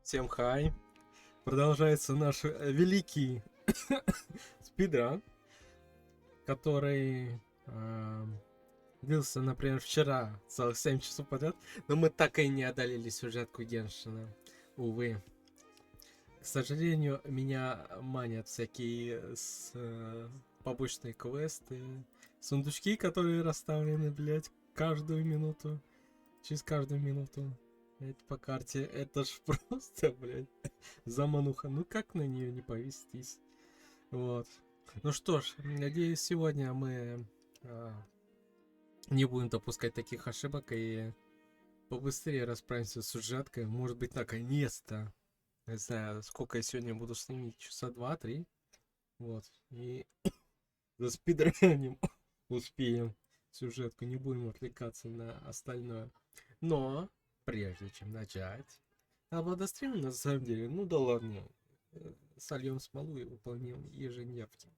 Всем хай. Продолжается наш великий спидран, который длился, например, вчера целых 7 часов подряд, но мы так и не одолели сюжетку Геншина. Увы. К сожалению, меня манят всякие побочные квесты, сундучки, которые расставлены, блять, каждую минуту. Через каждую минуту. Это по карте. Это ж просто, блядь, замануха. Ну как на нее не повестись? Вот. Ну что ж, надеюсь, сегодня мы не будем допускать таких ошибок и побыстрее расправимся с сюжеткой. Может быть, наконец-то. Не знаю, сколько я сегодня буду снимать. Часа 2-3. Вот. И за спидраним успеем сюжетку. Не будем отвлекаться на остальное. Но прежде чем начать обладострим, на самом деле, ну да ладно, сольем смолу и выполним ежедневки.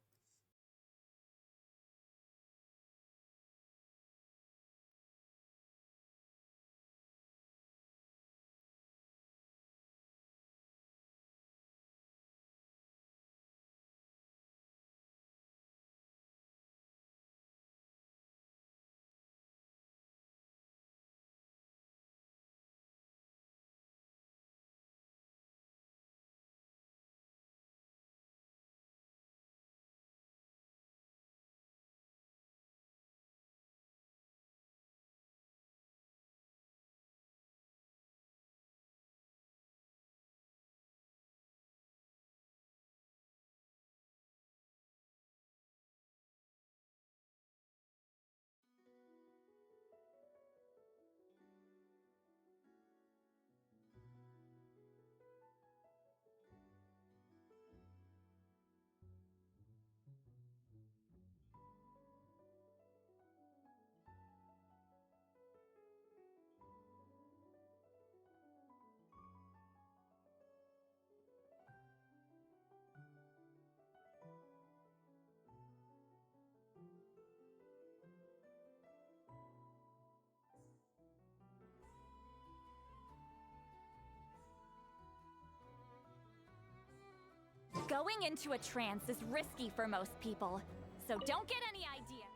Going into a trance is risky for most people, so don't get any idea.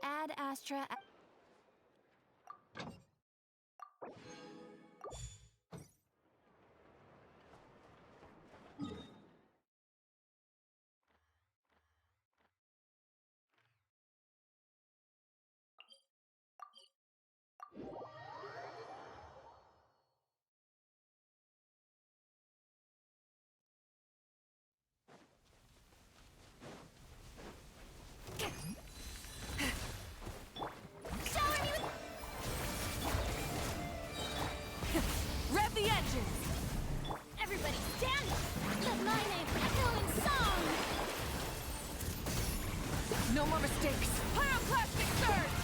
Ad Astra. Rev the engines! Everybody stand up! Let my name echo in song! No more mistakes! Pyroclastic surge!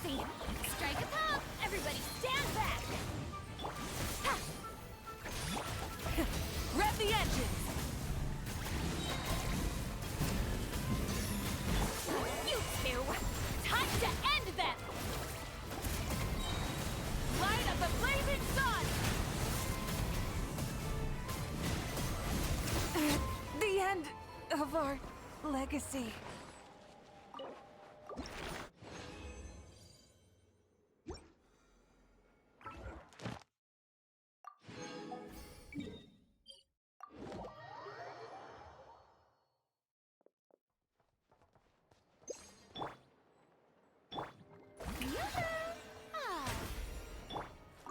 legacy. Strike a pose. Everybody stand back. Ha! Rev the engines. You two, time to end them. Light up the blazing sun. The end of our legacy.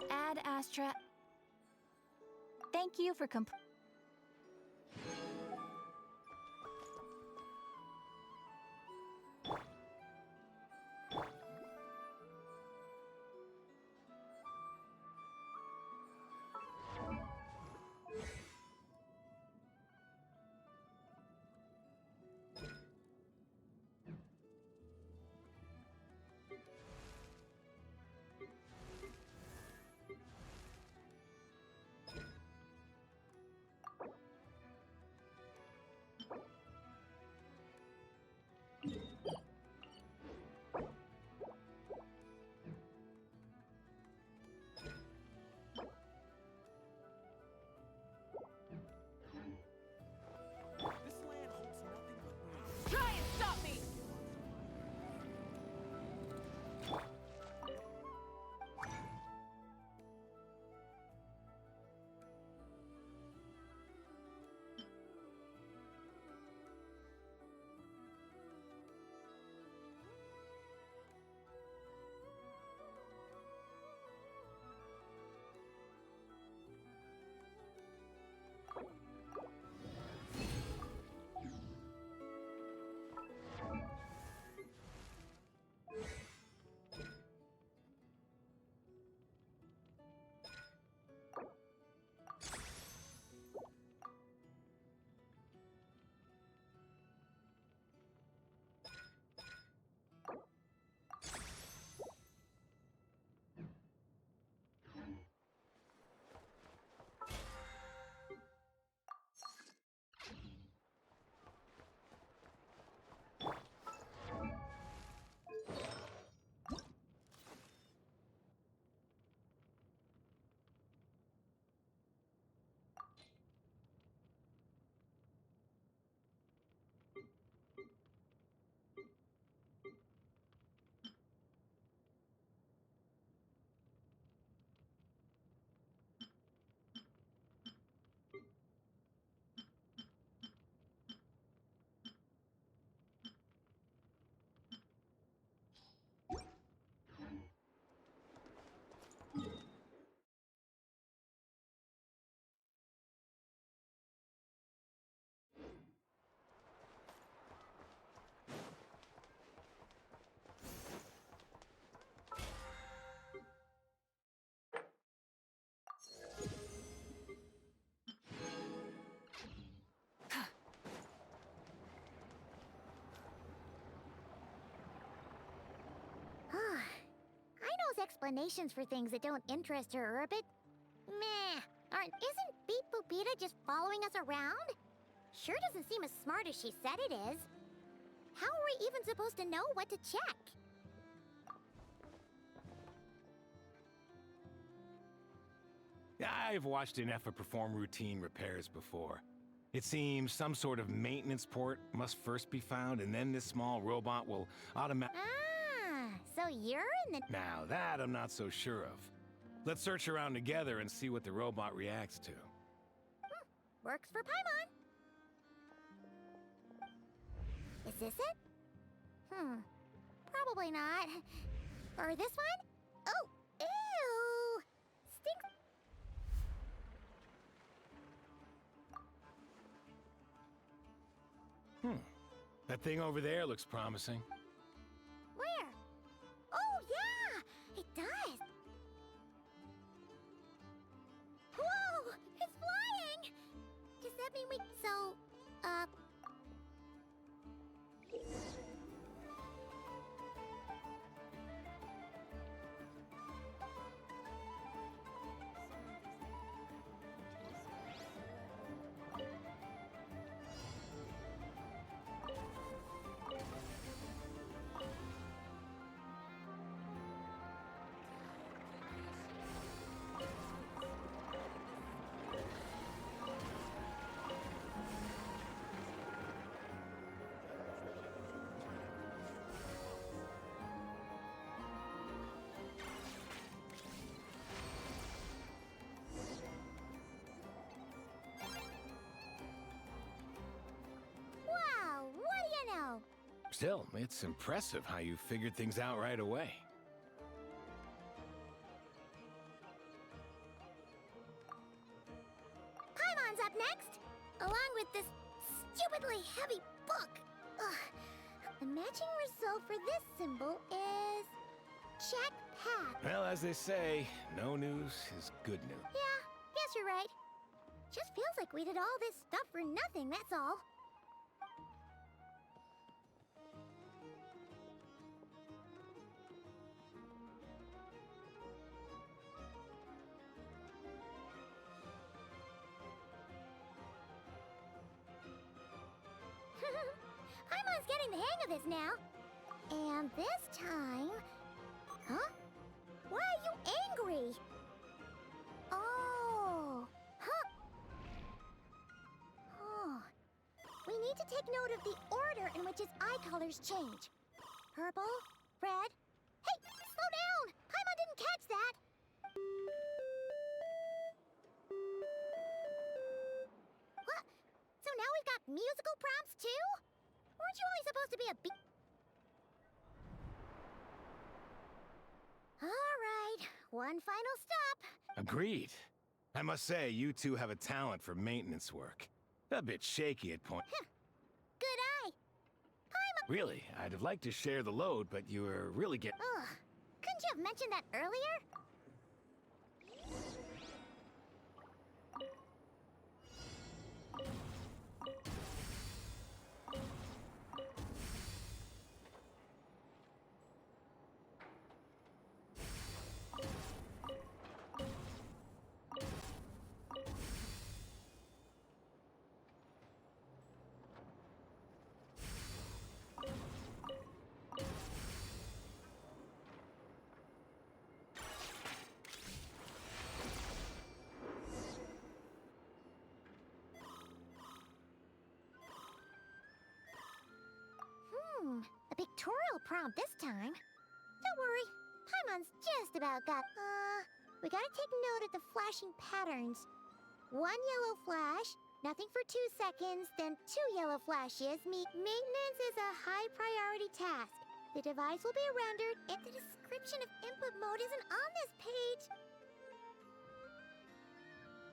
Ad Astra. Thank you for Try and stop me! Explanations for things that don't interest her are a bit meh. Isn't Beep Boopita just following us around? Sure doesn't seem as smart as she said it is. How are we even supposed to know what to check? I've watched an Effa perform routine repairs before. It seems some sort of maintenance port must first be found, and then this small robot will automatically... So you're in the... Now that I'm not so sure of. Let's search around together and see what the robot reacts to. Works for Paimon. Is this it? Probably not. Or this one? Oh, ew! Stinks. That thing over there looks promising. Where? Oh, yeah! It does! Whoa! It's flying! Does that mean we... So, Still, it's impressive how you figured things out right away. Paimon's up next, along with this stupidly heavy book. Ugh. The matching result for this symbol is check path. Well, as they say, no news is good news. Yeah, guess you're right. Just feels like we did all this stuff for nothing, that's all. Paimon's getting the hang of this now. And this time... Huh? Why are you angry? Oh. Huh. Oh. We need to take note of the order in which his eye colors change. Purple, red... Hey, slow down! Paimon didn't catch that! What? So now we've got musical prompts too? Weren't you only supposed to be a Alright, one final stop. Agreed. I must say, you two have a talent for maintenance work. A bit shaky at points. Good eye. Really, I'd have liked to share the load, but you were really getting... Ugh. Couldn't you have mentioned that earlier? A pictorial prompt this time. Don't worry, Paimon's just about got... we gotta take note of the flashing patterns. One yellow flash, nothing for 2 seconds, then 2 yellow flashes. Maintenance is a high priority task. The device will be rendered, and the description of input mode isn't on this page.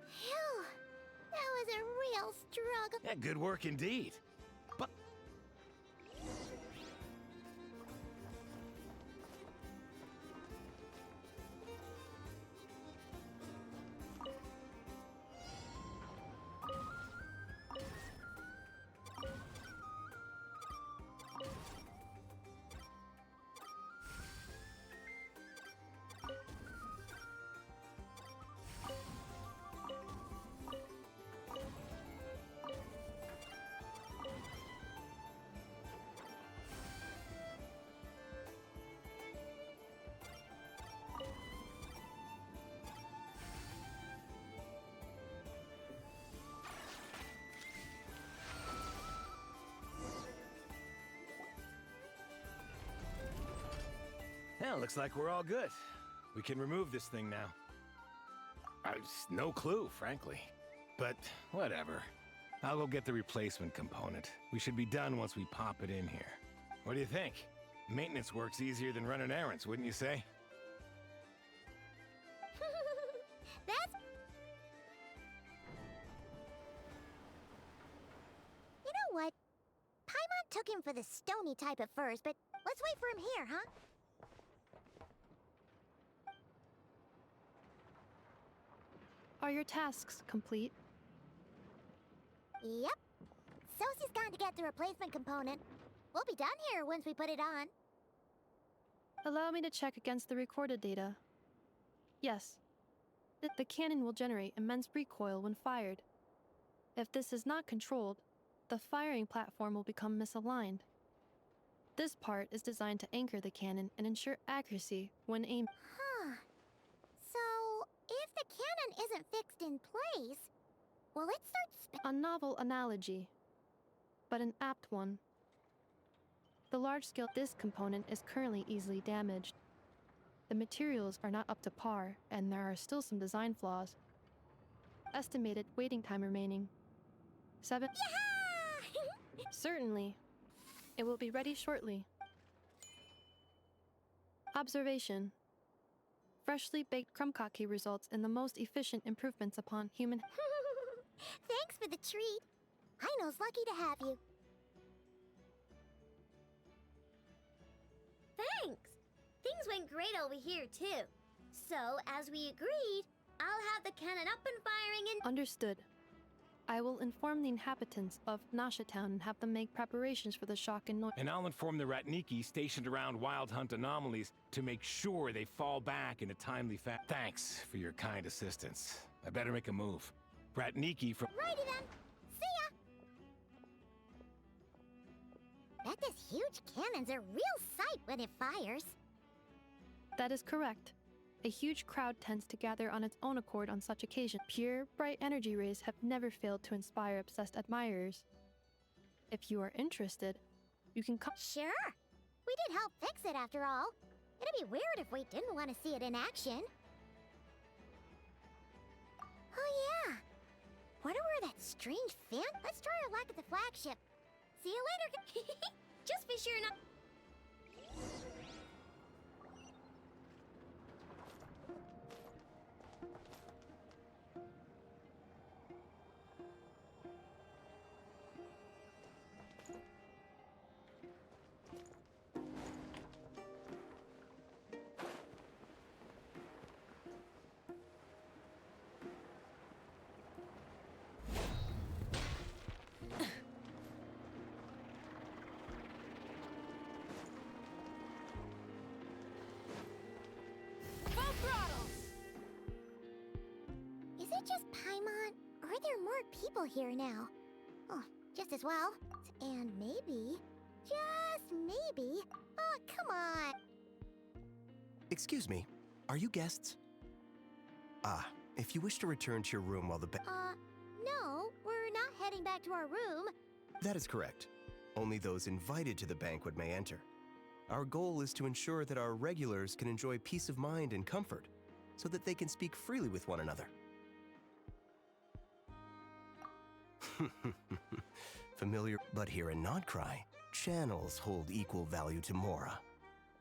Phew, that was a real struggle. Yeah, good work indeed. But... Yeah, looks like we're all good. We can remove this thing now. No clue, frankly. But whatever. I'll go get the replacement component. We should be done once we pop it in here. What do you think? Maintenance work's easier than running errands, wouldn't you say? That's... You know what? Paimon took him for the stony type at first, but let's wait for him here, huh? Are your tasks complete? Yep. Sosie's gone to get the replacement component. We'll be done here once we put it on. Allow me to check against the recorded data. Yes. The cannon will generate immense recoil when fired. If this is not controlled, the firing platform will become misaligned. This part is designed to anchor the cannon and ensure accuracy when aimed. Huh. So, if the cannon isn't fixed in place, will it start A novel analogy, but an apt one. The large-scale disc component is currently easily damaged. The materials are not up to par, and there are still some design flaws. Estimated waiting time remaining. 7. Yeah! Certainly. It will be ready shortly. Observation. Freshly baked krumkake results in the most efficient improvements upon human. Thanks for the treat. Aino's lucky to have you. Thanks. Things went great over here, too. So, as we agreed, I'll have the cannon up and firing in... Understood. I will inform the inhabitants of Nasha Town and have them make preparations for the shock and noise. And I'll inform the Ratniki stationed around Wild Hunt anomalies to make sure they fall back in a timely fashion. Thanks for your kind assistance. I better make a move. Ratniki from... Righty then. See ya! Bet this huge cannon's a real sight when it fires. That is correct. A huge crowd tends to gather on its own accord on such occasions. Pure, bright energy rays have never failed to inspire obsessed admirers. If you are interested, you can come. Sure. We did help fix it after all. It'd be weird if we didn't want to see it in action. Oh yeah. Wonder where that strange fan... Let's try our luck at the flagship. See you later. Just be sure not... Full throttle! Is it just Paimon? Or are there more people here now? Oh, just as well. And maybe, just maybe... Oh, come on! Excuse me, are you guests? Ah, if you wish to return to your room while the No, we're not heading back to our room. That is correct. Only those invited to the banquet may enter. Our goal is to ensure that our regulars can enjoy peace of mind and comfort, so that they can speak freely with one another. Familiar, but here in Nodcry, channels hold equal value to Mora.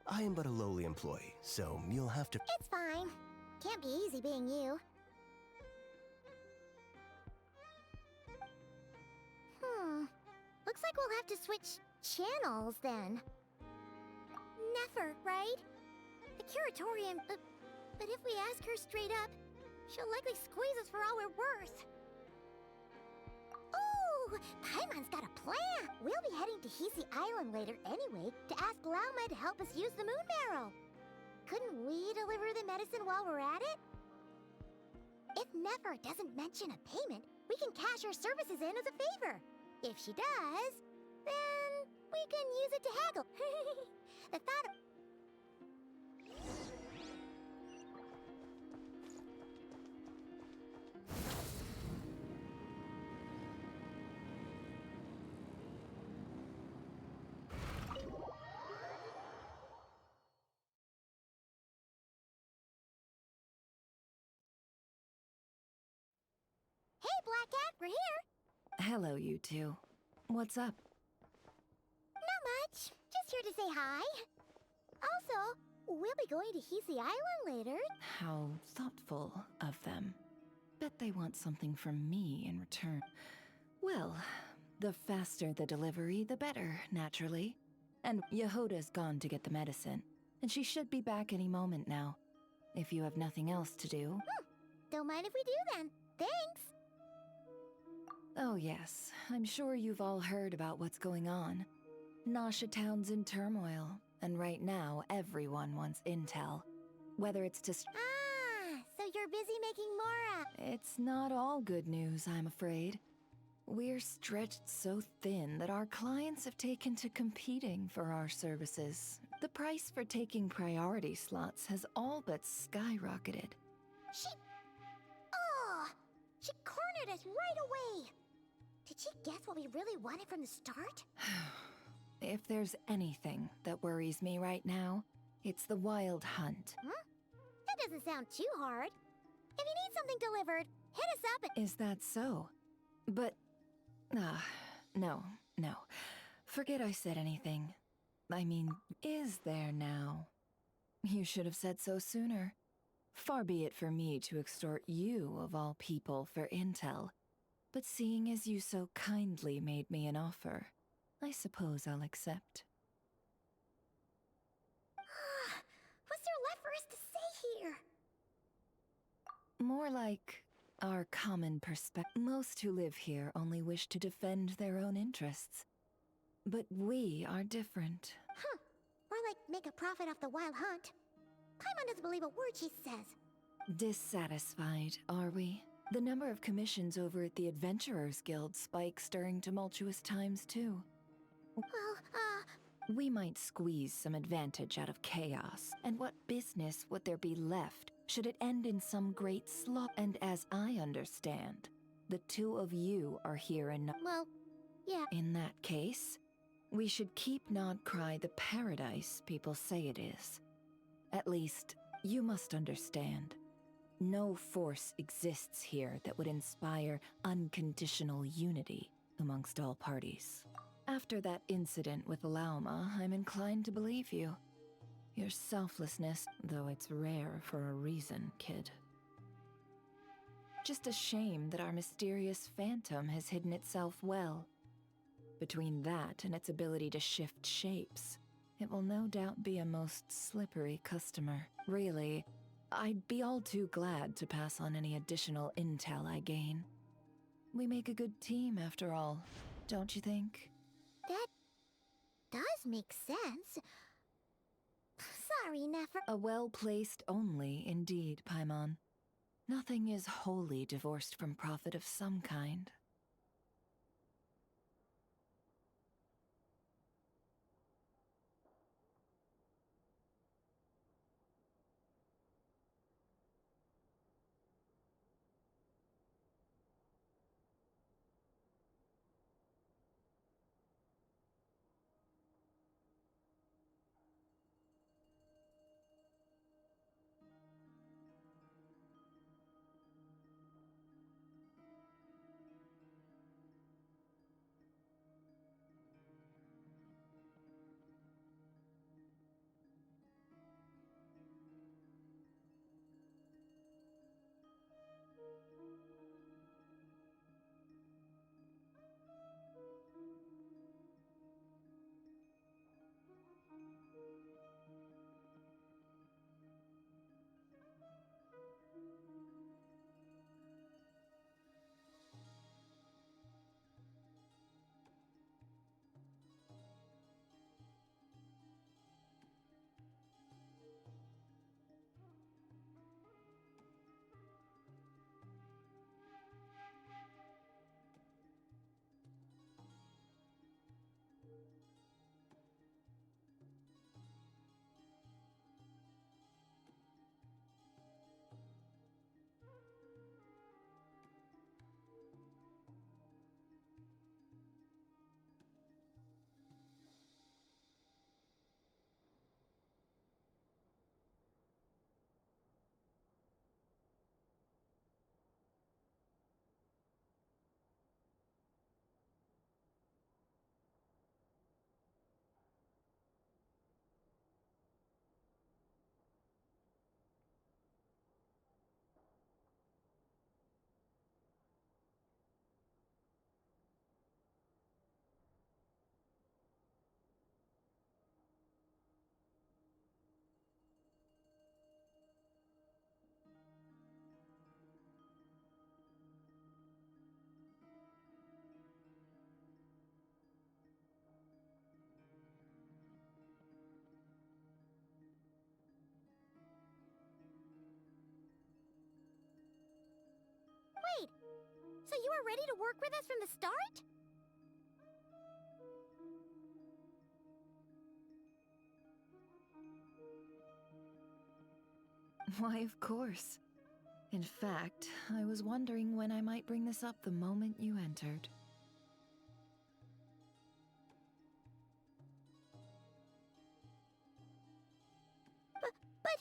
I am but a lowly employee, so you'll have to... It's fine. Can't be easy being you. Looks like we'll have to switch channels then. Never, right? The curatorium, but if we ask her straight up, she'll likely squeeze us for all we're worth. Ooh, Paimon's got a plan! We'll be heading to Hisi Island later anyway to ask Lauma to help us use the moon marrow. Couldn't we deliver the medicine while we're at it? If Nefer doesn't mention a payment, we can cash our services in as a favor. If she does, then we can use it to haggle. The thought of... Hey, Black Cat, we're here. Hello, you two. What's up? Not much. Just here to say hi. Also, we'll be going to Hisi Island later. How thoughtful of them. Bet they want something from me in return. Well, the faster the delivery, the better, naturally. And Yehoda's gone to get the medicine, and she should be back any moment now. If you have nothing else to do. Don't mind if we do then. Thanks. Oh yes, I'm sure you've all heard about what's going on. Nasha Town's in turmoil, and right now everyone wants intel. Whether it's to... Ah, so you're busy making Mora. It's not all good news, I'm afraid. We're stretched so thin that our clients have taken to competing for our services. The price for taking priority slots has all but skyrocketed. She cornered us right away. Did she guess what we really wanted from the start? If there's anything that worries me right now, it's the Wild Hunt. That doesn't sound too hard. If you need something delivered, hit us up and... Is that so? But... no. Forget I said anything. I mean, is there now? You should have said so sooner. Far be it for me to extort you, of all people, for intel. But seeing as you so kindly made me an offer, I suppose I'll accept. What's there left for us to say here? More like our common perspective. Most who live here only wish to defend their own interests. But we are different. Huh. Or like make a profit off the wild hunt. Paimon doesn't believe a word she says. Dissatisfied, are we? The number of commissions over at the Adventurers Guild spikes during tumultuous times, too. Well, We might squeeze some advantage out of chaos, and what business would there be left should it end in some great slaughter? And as I understand, the two of you are here and well, yeah. in that case, we should keep Nodcry the paradise people say it is. At least, you must understand. No force exists here that would inspire unconditional unity amongst all parties. After that incident with Lauma, I'm inclined to believe you. Your selflessness, though it's rare for a reason, kid. Just a shame that our mysterious phantom has hidden itself well. Between that and its ability to shift shapes, it will no doubt be a most slippery customer. Really, I'd be all too glad to pass on any additional intel I gain. We make a good team after all, don't you think? That does make sense. Sorry, Nefer. A well-placed only, indeed, Paimon. Nothing is wholly divorced from profit of some kind. Wait, so you were ready to work with us from the start? Why, of course. In fact, I was wondering when I might bring this up the moment you entered. But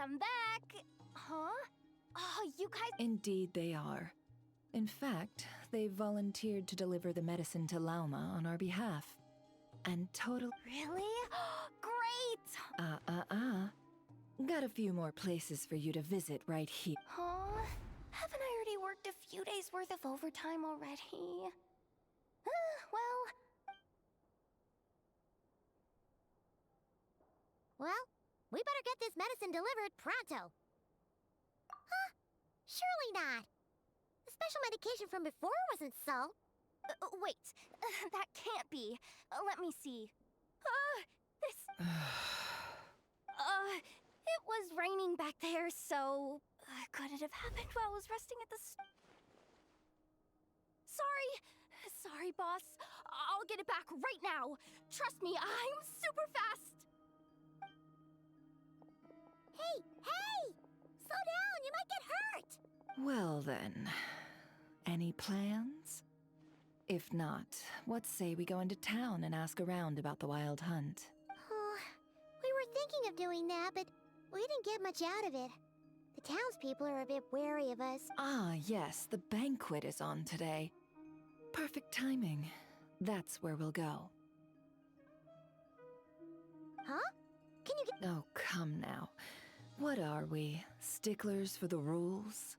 I'm back. Huh? Oh, you guys. Indeed, they are. In fact, they've volunteered to deliver the medicine to Lauma on our behalf. And total. Really? Great! Got a few more places for you to visit right here. Huh? Haven't I already worked a few days worth of overtime already? Well, we better get this medicine delivered pronto. Huh? Surely not. The special medication from before wasn't salt. Wait. That can't be. Let me see. This. It was raining back there, so. Could it have happened while I was resting at the. Sorry, boss. I'll get it back right now. Trust me, I'm super fast. Hey! Slow down, you might get hurt! Well then, any plans? If not, what say we go into town and ask around about the wild hunt? We were thinking of doing that, but we didn't get much out of it. The townspeople are a bit wary of us. Ah, yes, the banquet is on today. Perfect timing. That's where we'll go. Huh? Can you get... Oh, come now. What are we? Sticklers for the rules?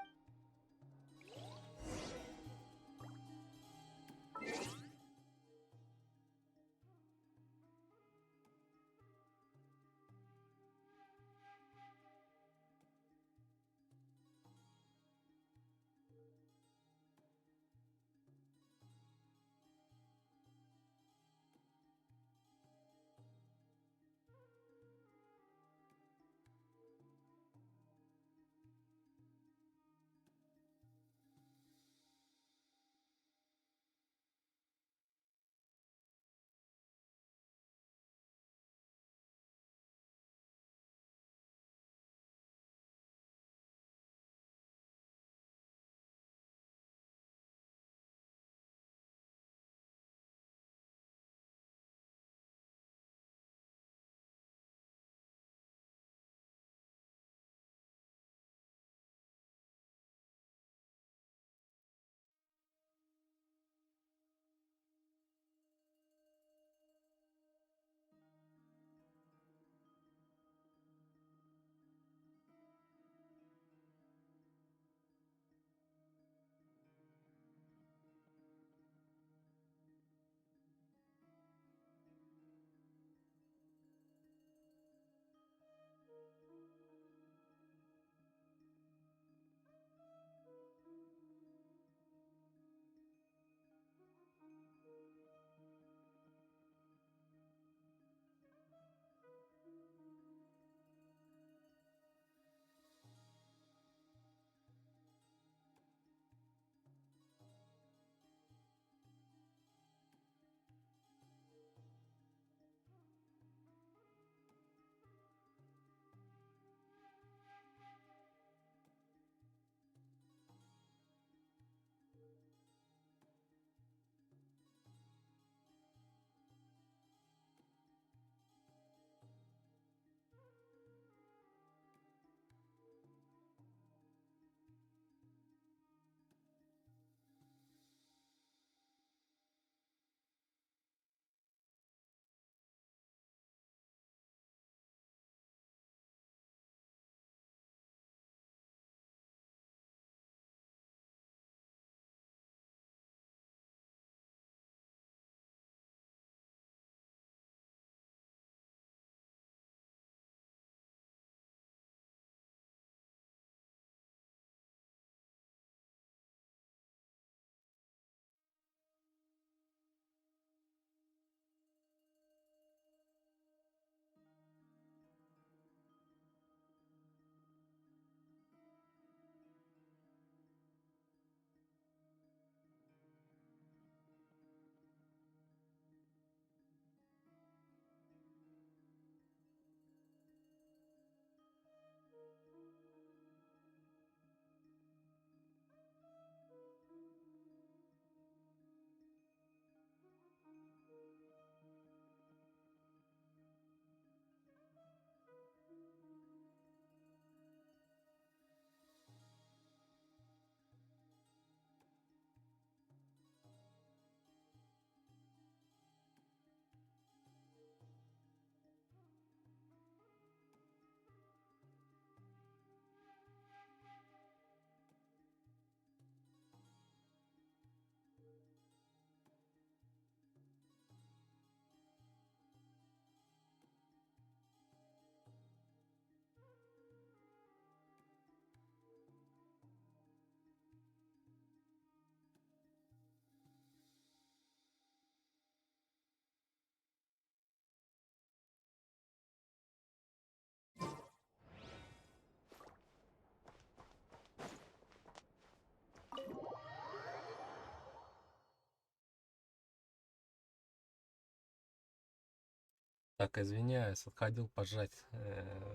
Так, извиняюсь, отходил пожрать.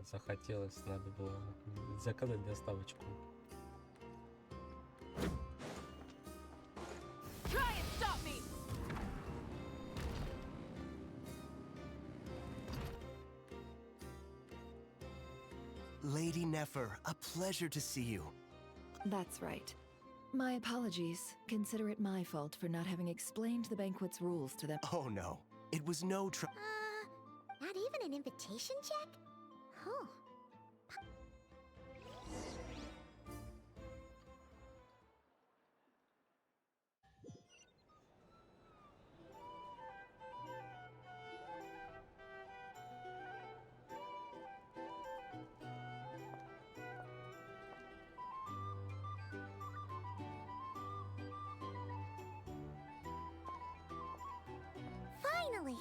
Захотелось, надо было заказать доставочку. Try and stop me! Lady Nefer, a pleasure to see you. That's right. My apologies. Consider it my fault for not having explained the banquet's rules to them. Oh no, it was no Not even an invitation check? Huh. Finally!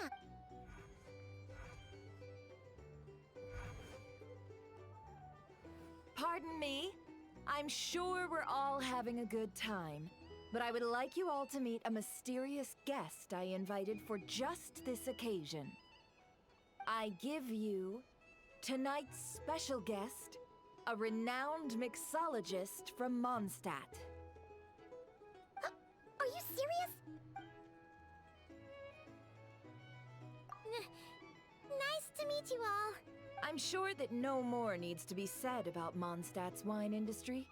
Now, Pardon me? I'm sure we're all having a good time, but I would like you all to meet a mysterious guest I invited for just this occasion. I give you tonight's special guest, a renowned mixologist from Mondstadt. are you serious? Nice to meet you all. I'm sure that no more needs to be said about Mondstadt's wine industry.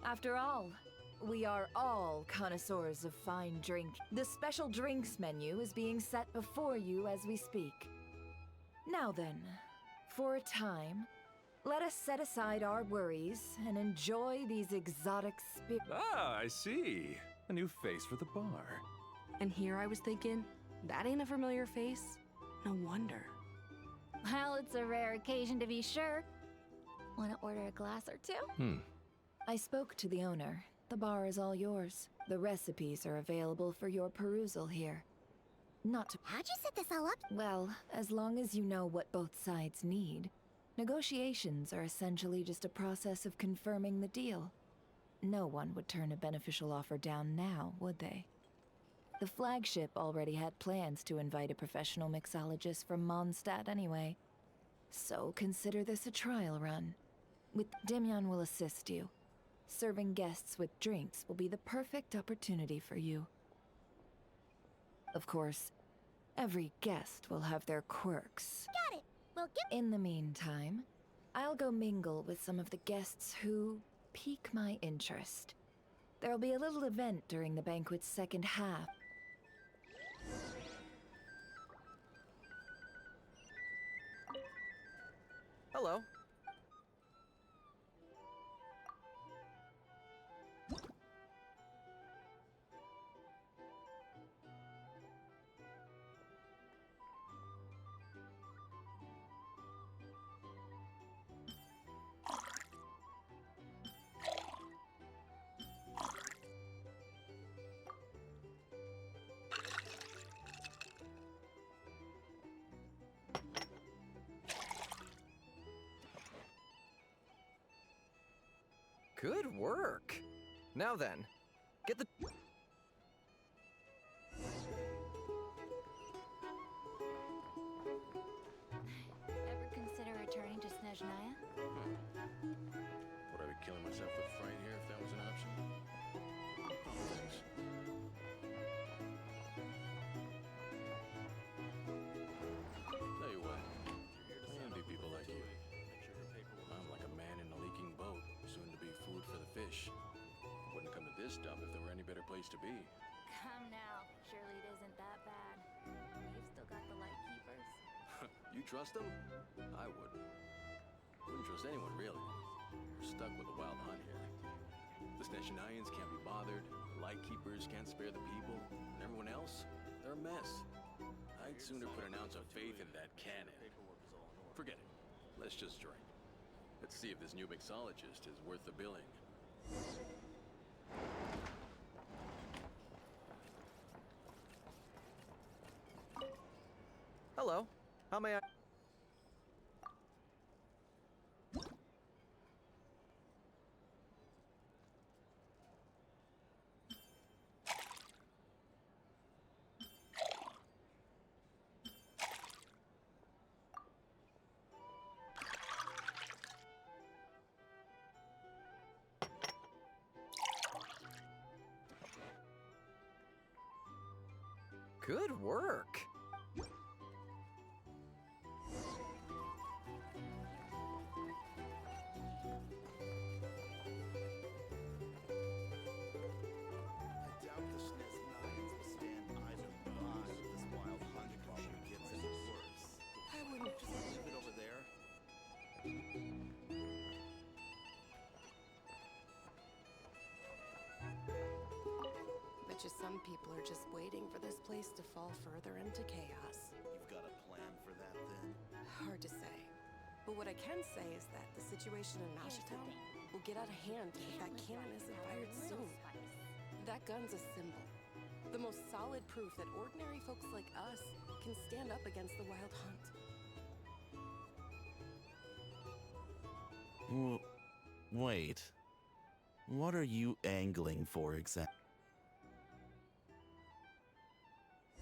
After all, we are all connoisseurs of fine drink. The special drinks menu is being set before you as we speak. Now then, for a time, let us set aside our worries and enjoy these exotic Ah, I see. A new face for the bar. And here I was thinking, that ain't a familiar face. No wonder. Well, it's a rare occasion to be sure. Wanna order a glass or two? I spoke to the owner. The bar is all yours. The recipes are available for your perusal here. Not to... How'd you set this all up? Well, as long as you know what both sides need. Negotiations are essentially just a process of confirming the deal. No one would turn a beneficial offer down now, would they? The flagship already had plans to invite a professional mixologist from Mondstadt anyway. So consider this a trial run. With Demyan will assist you. Serving guests with drinks will be the perfect opportunity for you. Of course, every guest will have their quirks. Got it. Well, give In the meantime, I'll go mingle with some of the guests who pique my interest. There'll be a little event during the banquet's second half. Hello. Good work. Now then, get the... Ever consider returning to Snezhnaya? Would I be killing myself with fright here if that was an option? Oh, thanks. Tell you what, I envy people like you. I'm like a man in a leaking boat, soon to be food for the fish. Wouldn't come to this dump if there were any better place to be. Come now, surely it isn't that bad. You've still got the light keepers. You trust them? I wouldn't. Wouldn't trust anyone, really. We're stuck with a wild hunt here. The Snezhnayans can't be bothered, the Lightkeepers can't spare the people, and everyone else, they're a mess. I'd sooner put an ounce of faith in that cannon. Forget it. Let's just drink. Let's see if this new mixologist is worth the billing. Hello. How may I... Good work. Bet you some people are just waiting for this place to fall further into chaos. You've got a plan for that, then? Hard to say. But what I can say is that the situation in Nashitown will get out of hand if that cannon isn't fired soon. That gun's a symbol. The most solid proof that ordinary folks like us can stand up against the Wild Hunt. Wait. What are you angling for exactly?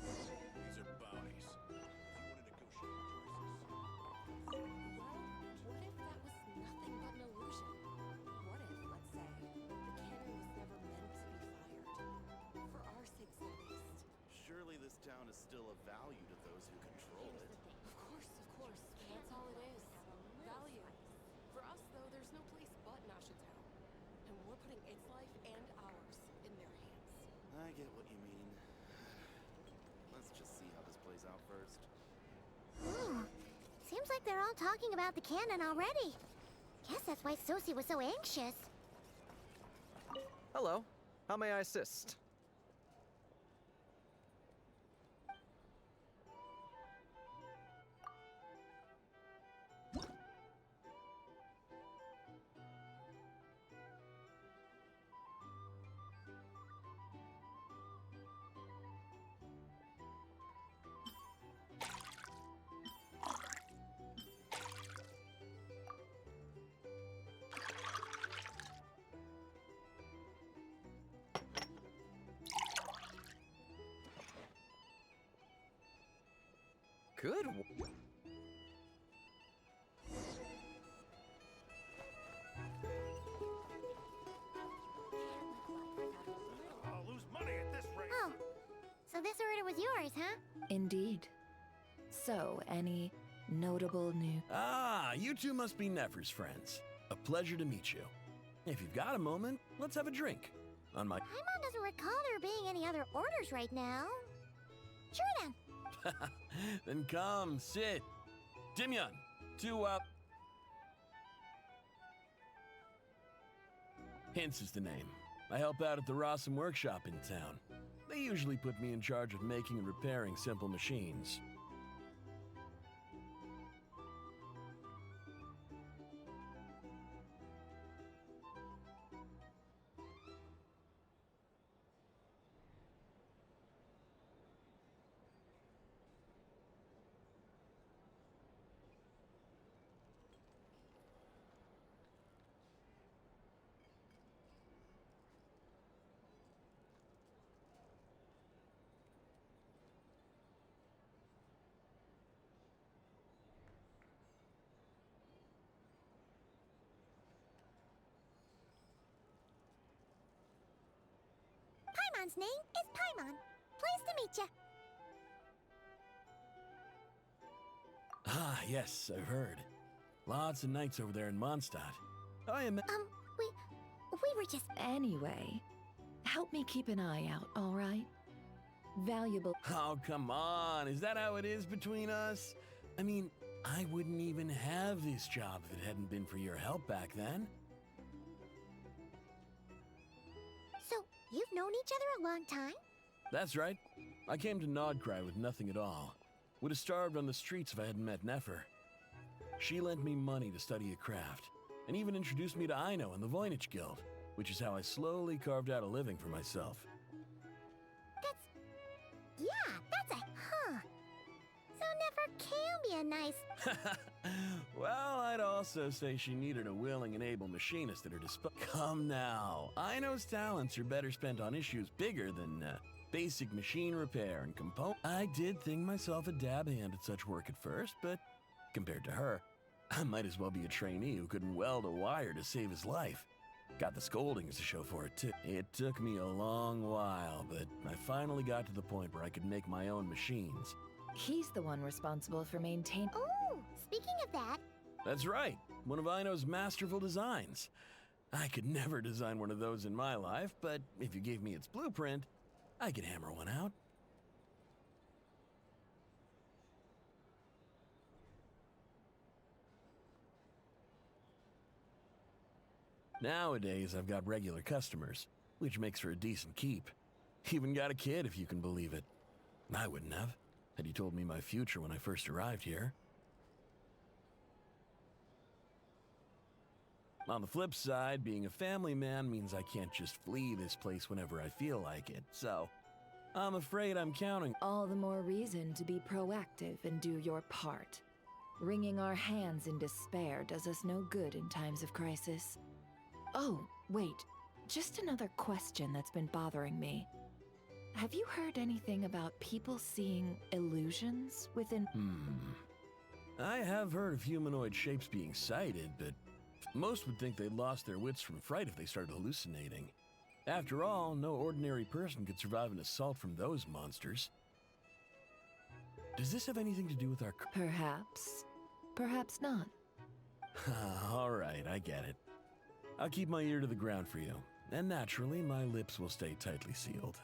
These are bounties. Well, what if that was nothing but an illusion? What if, let's say, the cannon was never meant to be fired? For our sakes, at least. Surely this town is still of value to those who control it. Of course. That's all it is. Value. For us, though, there's no place but Nashitown. And we're putting its life and ours in their hands. I get what you mean. Let's just see how this plays out first. Ooh, seems like they're all talking about the cannon already. Guess that's why Sosie was so anxious. Hello. How may I assist? Good. I'll lose money at this rate. Oh, so this order was yours, huh? Indeed. So, any notable news? Ah, you two must be Nefer's friends. A pleasure to meet you. If you've got a moment, let's have a drink. On my... Paimon doesn't recall there being any other orders right now. Sure then. Then come, sit. Dimyon, Hints is the name. I help out at the Rossum workshop in town. They usually put me in charge of making and repairing simple machines. Paimon's name is Paimon. Pleased to meet you. Ah, yes, I've heard. Lots of nights over there in Mondstadt. I am... We were just... Anyway, help me keep an eye out, all right? Valuable... Oh, come on. Is that how it is between us? I mean, I wouldn't even have this job if it hadn't been for your help back then. So, you've known each other a long time? That's right. I came to Nodcry with nothing at all. Would have starved on the streets if I hadn't met Nefer. She lent me money to study a craft, and even introduced me to Aino and the Voynich Guild, which is how I slowly carved out a living for myself. That's a... Huh. So Nefer can be a nice... Well, I'd also say she needed a willing and able machinist at her disposal. Come now. Aino's talents are better spent on issues bigger than basic machine repair and component. I did think myself a dab hand at such work at first, but compared to her, I might as well be a trainee who couldn't weld a wire to save his life. Got the scoldings to show for it, too. It took me a long while, but I finally got to the point where I could make my own machines. He's the one responsible for maintaining. Oh, speaking of that, That's right, one of Aino's masterful designs. I could never design one of those in my life, but if you gave me its blueprint, I could hammer one out. Nowadays, I've got regular customers, which makes for a decent keep. Even got a kid, if you can believe it. I wouldn't have, had you told me my future when I first arrived here. On the flip side, being a family man means I can't just flee this place whenever I feel like it, so I'm afraid I'm counting. All the more reason to be proactive and do your part. Wringing our hands in despair does us no good in times of crisis. Oh, wait. Just another question that's been bothering me. Have you heard anything about people seeing illusions within... I have heard of humanoid shapes being sighted, but most would think they'd lost their wits from fright if they started hallucinating. After all, no ordinary person could survive an assault from those monsters. Does this have anything to do with our... Perhaps. Perhaps not. All right, I get it. I'll keep my ear to the ground for you, and naturally, my lips will stay tightly sealed.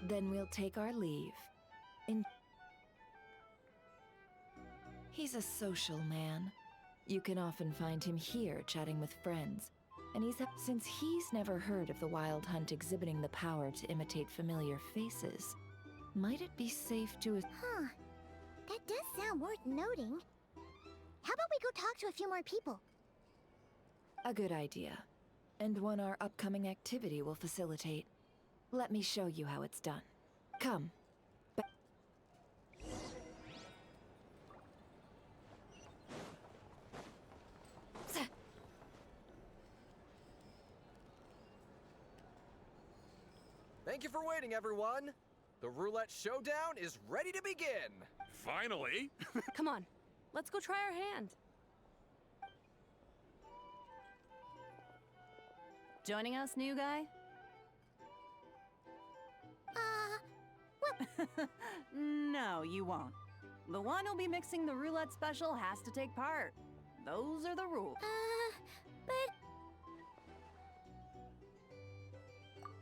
Then we'll take our leave. He's a social man. You can often find him here chatting with friends. And since he's never heard of the Wild Hunt exhibiting the power to imitate familiar faces, might it be safe to... huh? That does sound worth noting. How about we go talk to a few more people? A good idea. And one our upcoming activity will facilitate. Let me show you how it's done. Come. Thank you for waiting, everyone. The roulette showdown is ready to begin. Finally! Come on, let's go try our hand. Joining us, new guy? No, you won't. The one who'll be mixing the roulette special has to take part. Those are the rules.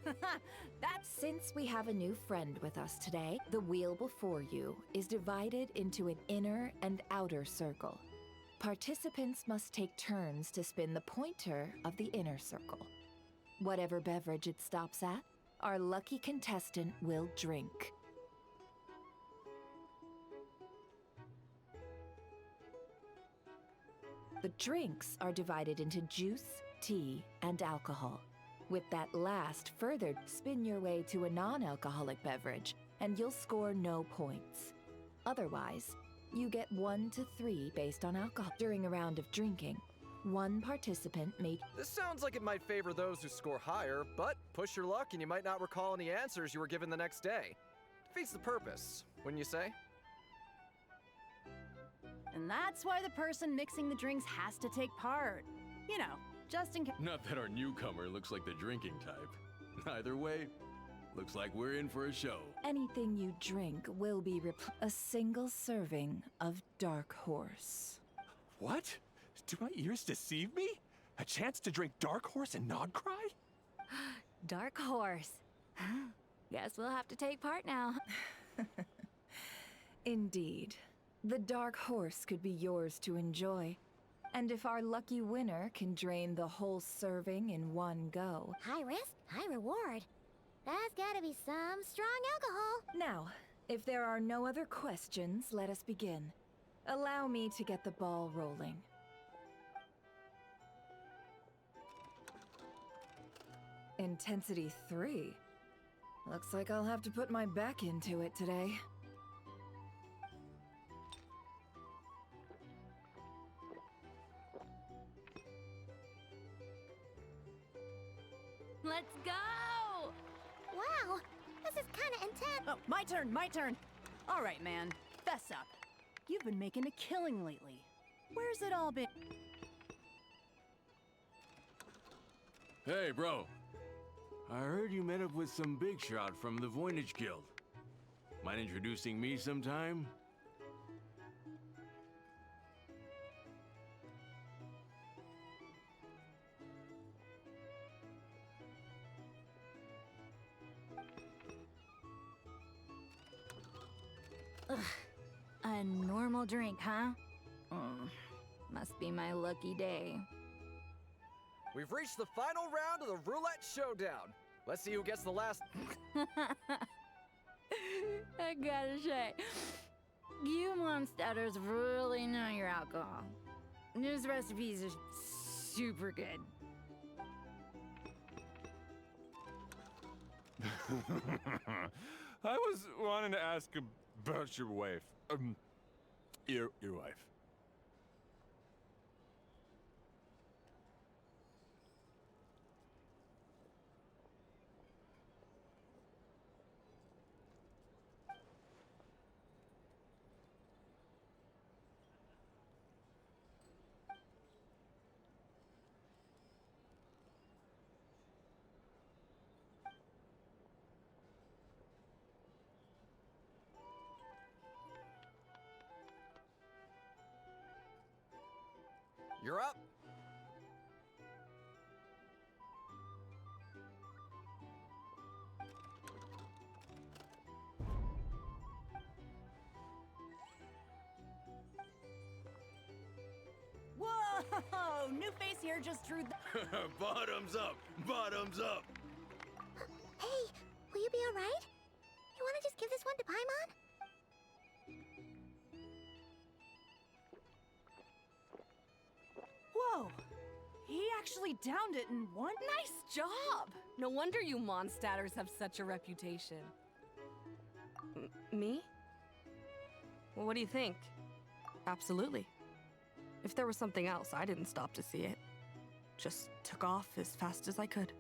That's since we have a new friend with us today, the wheel before you is divided into an inner and outer circle. Participants must take turns to spin the pointer of the inner circle. Whatever beverage it stops at, our lucky contestant will drink. The drinks are divided into juice, tea, and alcohol. With that last further, spin your way to a non-alcoholic beverage, and you'll score no points. Otherwise, you get 1 to 3 based on alcohol. During a round of drinking, one participant may... This sounds like it might favor those who score higher, but push your luck and you might not recall any answers you were given the next day. Defeats the purpose, wouldn't you say? And that's why the person mixing the drinks has to take part. You know, just in case. Not that our newcomer looks like the drinking type. Either way, looks like we're in for a show. Anything you drink will be a single serving of Dark Horse. What? Do my ears deceive me? A chance to drink Dark Horse and not cry? Dark Horse. Guess we'll have to take part now. Indeed. The Dark Horse could be yours to enjoy. And if our lucky winner can drain the whole serving in one go... High risk, high reward. That's gotta be some strong alcohol. Now, if there are no other questions, let us begin. Allow me to get the ball rolling. Intensity 3. Looks like I'll have to put my back into it today. Let's go! Wow, this is kind of intense. Oh, my turn, my turn. All right, man, fess up. You've been making a killing lately. Where's it all been? Hey, bro. I heard you met up with some big shot from the Voynich Guild. Mind introducing me sometime? A normal drink, huh? Must be my lucky day. We've reached the final round of the roulette showdown. Let's see who gets the last. I gotta say, you monsters really know your alcohol. These recipes are super good. I was wanting to ask about your wife. Your wife. You're up. Whoa! New face here just drew the. Bottoms up! Bottoms up! Hey, will you be all right? You want to just give this one to Paimon? Whoa! He actually downed it in one. Nice job! No wonder you monstatters have such a reputation. Me? Well, what do you think? Absolutely. If there was something else, I didn't stop to see it. Just took off as fast as I could.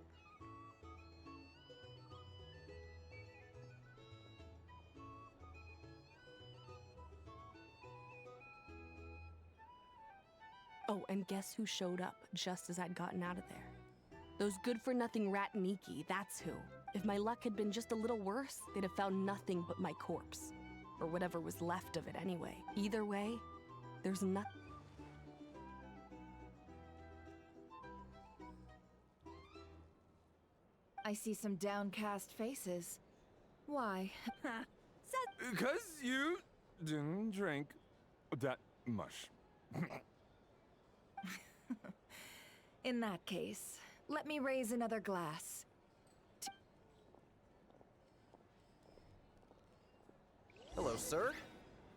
Oh, and guess who showed up just as I'd gotten out of there? Those good-for-nothing rat Niki, that's who. If my luck had been just a little worse, they'd have found nothing but my corpse. Or whatever was left of it anyway. Either way, there's nothing. I see some downcast faces. Why? Because you didn't drink that much. In that case, let me raise another glass. Hello, sir.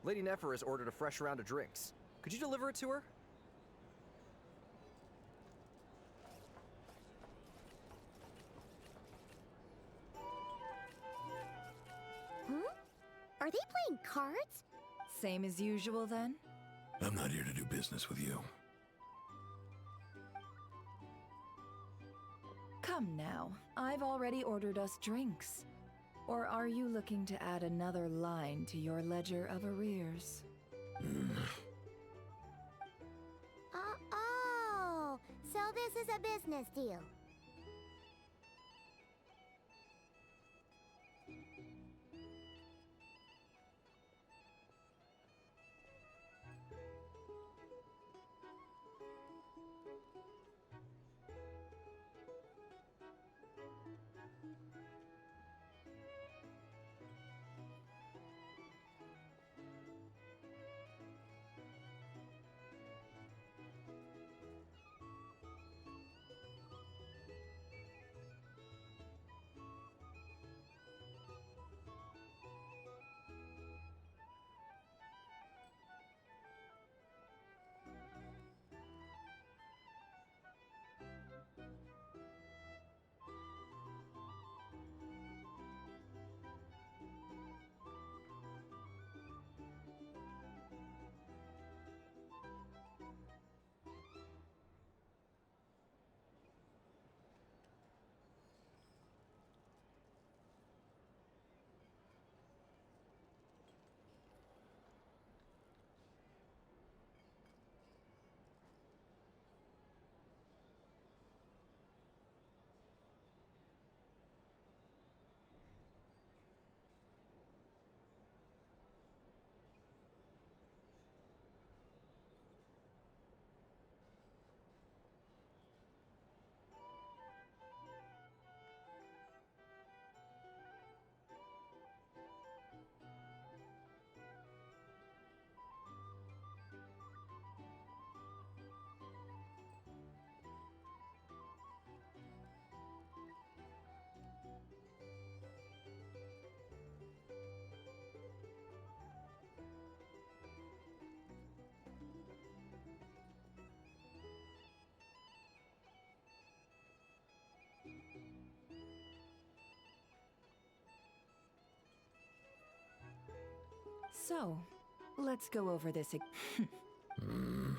Lady Nefer has ordered a fresh round of drinks. Could you deliver it to her? Are they playing cards? Same as usual, then? I'm not here to do business with you. Come now, I've already ordered us drinks. Or are you looking to add another line to your ledger of arrears? Oh, so this is a business deal. So, let's go over this again. Hmm?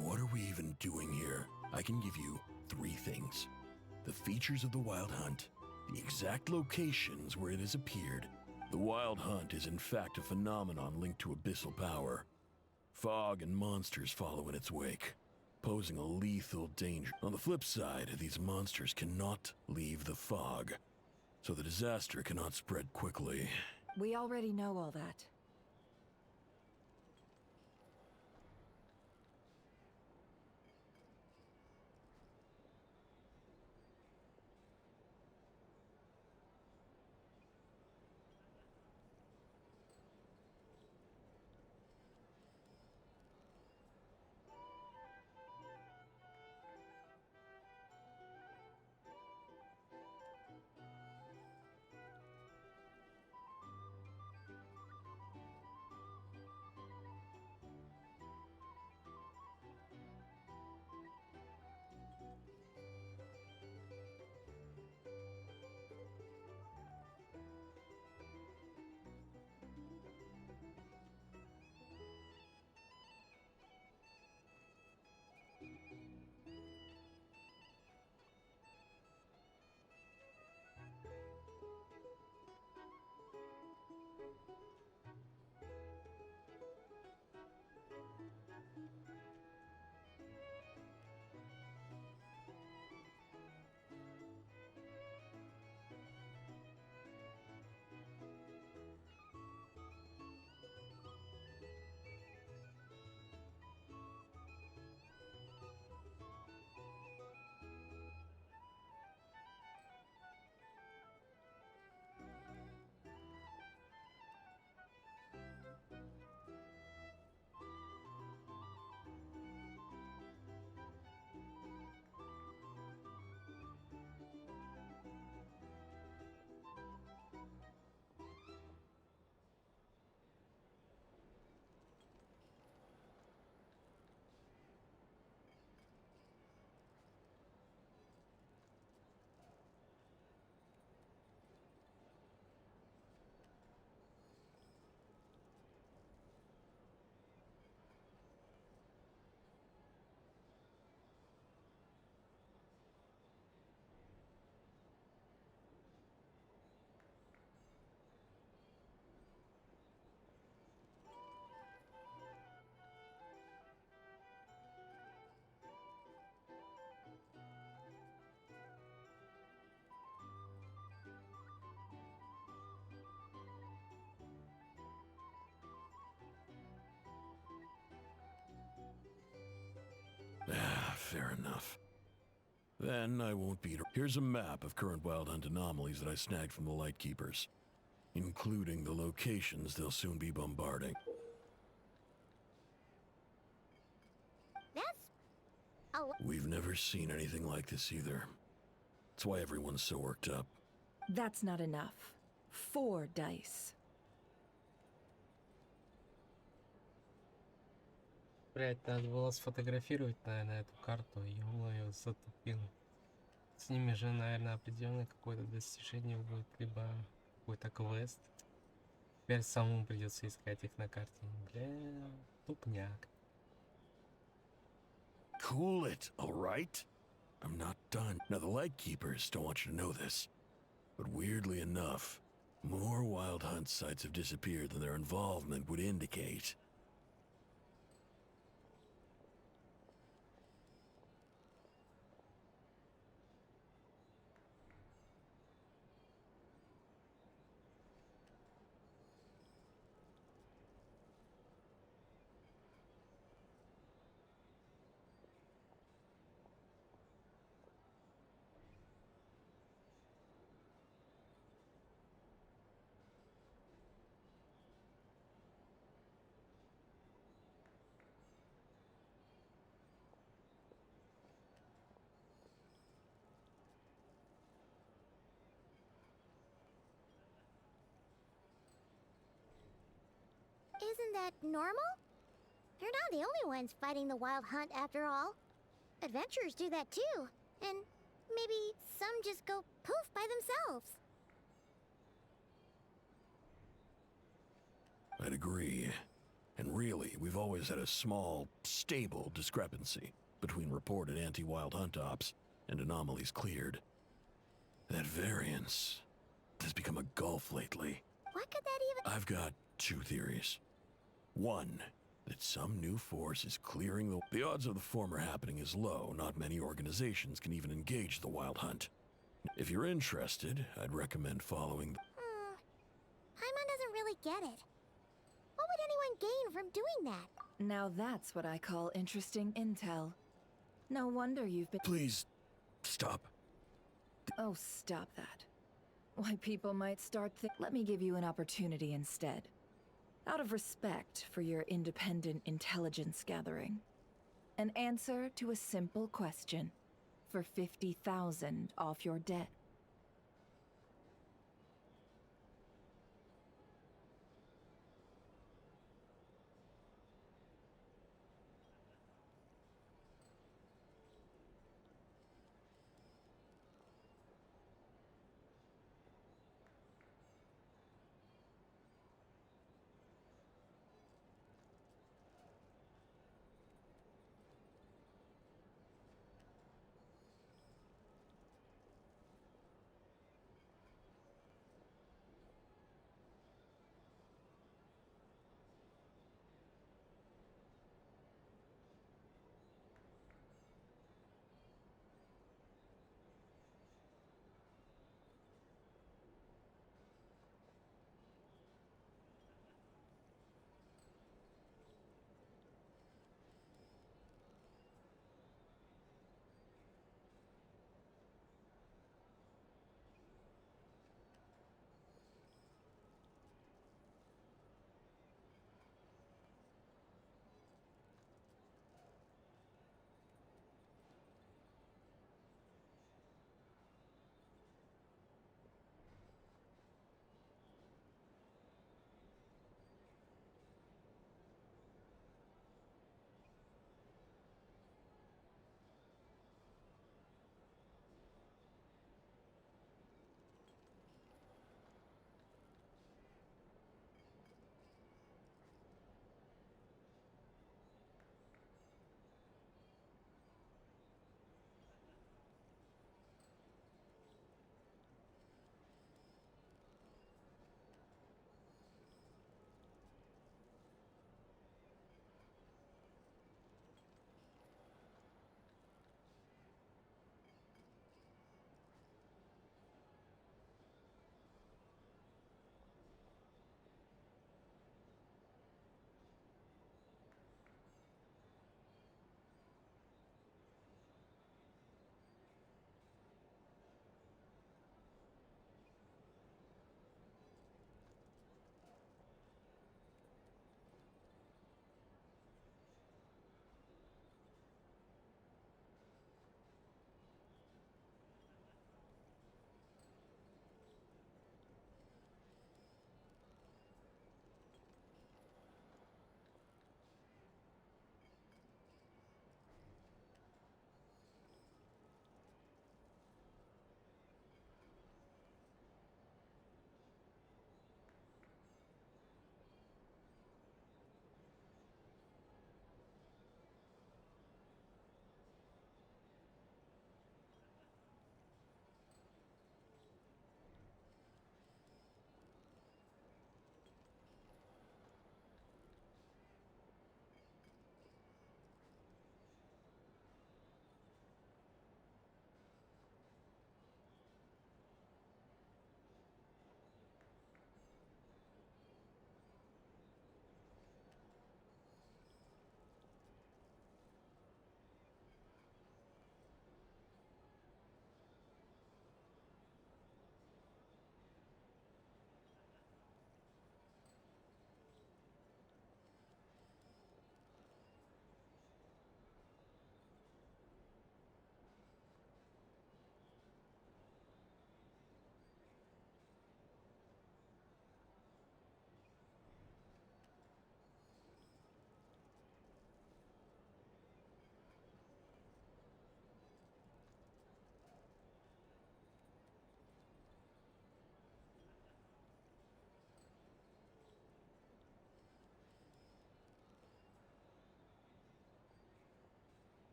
What are we even doing here? I can give you 3 things. The features of the Wild Hunt, the exact locations where it has appeared. The Wild Hunt is in fact a phenomenon linked to abyssal power. Fog and monsters follow in its wake, posing a lethal danger. On the flip side, these monsters cannot leave the fog, so the disaster cannot spread quickly. We already know all that. Fair enough. Then I won't beat her. Here's a map of current Wild Hunt anomalies that I snagged from the Lightkeepers, including the locations they'll soon be bombarding. We've never seen anything like this either. That's why everyone's so worked up. That's not enough. 4 dice. Блять, надо было сфотографировать, наверное, эту карту. Ё-моё, затупил. С ними же, наверное, определенное какое-то достижение будет, либо какой-то квест. Теперь самому придется искать их на карте. Бля, тупняк. Cool it, all right? I'm not done. Now, the Lightkeepers don't want you to know this, but weirdly enough, more Wild Hunt sites have disappeared than their involvement would indicate. Isn't that normal? They're not the only ones fighting the wild hunt after all. Adventurers do that too. And maybe some just go poof by themselves. I'd agree. And really, we've always had a small, stable discrepancy between reported anti-wild hunt ops and anomalies cleared. That variance has become a gulf lately. What could that even— I've got two theories. One, that some new force is clearing the odds of the former happening is low. Not many organizations can even engage the wild hunt. If you're interested, I'd recommend following Paimon doesn't really get it. What would anyone gain from doing that? Now that's what I call interesting intel. No wonder you've been— Please, stop. Oh, stop that. Why, people might start Let me give you an opportunity instead. Out of respect for your independent intelligence gathering. An answer to a simple question. For 50,000 off your debt.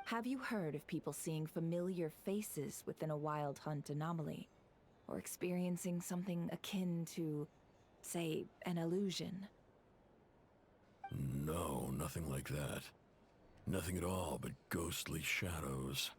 Have you heard of people seeing familiar faces within a wild hunt anomaly? Or experiencing something akin to, say, an illusion? No, nothing like that. Nothing at all but ghostly shadows.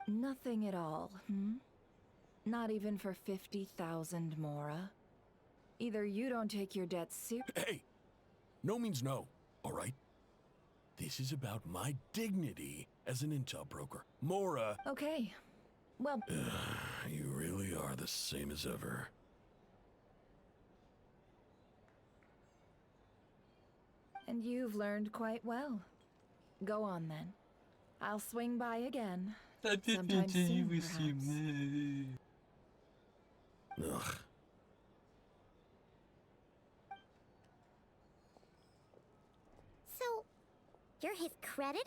Nothing at all, Not even for 50,000 Mora? Either you don't take your debts Hey! No means no, alright? This is about my dignity as an intel broker. Mora! Okay. Well... You really are the same as ever. And you've learned quite well. Go on then. I'll swing by again. Sometime soon, perhaps. Ugh. So, you're his creditor?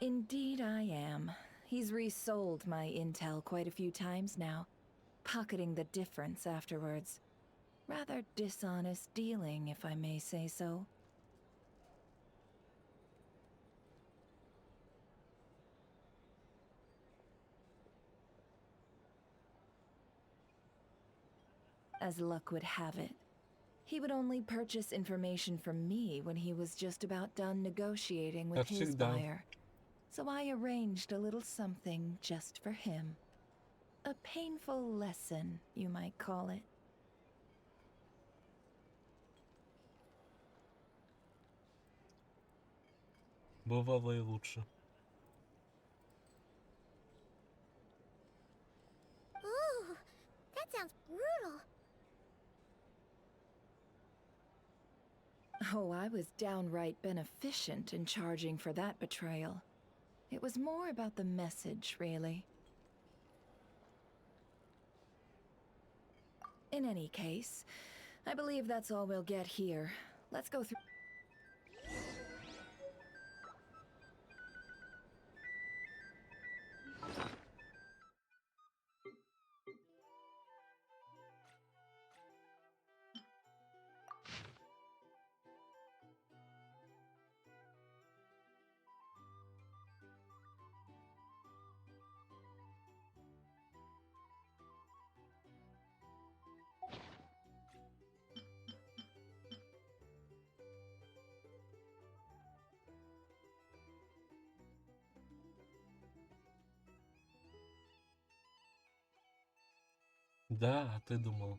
Indeed I am. He's resold my intel quite a few times now, pocketing the difference afterwards. Rather dishonest dealing, if I may say so. As luck would have it, he would only purchase information from me when he was just about done negotiating with his buyer. So I arranged a little something just for him. A painful lesson, you might call it. Бывало и лучше. Ooh, that sounds brutal. Oh, I was downright beneficent in charging for that betrayal. It was more about the message, really. In any case, I believe that's all we'll get here. Let's go through... Да, а ты думал?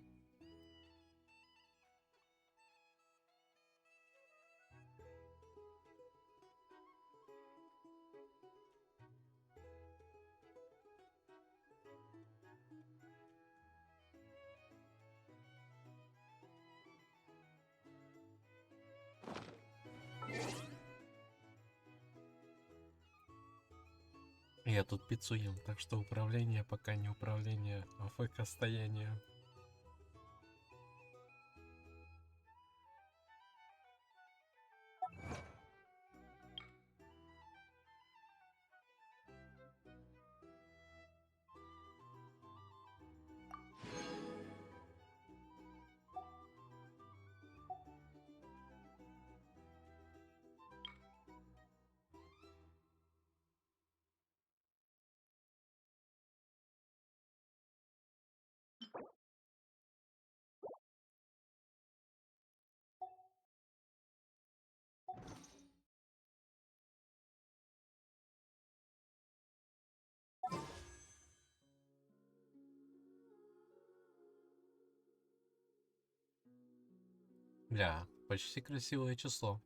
Я тут пиццу ем, так что управление пока не управление, а ФК-стояние. Бля, почти красивое число.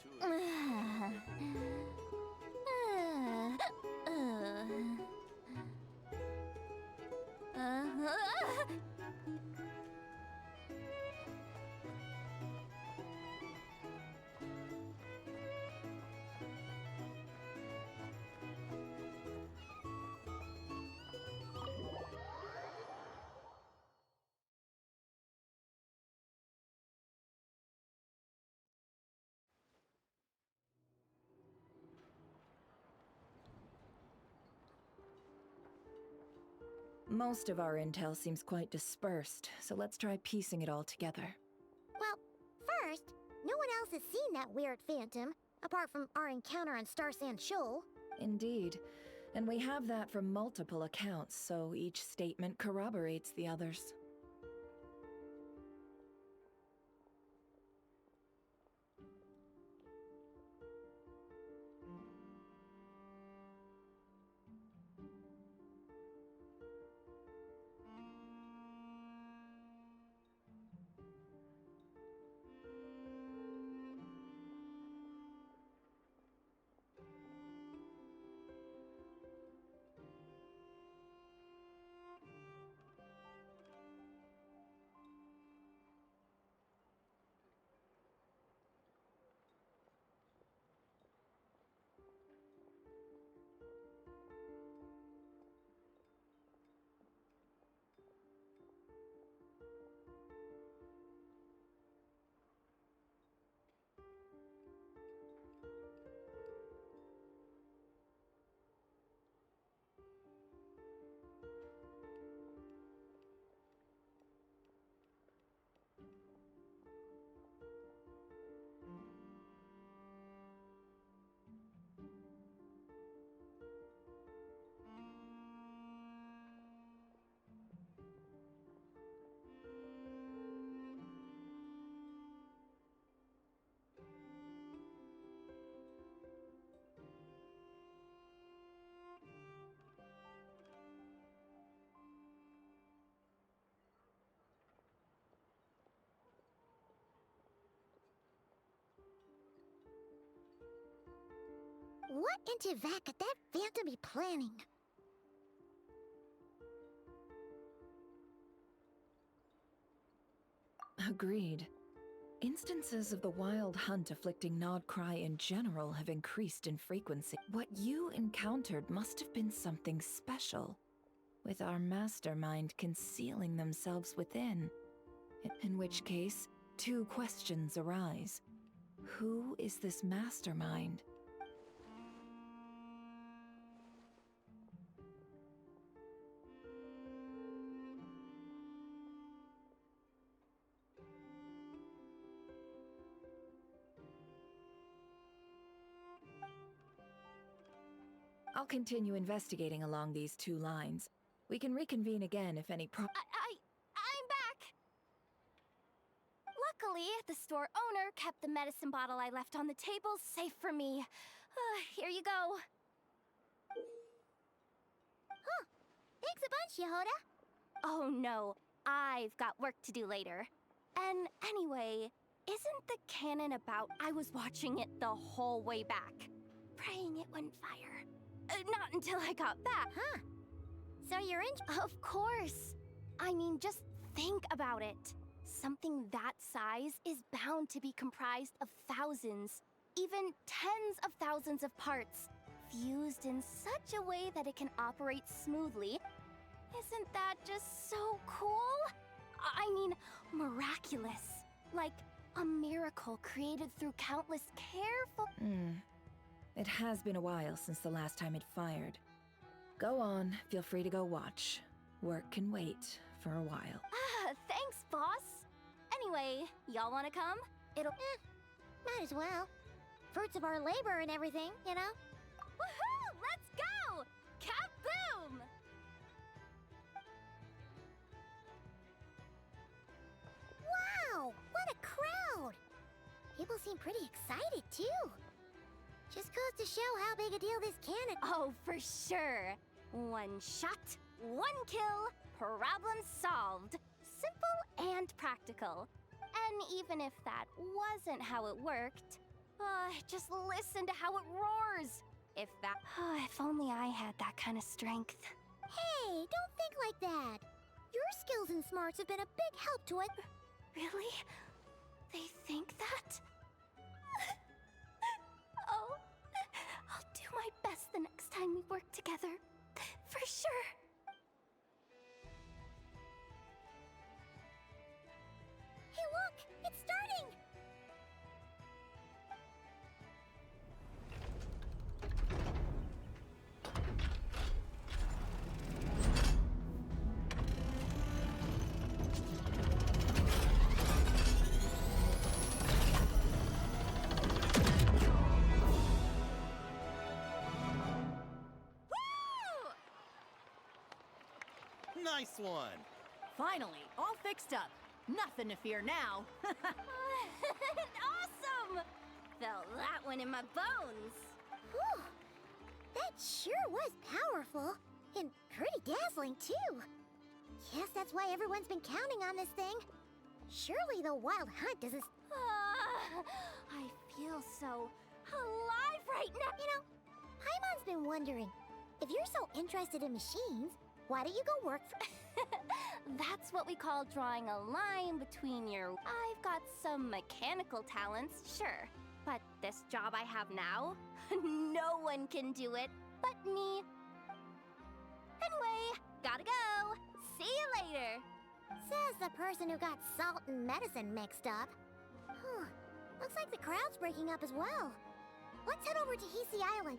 to it. Most of our intel seems quite dispersed, so let's try piecing it all together. Well, first, no one else has seen that weird phantom, apart from our encounter on Star Sand Shoal. Indeed. And we have that from multiple accounts, so each statement corroborates the others. What in Tibet could that phantom be planning? Agreed. Instances of the wild hunt afflicting Nodcry in general have increased in frequency. What you encountered must have been something special, with our mastermind concealing themselves within. In which case, two questions arise. Who is this mastermind? I'll continue investigating along these two lines. We can reconvene again if any I'm back! Luckily, the store owner kept the medicine bottle I left on the table safe for me. Here you go. Huh. Thanks a bunch, Yehoda. Oh no, I've got work to do later. And anyway, isn't the canon about I was watching it the whole way back? Praying it wouldn't fire. Not until I got back. Huh. So you're in... Of course. I mean, just think about it. Something that size is bound to be comprised of thousands, even tens of thousands of parts, fused in such a way that it can operate smoothly. Isn't that just so cool? I mean, miraculous. Like a miracle created through countless careful... It has been a while since the last time it fired. Go on, feel free to go watch. Work can wait for a while. Thanks, boss. Anyway, y'all wanna come? It'll... might as well. Fruits of our labor and everything, you know? Woohoo! Let's go! Kaboom! Wow! What a crowd! People seem pretty excited, too. Just goes to show how big a deal this cannon... Oh, for sure. One shot, one kill, problem solved. Simple and practical. And even if that wasn't how it worked, Just listen to how it roars. If that. If only I had that kind of strength. Hey, don't think like that. Your skills and smarts have been a big help to it. Really? They think that? Oh, I'll do my best the next time we work together. For sure. Hey, look! It's starting! Nice one! Finally, all fixed up. Nothing to fear now. Awesome! Felt that one in my bones. Whew. That sure was powerful. And pretty dazzling, too. Guess that's why everyone's been counting on this thing. Surely the Wild Hunt doesn't... I feel so alive right now. You know, Paimon's been wondering, if you're so interested in machines, why don't you go work for... That's what we call drawing a line between your... I've got some mechanical talents, sure. But this job I have now, no one can do it but me. Anyway, gotta go. See you later. Says the person who got salt and medicine mixed up. Looks like the crowd's breaking up as well. Let's head over to Hisi Island.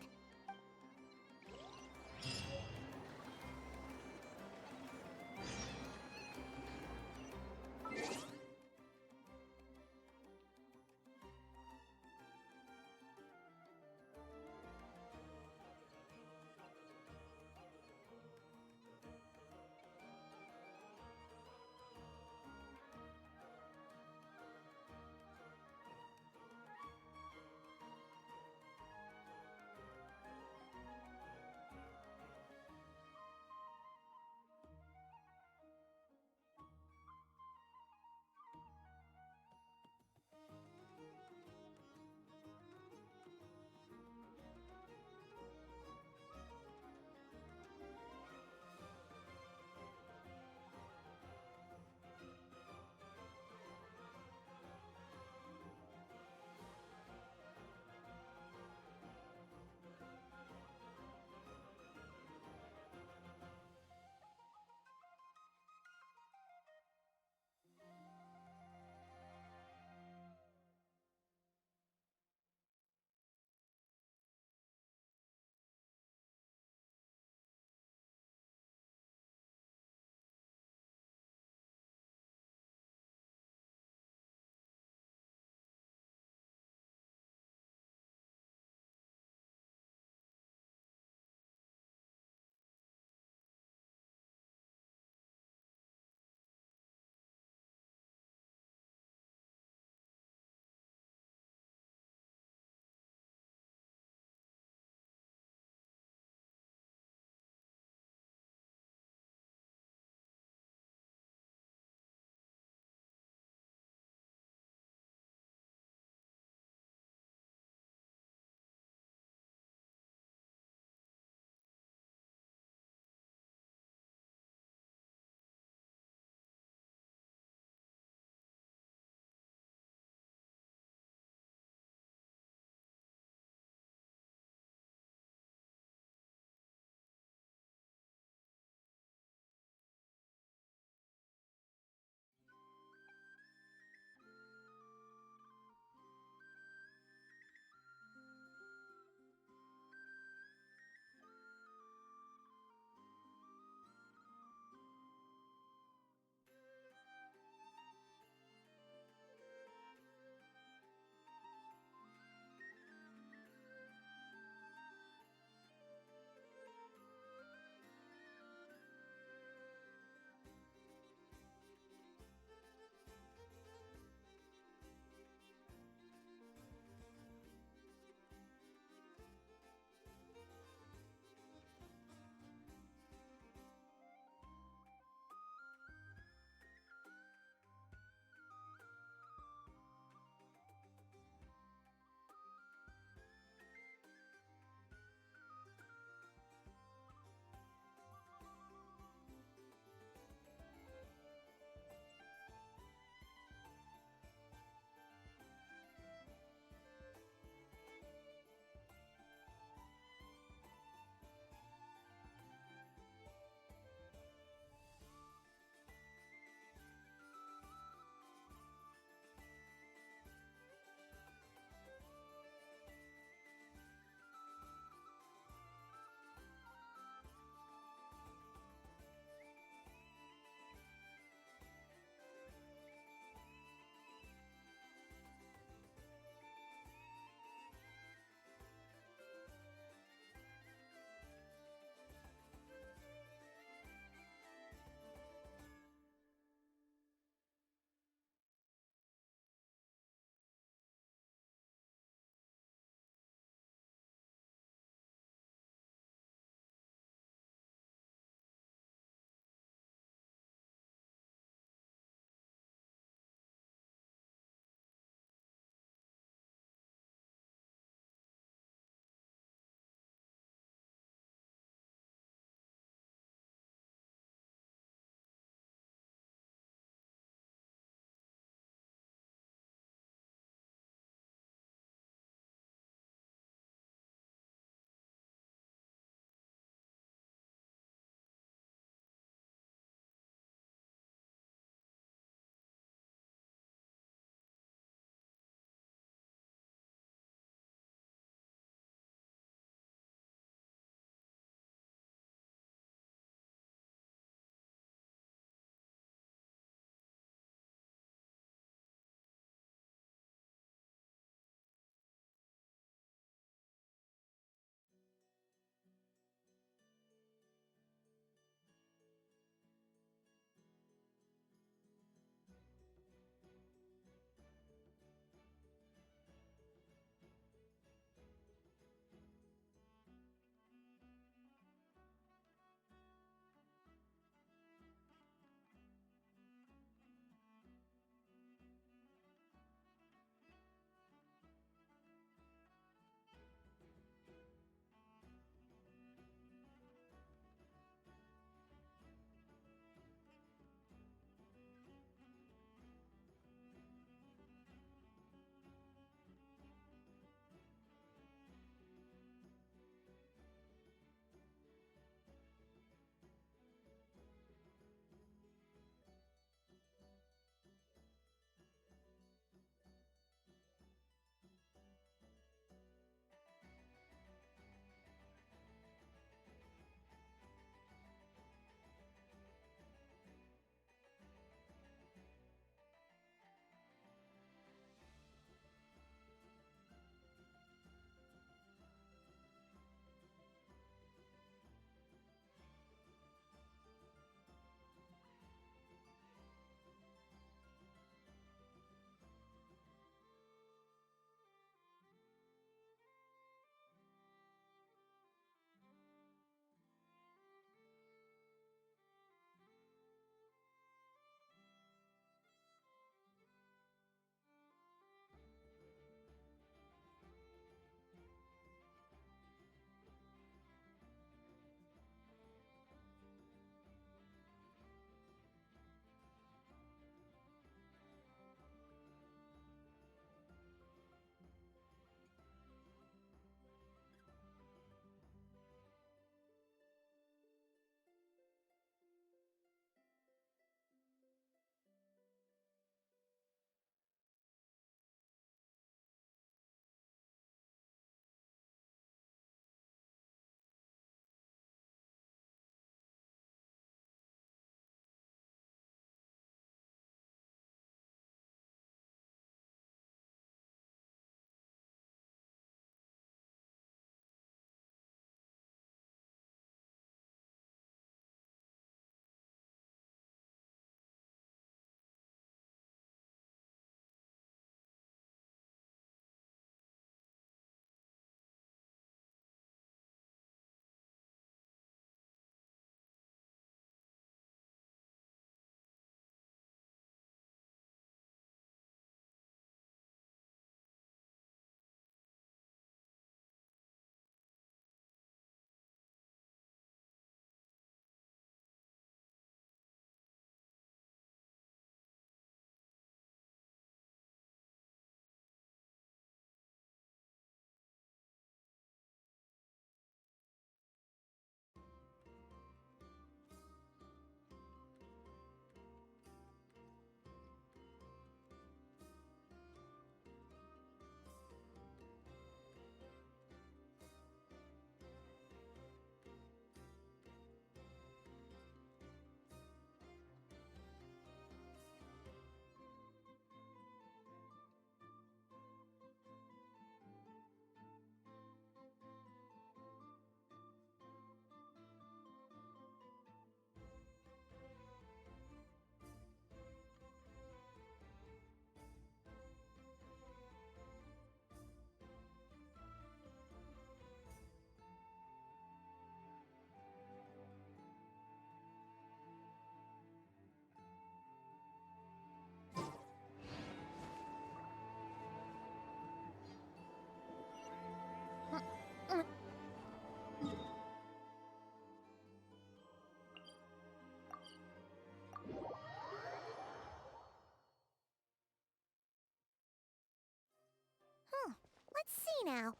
now.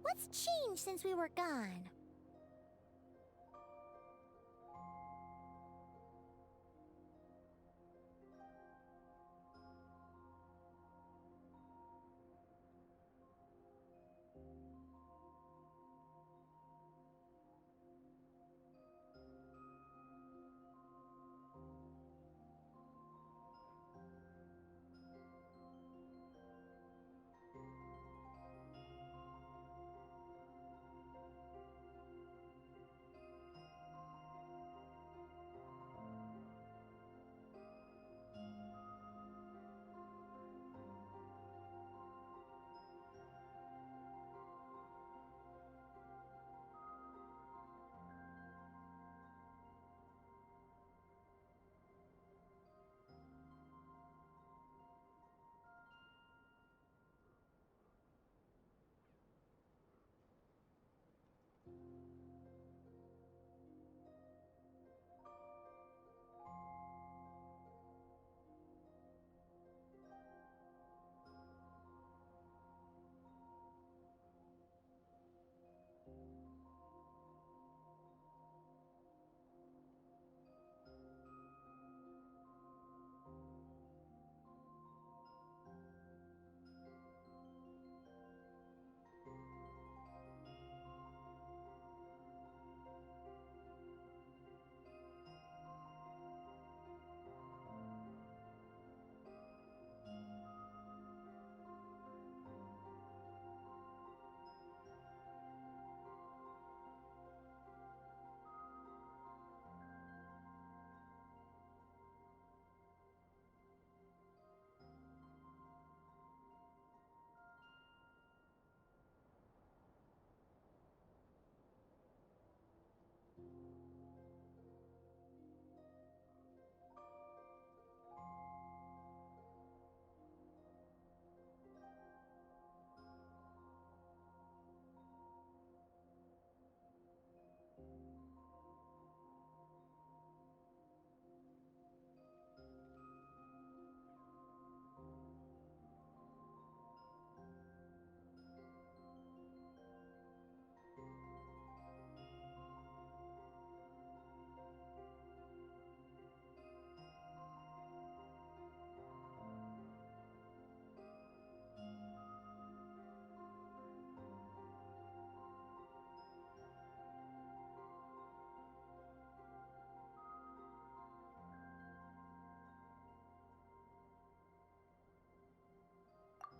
What's changed since we were gone?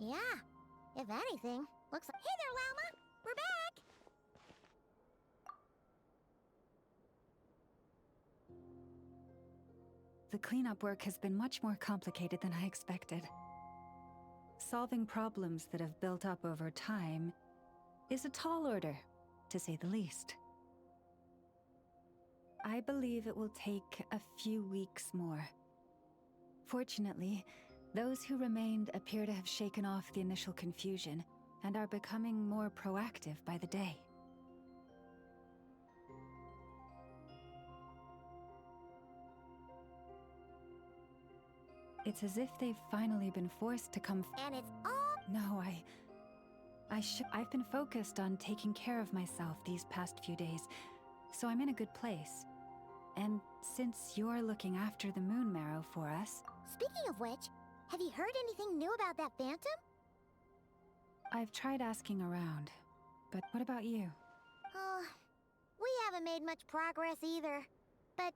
Yeah, if anything, looks like. Hey there, Llama! We're back! The cleanup work has been much more complicated than I expected. Solving problems that have built up over time is a tall order, to say the least. I believe it will take a few weeks more. Fortunately, those who remained appear to have shaken off the initial confusion and are becoming more proactive by the day. It's as if they've finally been forced to come. And it's all. No, I've been focused on taking care of myself these past few days, so I'm in a good place. And since you're looking after the moon marrow for us... Speaking of which, have you heard anything new about that phantom? I've tried asking around, but what about you? Oh, we haven't made much progress either, but...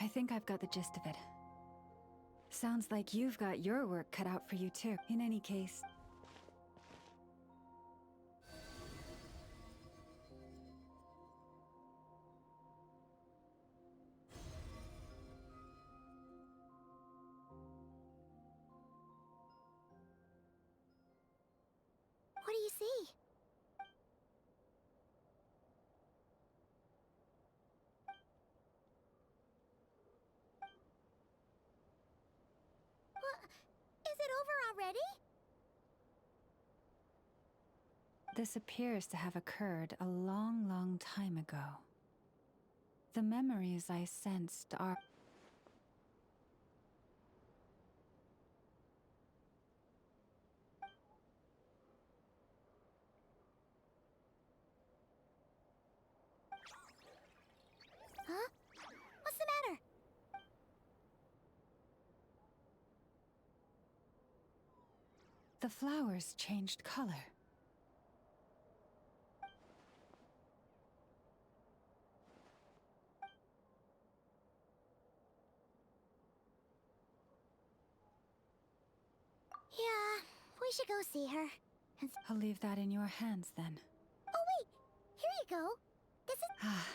I think I've got the gist of it. Sounds like you've got your work cut out for you too. In any case... What do you see? Is it over already? This appears to have occurred a long, long time ago. The memories I sensed are... Huh? What's the matter? The flowers changed color. Yeah, we should go see her. I'll leave that in your hands then. Oh wait, here you go. This is... Ah,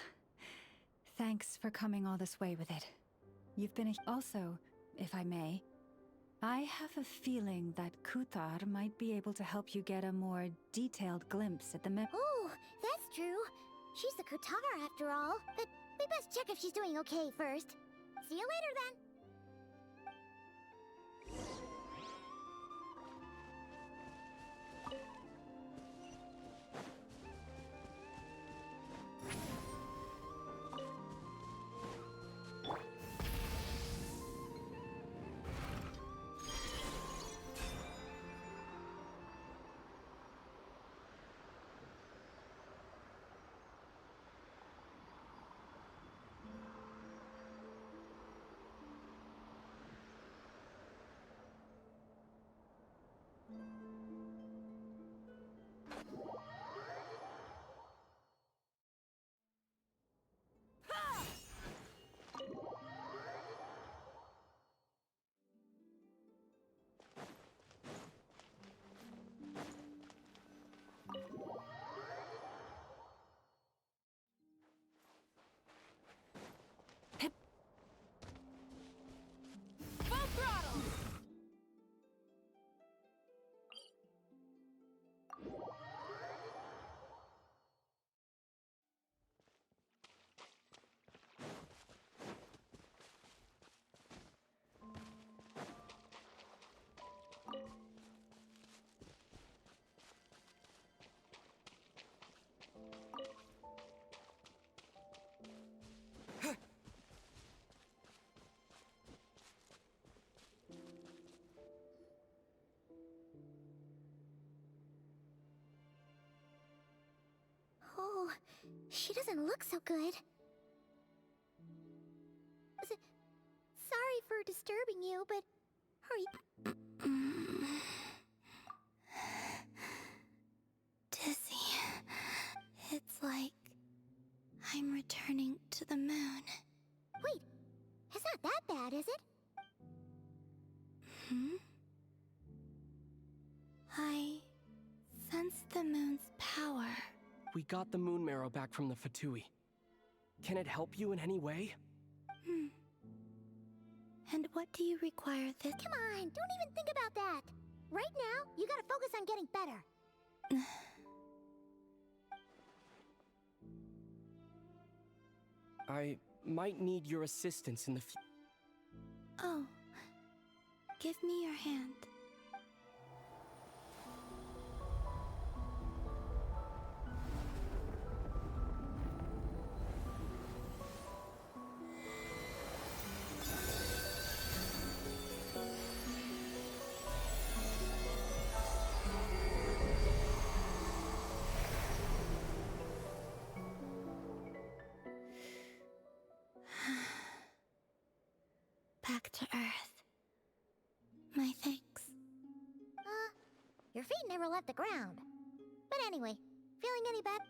thanks for coming all this way with it. You've been also, if I may, I have a feeling that Kuthar might be able to help you get a more detailed glimpse at the Oh, that's true. She's the Kutar after all. But we best check if she's doing okay first. See you later then. Oh, she doesn't look so good. Sorry for disturbing you, but are you... Dizzy. It's like I'm returning to the moon. Wait, it's not that bad, is it? I sense the moon's power. We got the moon marrow back from the Fatui. Can it help you in any way? And what do you require this? Come on, don't even think about that. Right now, you gotta focus on getting better. I might need your assistance in the future. Oh, give me your hand. Back to Earth. My thanks. Your feet never left the ground. But anyway, feeling any better?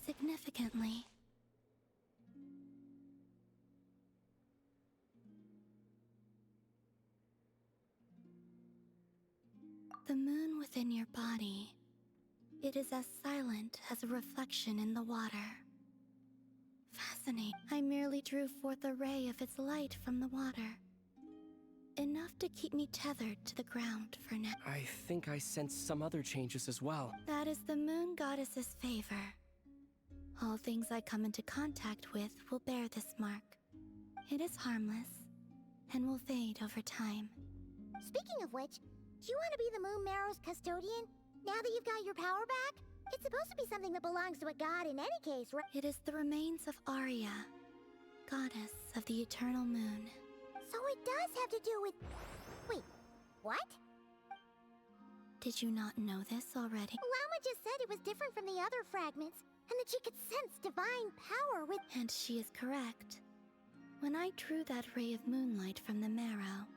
Significantly. The moon within your body. It is as silent as a reflection in the water. Fascinating. I merely drew forth a ray of its light from the water. Enough to keep me tethered to the ground for now. I think I sense some other changes as well. That is the moon goddess's favor. All things I come into contact with will bear this mark. It is harmless, and will fade over time. Speaking of which, do you want to be the moon marrow's custodian? Now that you've got your power back? It's supposed to be something that belongs to a god in any case, right? It is the remains of Arya, goddess of the eternal moon. So it does have to do with... Wait, what? Did you not know this already? Llama just said it was different from the other fragments, and that she could sense divine power with— And she is correct. When I drew that ray of moonlight from the marrow,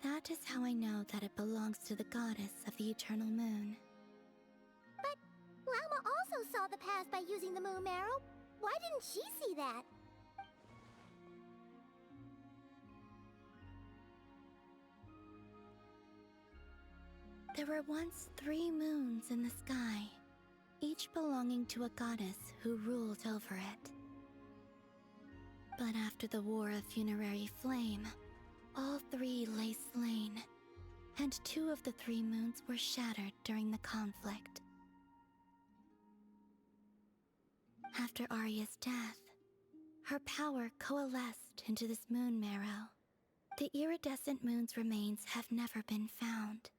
that is how I know that it belongs to the goddess of the eternal moon. But Llama also saw the past by using the moon marrow. Why didn't she see that? There were once 3 moons in the sky, each belonging to a goddess who ruled over it. But after the War of Funerary Flame, all 3 lay slain, and 2 of the 3 moons were shattered during the conflict. After Arya's death, her power coalesced into this moon marrow. The iridescent moon's remains have never been found.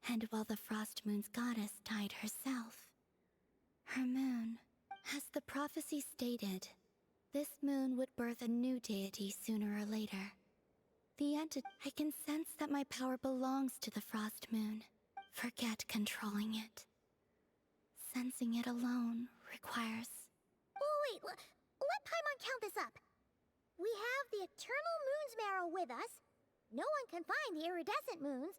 And while the Frost Moon's goddess died herself, her moon, as the prophecy stated, this moon would birth a new deity sooner or later. The entity— I can sense that my power belongs to the Frost Moon. Forget controlling it. Sensing it alone requires— Oh wait, let Paimon count this up. We have the Eternal Moon's marrow with us. No one can find the iridescent moons.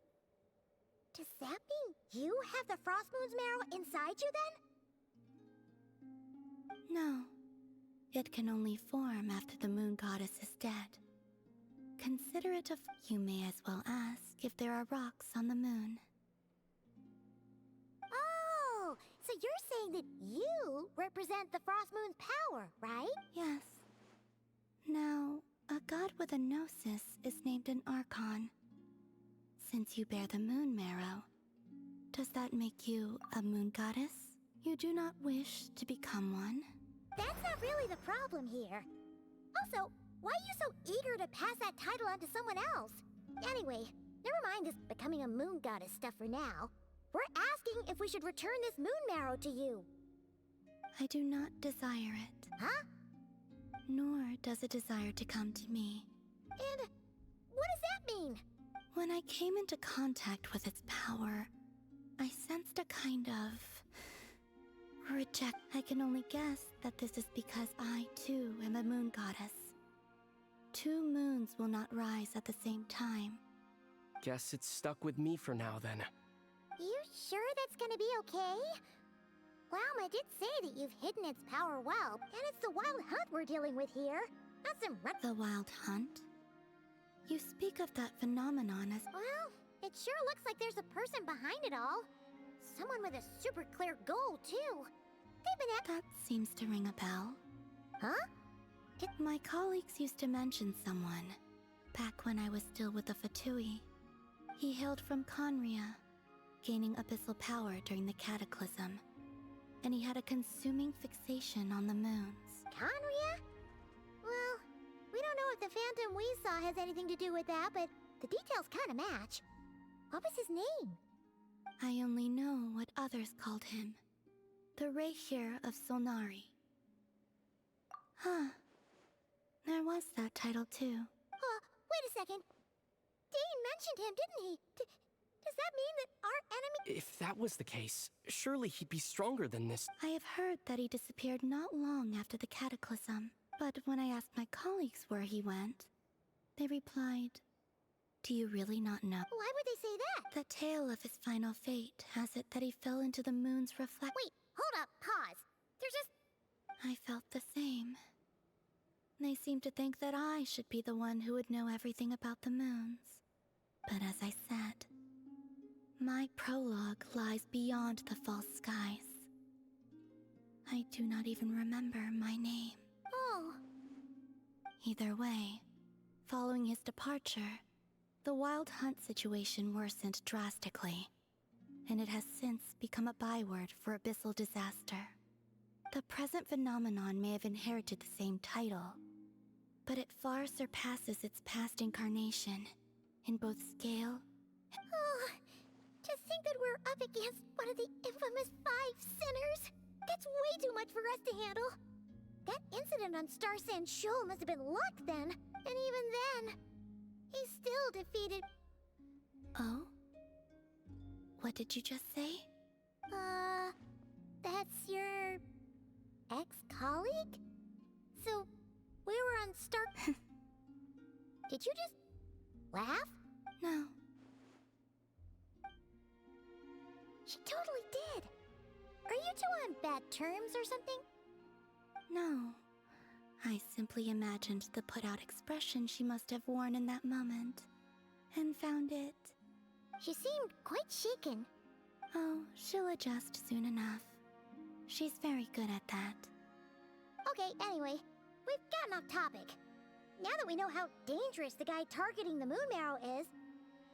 Does that mean you have the Frost Moon's marrow inside you then? No. It can only form after the moon goddess is dead. Consider it a— You may as well ask if there are rocks on the moon. Oh, so you're saying that you represent the Frost Moon's power, right? Yes. Now, a god with a gnosis is named an Archon. Since you bear the moon marrow, does that make you a moon goddess? You do not wish to become one? That's not really the problem here. Also, why are you so eager to pass that title on to someone else? Anyway, never mind this becoming a moon goddess stuff for now. We're asking if we should return this moon marrow to you. I do not desire it. Huh? Nor does it desire to come to me. And what does that mean? When I came into contact with its power, I sensed a kind of reject. I can only guess that this is because I, too, am a moon goddess. 2 moons will not rise at the same time. Guess it's stuck with me for now then. You sure that's gonna be okay? Llama did say that you've hidden its power well, and it's the Wild Hunt we're dealing with here. Not some The Wild Hunt? You speak of that phenomenon as— Well, it sure looks like there's a person behind it all. Someone with a super clear goal, too. They've been at— That seems to ring a bell. Huh? My colleagues used to mention someone, back when I was still with the Fatui. He hailed from Conria, gaining abyssal power during the Cataclysm, and he had a consuming fixation on the moons. Conria? Well, we don't know if the phantom we saw has anything to do with that, but the details kinda match. What was his name? I only know what others called him. The Reikir of Solnari. Huh. There was that title too. Wait a second. Dane mentioned him, didn't he? Does that mean that our enemy— If that was the case, surely he'd be stronger than this. I have heard that he disappeared not long after the Cataclysm. But when I asked my colleagues where he went, they replied, "Do you really not know?" Why would they say that? The tale of his final fate has it that he fell into the moon's reflect— Wait, hold up, pause. There's just— I felt the same. They seemed to think that I should be the one who would know everything about the moons. But as I said, my prologue lies beyond the false skies. I do not even remember my name. Oh. Either way, following his departure, the Wild Hunt situation worsened drastically, and it has since become a byword for abyssal disaster. The present phenomenon may have inherited the same title, but it far surpasses its past incarnation in both scale— Oh, to think that we're up against one of the infamous 5 sinners! That's way too much for us to handle! That incident on Star Sand Shoal must have been luck then, and even then, he still defeated— Oh? What did you just say? That's your ex-colleague? So, we were on Stark. Did you just laugh? No. She totally did. Are you two on bad terms or something? No. I simply imagined the put-out expression she must have worn in that moment, and found it. She seemed quite shaken. Oh, she'll adjust soon enough. She's very good at that. Okay, anyway, we've gotten off topic. Now that we know how dangerous the guy targeting the Moon Marrow is,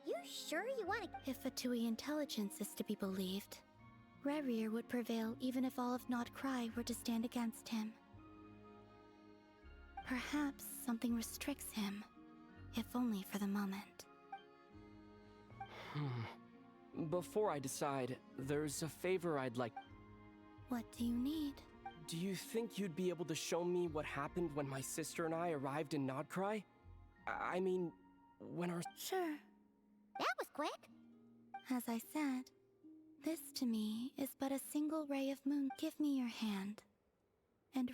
you sure you want to... If Fatui intelligence is to be believed, Rerir would prevail even if all of Nod Cry were to stand against him. Perhaps something restricts him, if only for the moment. Before I decide, there's a favor I'd like. What do you need? Do you think you'd be able to show me what happened when my sister and I arrived in Nodcry? I mean, when our... Sure. That was quick. As I said, this to me is but a single ray of moon. Give me your hand. And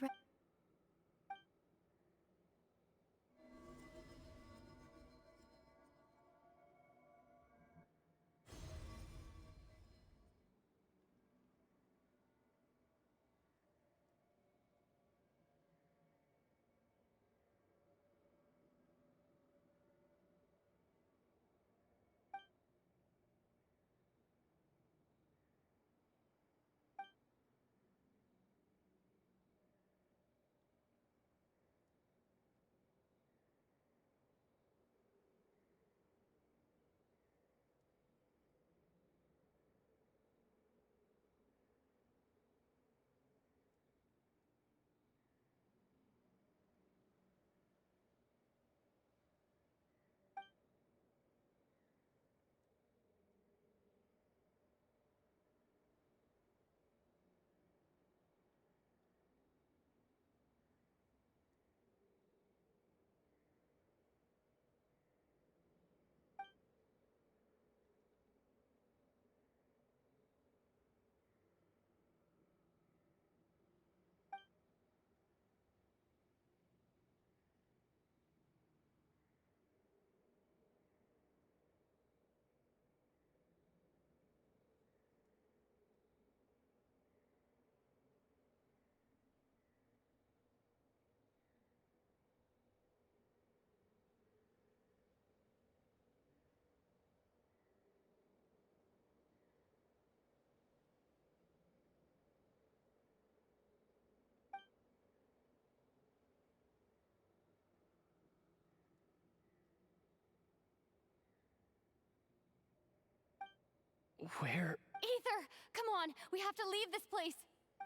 Where... Aether! Come on! We have to leave this place!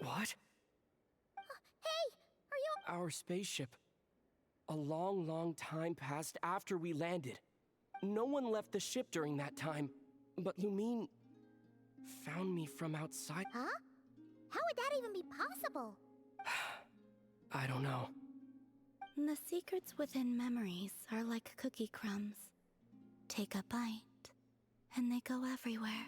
What? Hey! Are you... Our spaceship. A long, long time passed after we landed. No one left the ship during that time, but Lumine found me from outside. Huh? How would that even be possible? I don't know. The secrets within memories are like cookie crumbs. Take a bite, and they go everywhere.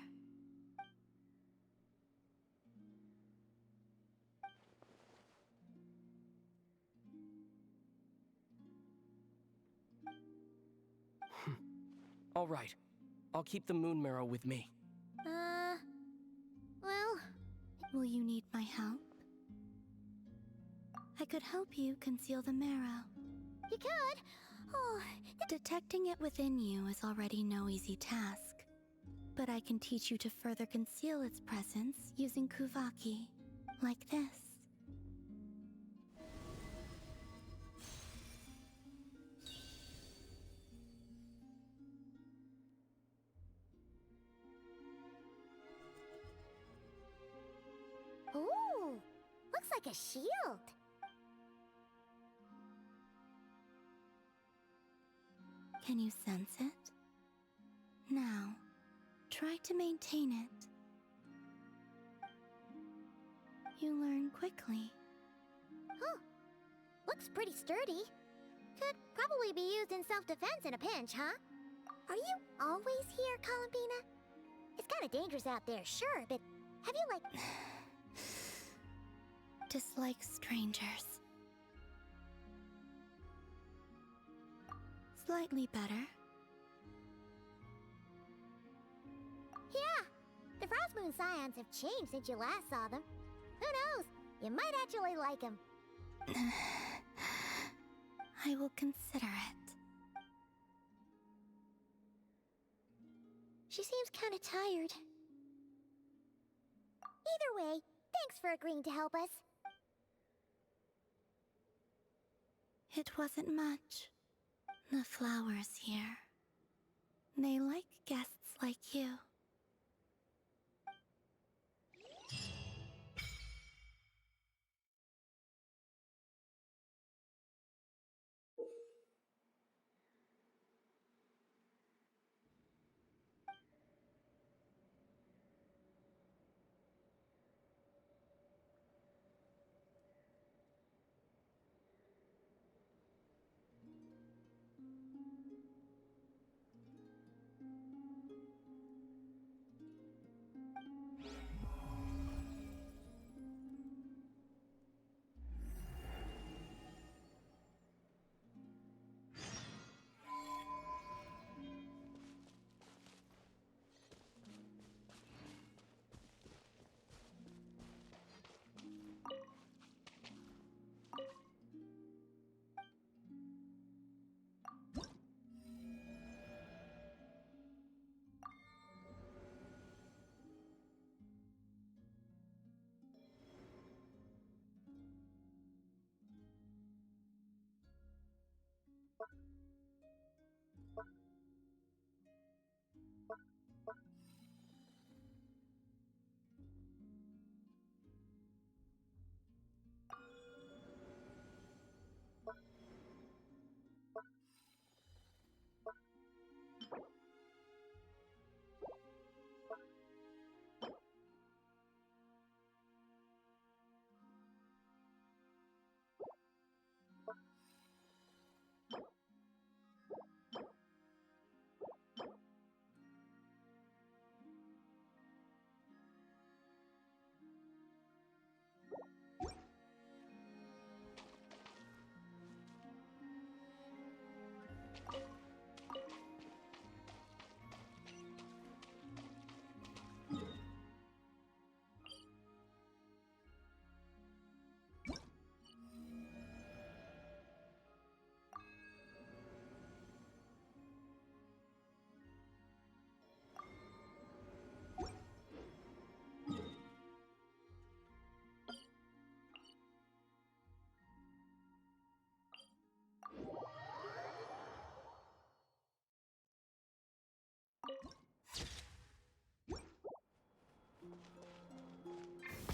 All right. I'll keep the moon marrow with me. Well... Will you need my help? I could help you conceal the marrow. You could? Oh... Detecting it within you is already no easy task. But I can teach you to further conceal its presence using Kuvaki. Like this. Ooh, looks like a shield. Can you sense it? Now, try to maintain it. You learn quickly. Huh. Looks pretty sturdy. Could probably be used in self-defense in a pinch, huh? Are you always here, Columbina? It's kind of dangerous out there, sure, but have you, like... Dislike strangers. Slightly better. Yeah, the Frost Moon Scions have changed since you last saw them. Who knows? You might actually like them. I will consider it. She seems kind of tired. Either way, thanks for agreeing to help us. It wasn't much. The flowers here. They like guests like you.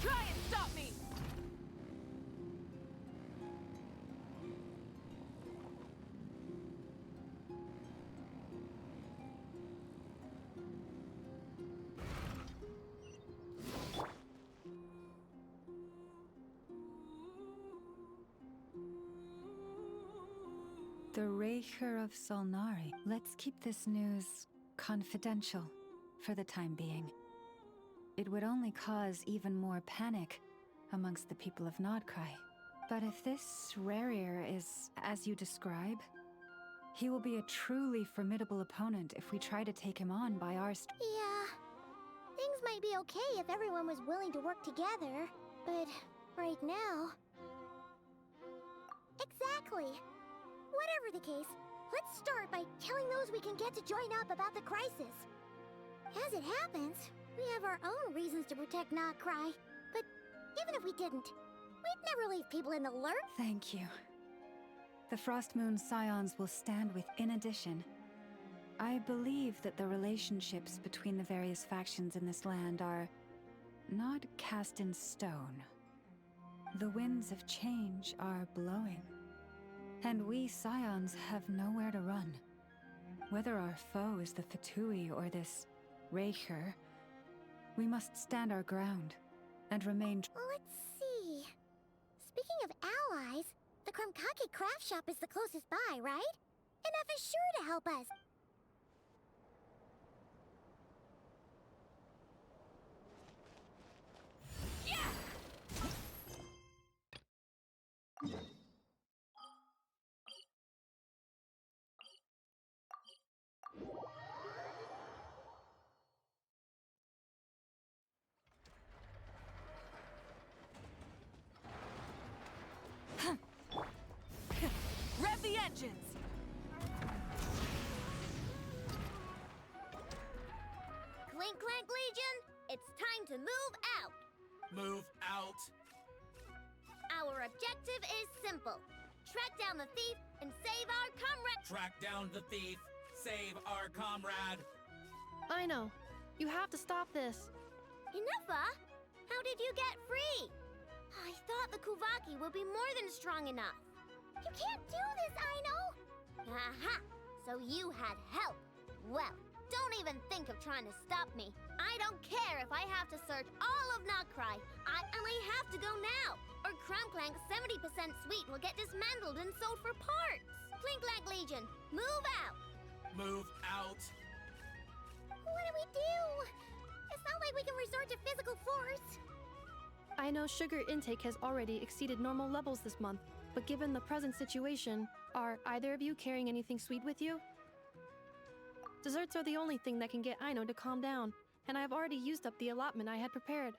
Try and stop me! The Raker of Solnari. Let's keep this news confidential for the time being. It would only cause even more panic amongst the people of Nodcry. But if this Rarier is as you describe, he will be a truly formidable opponent if we try to take him on by our Yeah, things might be okay if everyone was willing to work together, but right now... Exactly! Whatever the case, let's start by telling those we can get to join up about the crisis. As it happens, we have our own reasons to protect Nodcry, but even if we didn't, we'd never leave people in the lurch. Thank you. The Frost Moon Scions will stand with. In addition, I believe that the relationships between the various factions in this land are not cast in stone. The winds of change are blowing, and we Scions have nowhere to run. Whether our foe is the Fatui or this Raker, we must stand our ground and remain. Let's see. Speaking of allies, the Krumkake craft shop is the closest by, right? Enough is sure to help us. to move out. Move out. Our objective is simple. Track down the thief and save our comrade. Track down the thief. Save our comrade. I know. You have to stop this. Inufa, how did you get free? I thought the Kuvaki would be more than strong enough. You can't do this, Aino! Aha! So you had help. Well, don't even think of trying to stop me. I don't care if I have to search all of Nokrai. I only have to go now, or Crumbclank's 70% suite will get dismantled and sold for parts. Clinklank Legion, move out! Move out. What do we do? It's not like we can resort to physical force. I know sugar intake has already exceeded normal levels this month, but given the present situation, are either of you carrying anything sweet with you? Desserts are the only thing that can get Aino to calm down, and I have already used up the allotment I had prepared.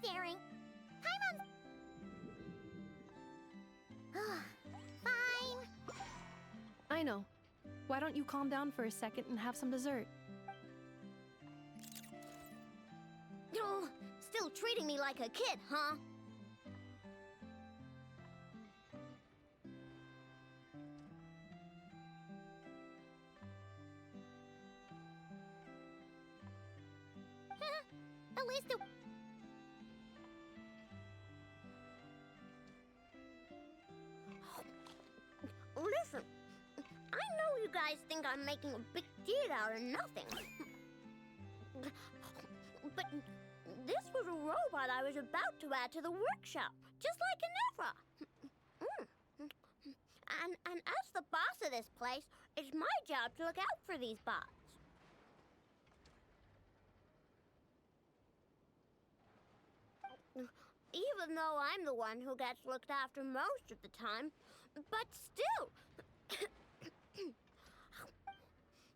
staring. Hi, Mom. Fine. I know. Why don't you calm down for a second and have some dessert? Oh, still treating me like a kid, huh? At least it... Listen, I know you guys think I'm making a big deal out of nothing. But this was a robot I was about to add to the workshop, just like an Ephra. And as the boss of this place, it's my job to look out for these bots. Even though I'm the one who gets looked after most of the time, but still,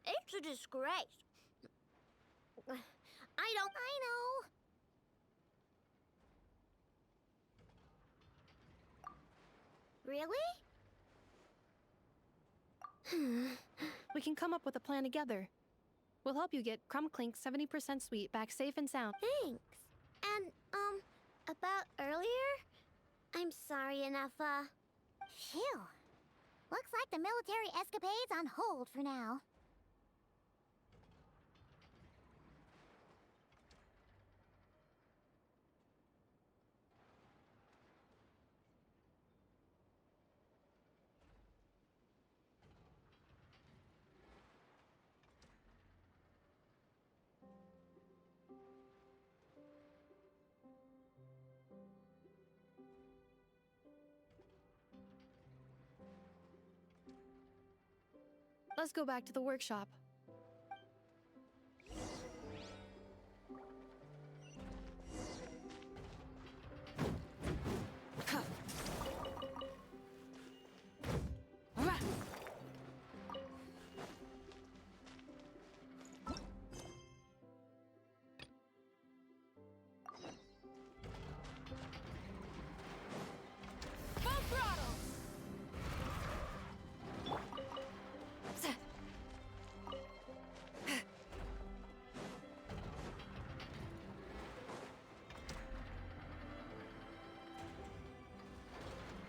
it's a disgrace. I know. Really? We can come up with a plan together. We'll help you get Crumb Clink's 70% sweet back safe and sound. Thanks. And, about earlier? I'm sorry, Anafa. Phew. Looks like the military escapade's on hold for now. Let's go back to the workshop.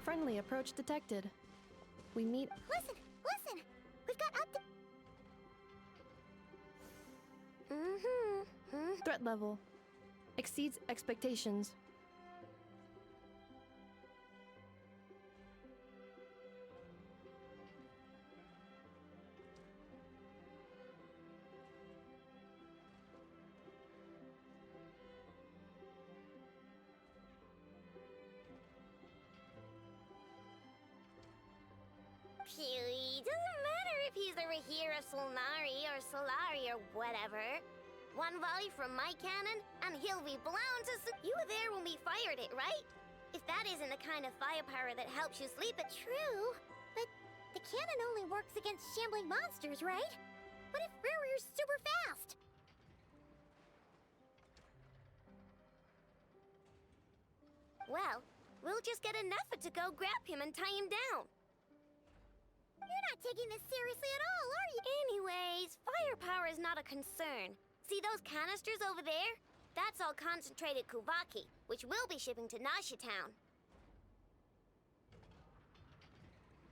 Friendly approach detected. We meet. Listen! We've got up to... Threat level exceeds expectations. It doesn't matter if he's the Rahira Solnari or Solari or whatever. One volley from my cannon, and he'll be blown to... You were there when we fired it, right? If that isn't the kind of firepower that helps you sleep, it's true. But the cannon only works against shambling monsters, right? What if Rarir's super fast? Well, we'll just get enough to go grab him and tie him down. You're not taking this seriously at all, are you? Anyways, firepower is not a concern. See those canisters over there? That's all concentrated Kuvaki, which we'll be shipping to Nasha Town.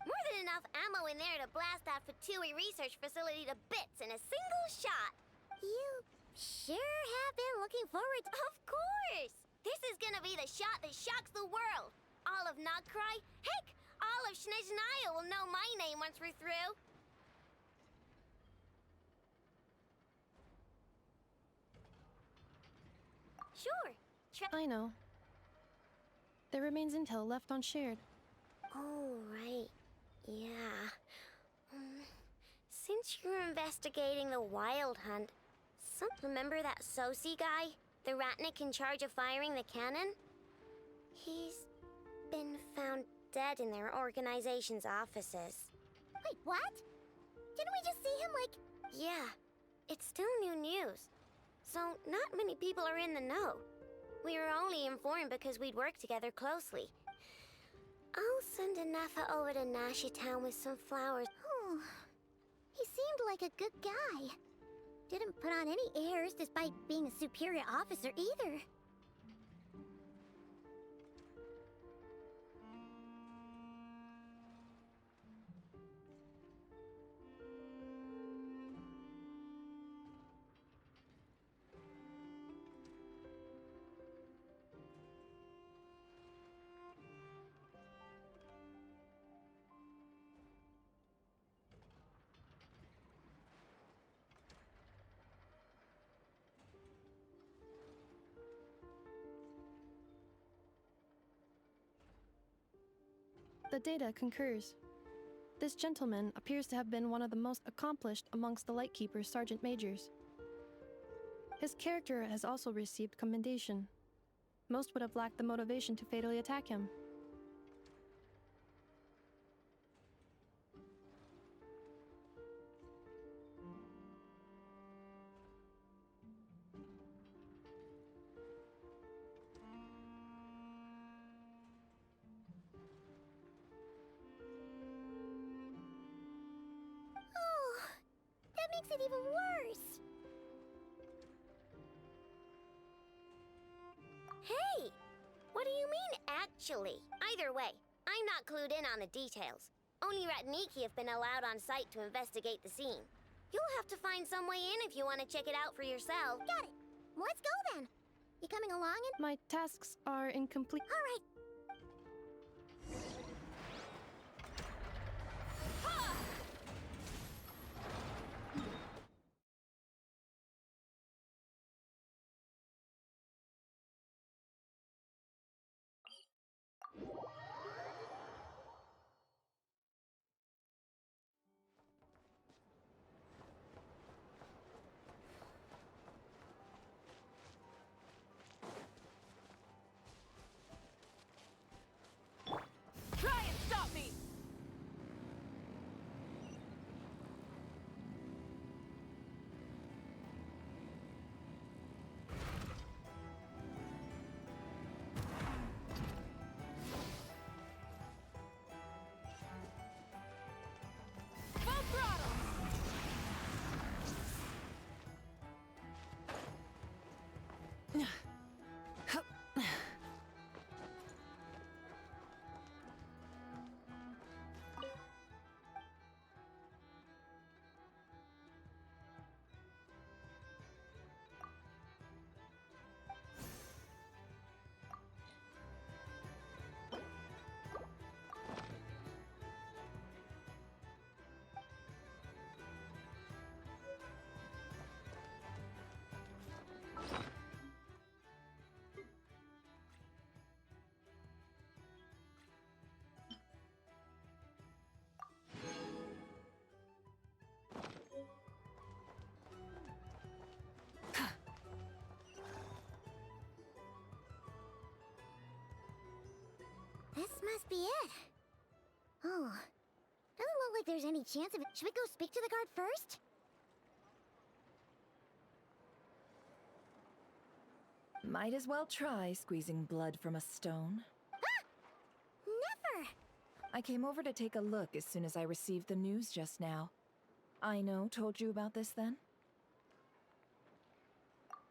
More than enough ammo in there to blast that Fatui research facility to bits in a single shot. You sure have been looking forward to... Of course! This is gonna be the shot that shocks the world. All of Nagcry, heck, all of Snezhnaya will know my name once we're through. Sure. I know. There remains intel left unshared. Oh, right. Yeah. Since you're investigating the Wild Hunt, remember that Sosi guy? The Ratnik in charge of firing the cannon? He's been found dead in their organization's offices. Wait, what? Didn't we just see him, like... Yeah, it's still new news. So not many people are in the know. We were only informed because we'd worked together closely. I'll send Anafa over to Nashi Town with some flowers. Oh, he seemed like a good guy. Didn't put on any airs despite being a superior officer either. The data concurs. This gentleman appears to have been one of the most accomplished amongst the Lightkeeper's Sergeant Majors. His character has also received commendation. Most would have lacked the motivation to fatally attack him. Oh, that makes it even worse. Hey, what do you mean, actually? Either way, I'm not clued in on the details. Only Ratniki have been allowed on site to investigate the scene. You'll have to find some way in if you want to check it out for yourself. Got it. Let's go then. You coming along? My tasks are incomplete. All right. Try and stop me! Full throttle! This must be it. Oh, doesn't look like there's any chance of it. Should we go speak to the guard first? Might as well try squeezing blood from a stone. Never! I came over to take a look as soon as I received the news just now. Aino told you about this then?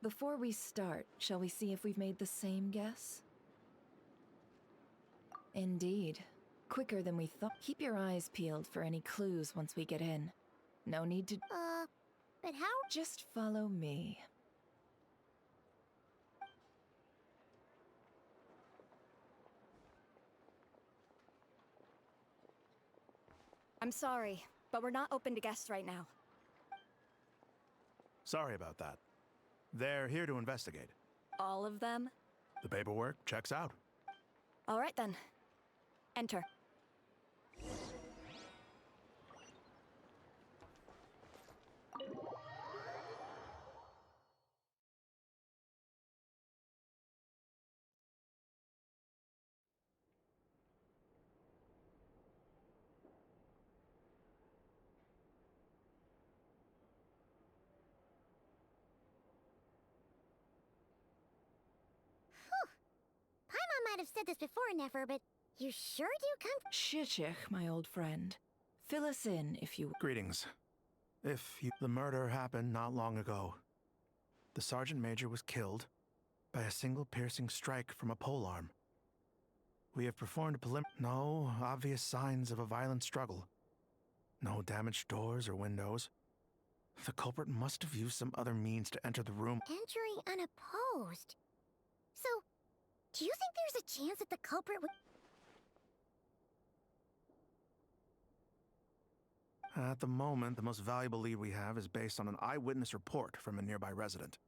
Before we start, shall we see if we've made the same guess? Indeed. Quicker than we thought. Keep your eyes peeled for any clues once we get in. No need to... but how... Just follow me. I'm sorry, but we're not open to guests right now. Sorry about that. They're here to investigate. All of them? The paperwork checks out. All right then. Enter. have said this before, Nefer, but you sure do come. Shishich, my old friend. Fill us in if you. Greetings. The murder happened not long ago. The Sergeant Major was killed by a single piercing strike from a polearm. We have performed no obvious signs of a violent struggle. No damaged doors or windows. The culprit must have used some other means to enter the room. Entering unopposed. So, do you think there's a chance that the culprit would... At the moment, the most valuable lead we have is based on an eyewitness report from a nearby resident.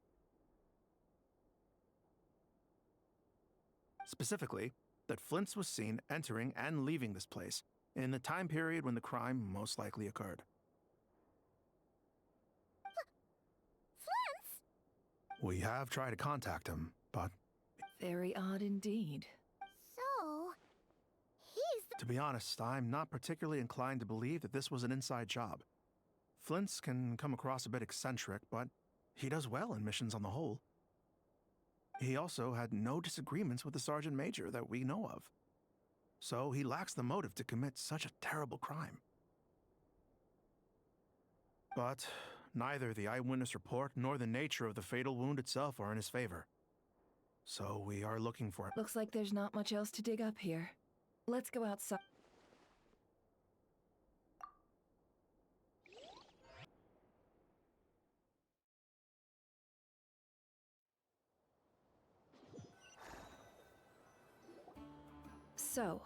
Specifically, that Flint's was seen entering and leaving this place in the time period when the crime most likely occurred. Flint's? We have tried to contact him, but... Very odd indeed. So... he's the... To be honest, I'm not particularly inclined to believe that this was an inside job. Flint's can come across a bit eccentric, but he does well in missions on the whole. He also had no disagreements with the Sergeant Major that we know of. So he lacks the motive to commit such a terrible crime. But neither the eyewitness report nor the nature of the fatal wound itself are in his favor. So we are looking for him. Looks like there's not much else to dig up here. Let's go outside. So,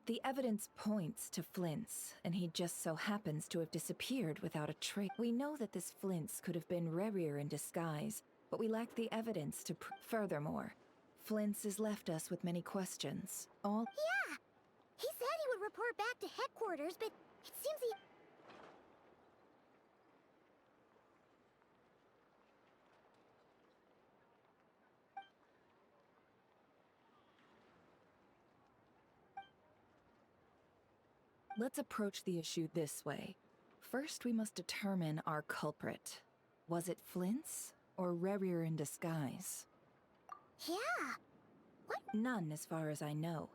the evidence points to Flint's, and he just so happens to have disappeared without a trace. We know that this Flint's could have been Rerir in disguise, but we lack the evidence to Furthermore, Flint's has left us with many questions. All— Yeah! He said he would report back to headquarters, but it seems he... Let's approach the issue this way. First, we must determine our culprit. Was it Flint's or Rerir in disguise? Yeah! What? None, as far as I know.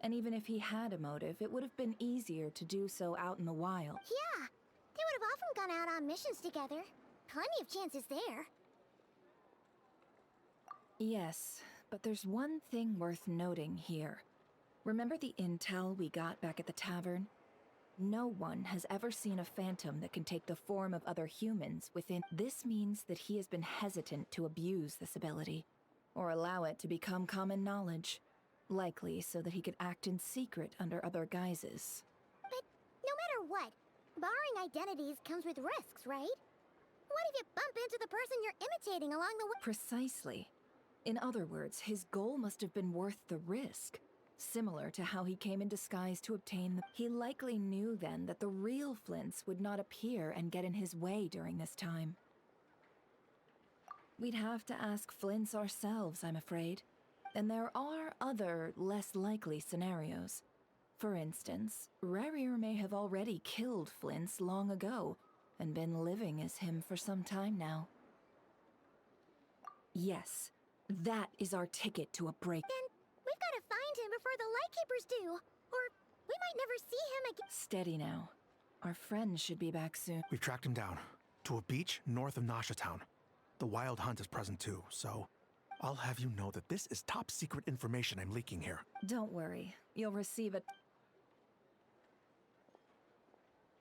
And even if he had a motive, it would have been easier to do so out in the wild. Yeah! They would have often gone out on missions together. Plenty of chances there. Yes, but there's one thing worth noting here. Remember the intel we got back at the tavern? No one has ever seen a phantom that can take the form of other humans within. This means that he has been hesitant to abuse this ability, or allow it to become common knowledge. Likely so that he could act in secret under other guises. But no matter what, borrowing identities comes with risks, right? What if you bump into the person you're imitating along the way? Precisely. In other words, his goal must have been worth the risk. Similar to how he came in disguise to obtain the— He likely knew then that the real Flint's would not appear and get in his way during this time. We'd have to ask Flint's ourselves, I'm afraid. And there are other, less likely scenarios. For instance, Rerir may have already killed Flint's long ago, and been living as him for some time now. Yes, that is our ticket to a break. Then we've got to find him before the Lightkeepers do, or we might never see him again. Steady now. Our friend should be back soon. We've tracked him down to a beach north of Nasha Town. The Wild Hunt is present too, so I'll have you know that this is top secret information I'm leaking here. Don't worry, you'll receive it.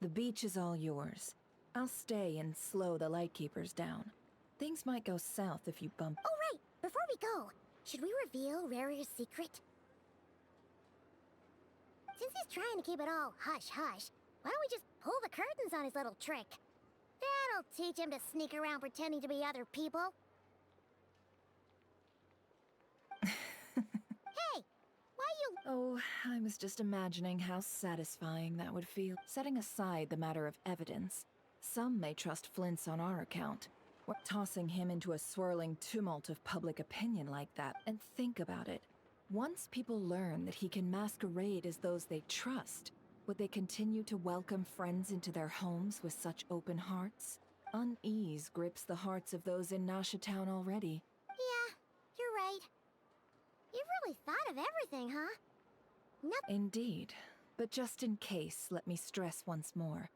The beach is all yours. I'll stay and slow the Lightkeepers down. Things might go south if you bump— Oh right, before we go, should we reveal Rerir's secret? Since he's trying to keep it all hush-hush, why don't we just pull the curtains on his little trick? That'll teach him to sneak around pretending to be other people. Hey, why you— Oh, I was just imagining how satisfying that would feel. Setting aside the matter of evidence, some may trust Flint's on our account. We're tossing him into a swirling tumult of public opinion like that. And think about it. Once people learn that he can masquerade as those they trust, would they continue to welcome friends into their homes with such open hearts? Unease grips the hearts of those in Nasha Town already. Yeah, you're right. You've really thought of everything, huh? Indeed. But just in case, let me stress once more.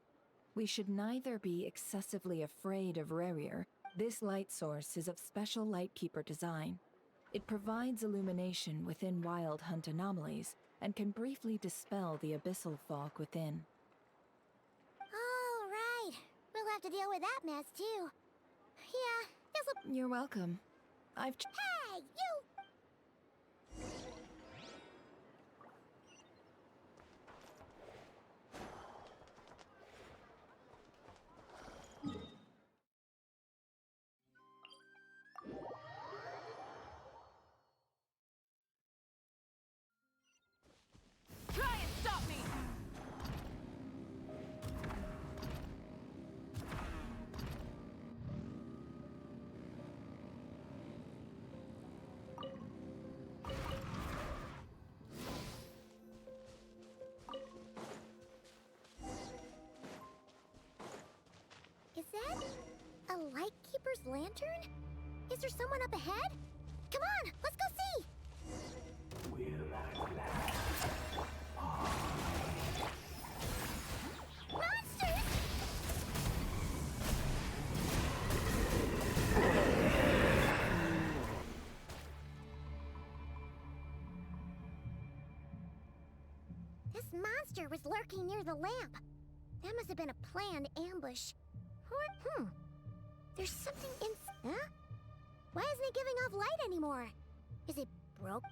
We should neither be excessively afraid of Rerir. This light source is of special Lightkeeper design. It provides illumination within Wild Hunt anomalies and can briefly dispel the abyssal fog within. Oh, right. We'll have to deal with that mess, too. Yeah, this'll... You're welcome. Hey, you! Try and stop me! Is that a Lightkeeper's lantern? Is there someone up ahead? Come on, let's go see! Monsters! This monster was lurking near the lamp. That must have been a planned ambush. Or, there's something in... Huh? Why isn't it giving off light anymore? Is it broke?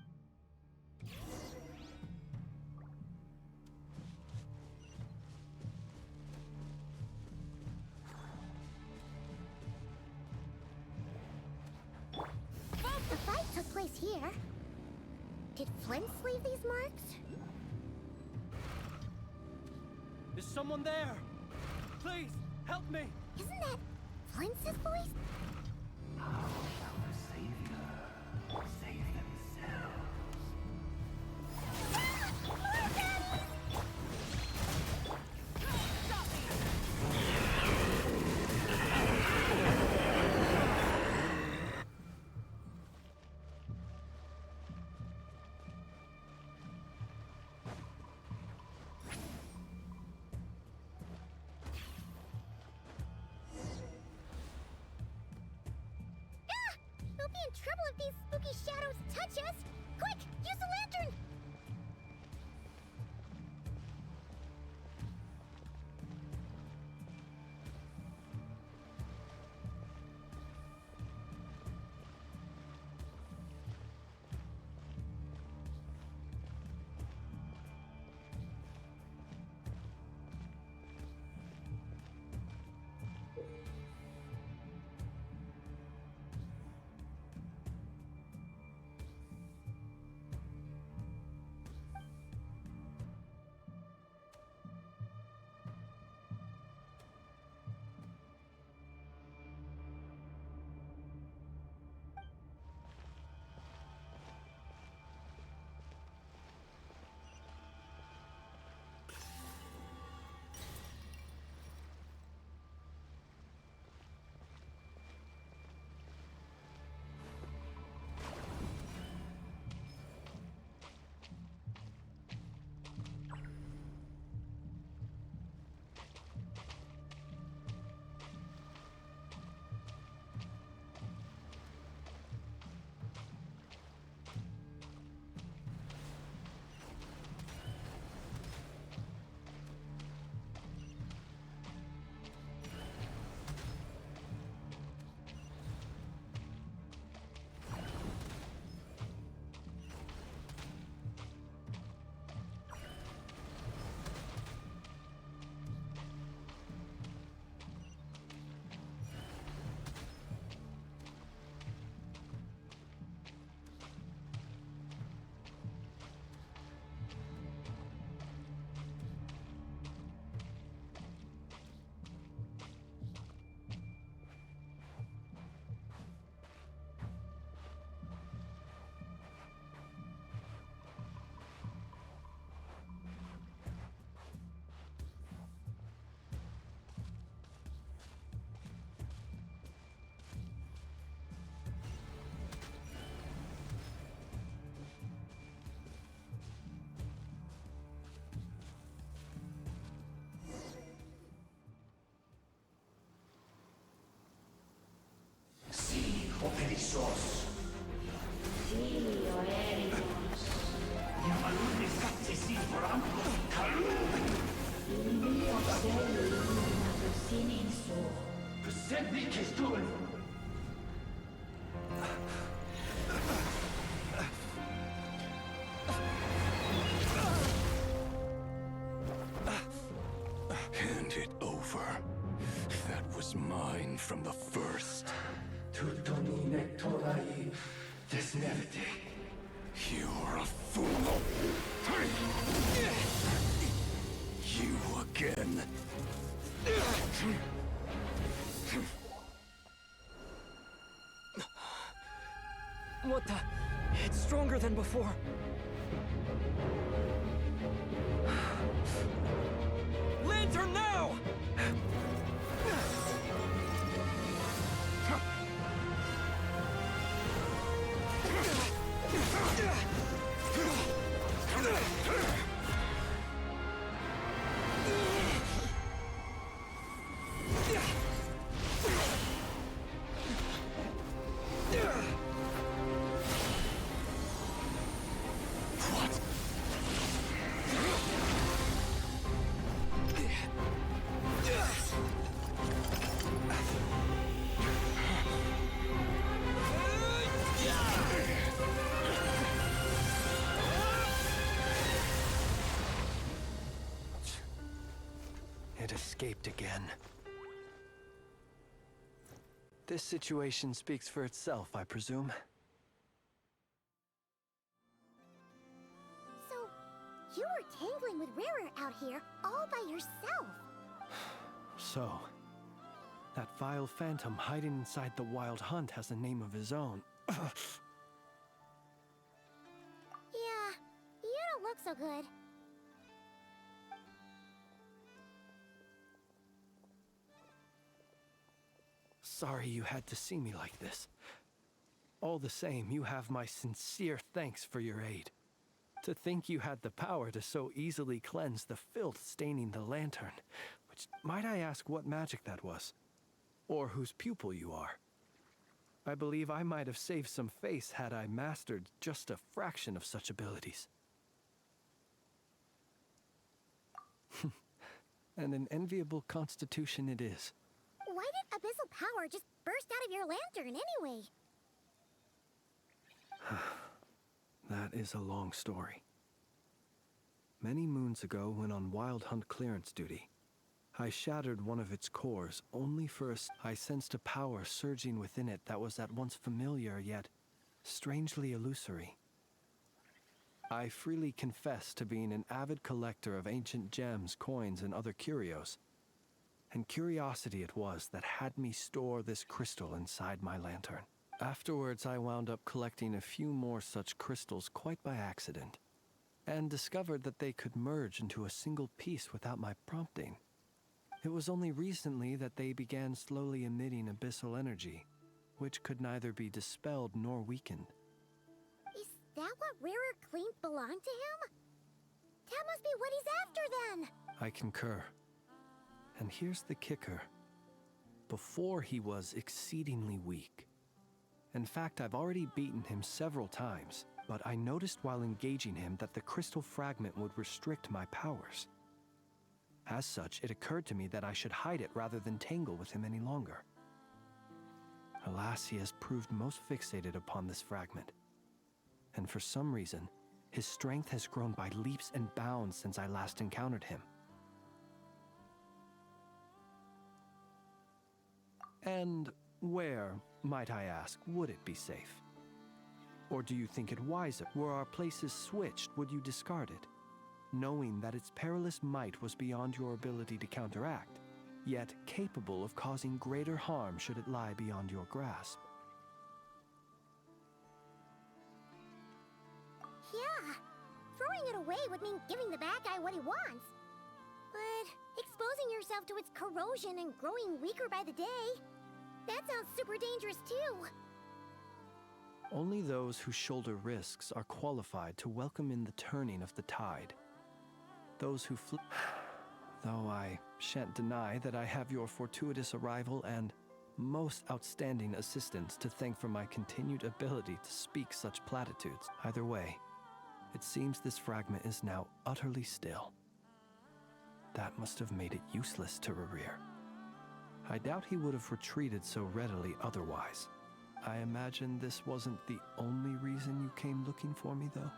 The fight took place here. Did Flint's leave these marks? Is someone there? Please, help me! Isn't that Flint's voice? We'll be in trouble if these spooky shadows touch us! Quick, use the lantern! was mine from the first. You're a fool. You again. What the? It's stronger than before. Lantern now! It escaped again. This situation speaks for itself, I presume. So, you were tangling with Rarer out here all by yourself. So, that vile phantom hiding inside the Wild Hunt has a name of his own. Yeah, you don't look so good. Sorry you had to see me like this. All the same, you have my sincere thanks for your aid. To think you had the power to so easily cleanse the filth staining the lantern, which, might I ask what magic that was? Or whose pupil you are? I believe I might have saved some face had I mastered just a fraction of such abilities. And an enviable constitution it is. Why did abyssal power just burst out of your lantern anyway? That is a long story. Many moons ago, when on Wild Hunt clearance duty, I shattered one of its cores only for I sensed a power surging within it that was at once familiar yet strangely illusory. I freely confess to being an avid collector of ancient gems, coins, and other curios. And curiosity it was that had me store this crystal inside my lantern. Afterwards, I wound up collecting a few more such crystals quite by accident, and discovered that they could merge into a single piece without my prompting. It was only recently that they began slowly emitting abyssal energy, which could neither be dispelled nor weakened. Is that what Rarer claimed belonged to him? That must be what he's after then! I concur. And here's the kicker. Before he was exceedingly weak. In fact, I've already beaten him several times, but I noticed while engaging him that the crystal fragment would restrict my powers. As such, it occurred to me that I should hide it rather than tangle with him any longer. Alas, he has proved most fixated upon this fragment. And for some reason, his strength has grown by leaps and bounds since I last encountered him. And where, might I ask, would it be safe? Or do you think it wiser, were our places switched, would you discard it, knowing that its perilous might was beyond your ability to counteract, yet capable of causing greater harm should it lie beyond your grasp? Yeah, throwing it away would mean giving the bad guy what he wants. But exposing yourself to its corrosion and growing weaker by the day, that sounds super dangerous too. Only those who shoulder risks are qualified to welcome in the turning of the tide. Those who Though I shan't deny that I have your fortuitous arrival and most outstanding assistance to thank for my continued ability to speak such platitudes. Either way, it seems this fragment is now utterly still. That must have made it useless to Rarir. I doubt he would have retreated so readily otherwise. I imagine this wasn't the only reason you came looking for me, though?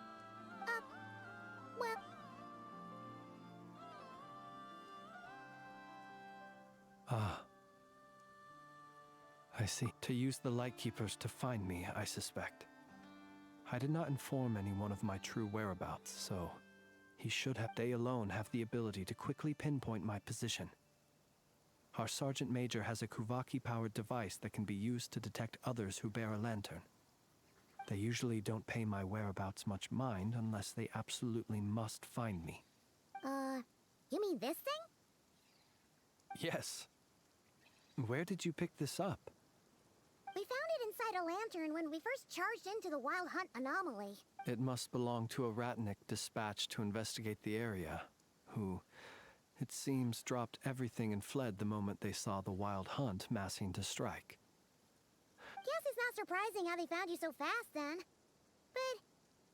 Well... Ah, see. To use the Lightkeepers to find me, I suspect. I did not inform anyone of my true whereabouts, so he should have. They alone have the ability to quickly pinpoint my position. Our Sergeant Major has a Kuvaki-powered device that can be used to detect others who bear a lantern. They usually don't pay my whereabouts much mind unless they absolutely must find me. You mean this thing? Yes. Where did you pick this up? We found it inside a lantern when we first charged into the Wild Hunt anomaly. It must belong to a Ratnik dispatched to investigate the area, who, it seems, dropped everything and fled the moment they saw the Wild Hunt massing to strike. Guess it's not surprising how they found you so fast then. But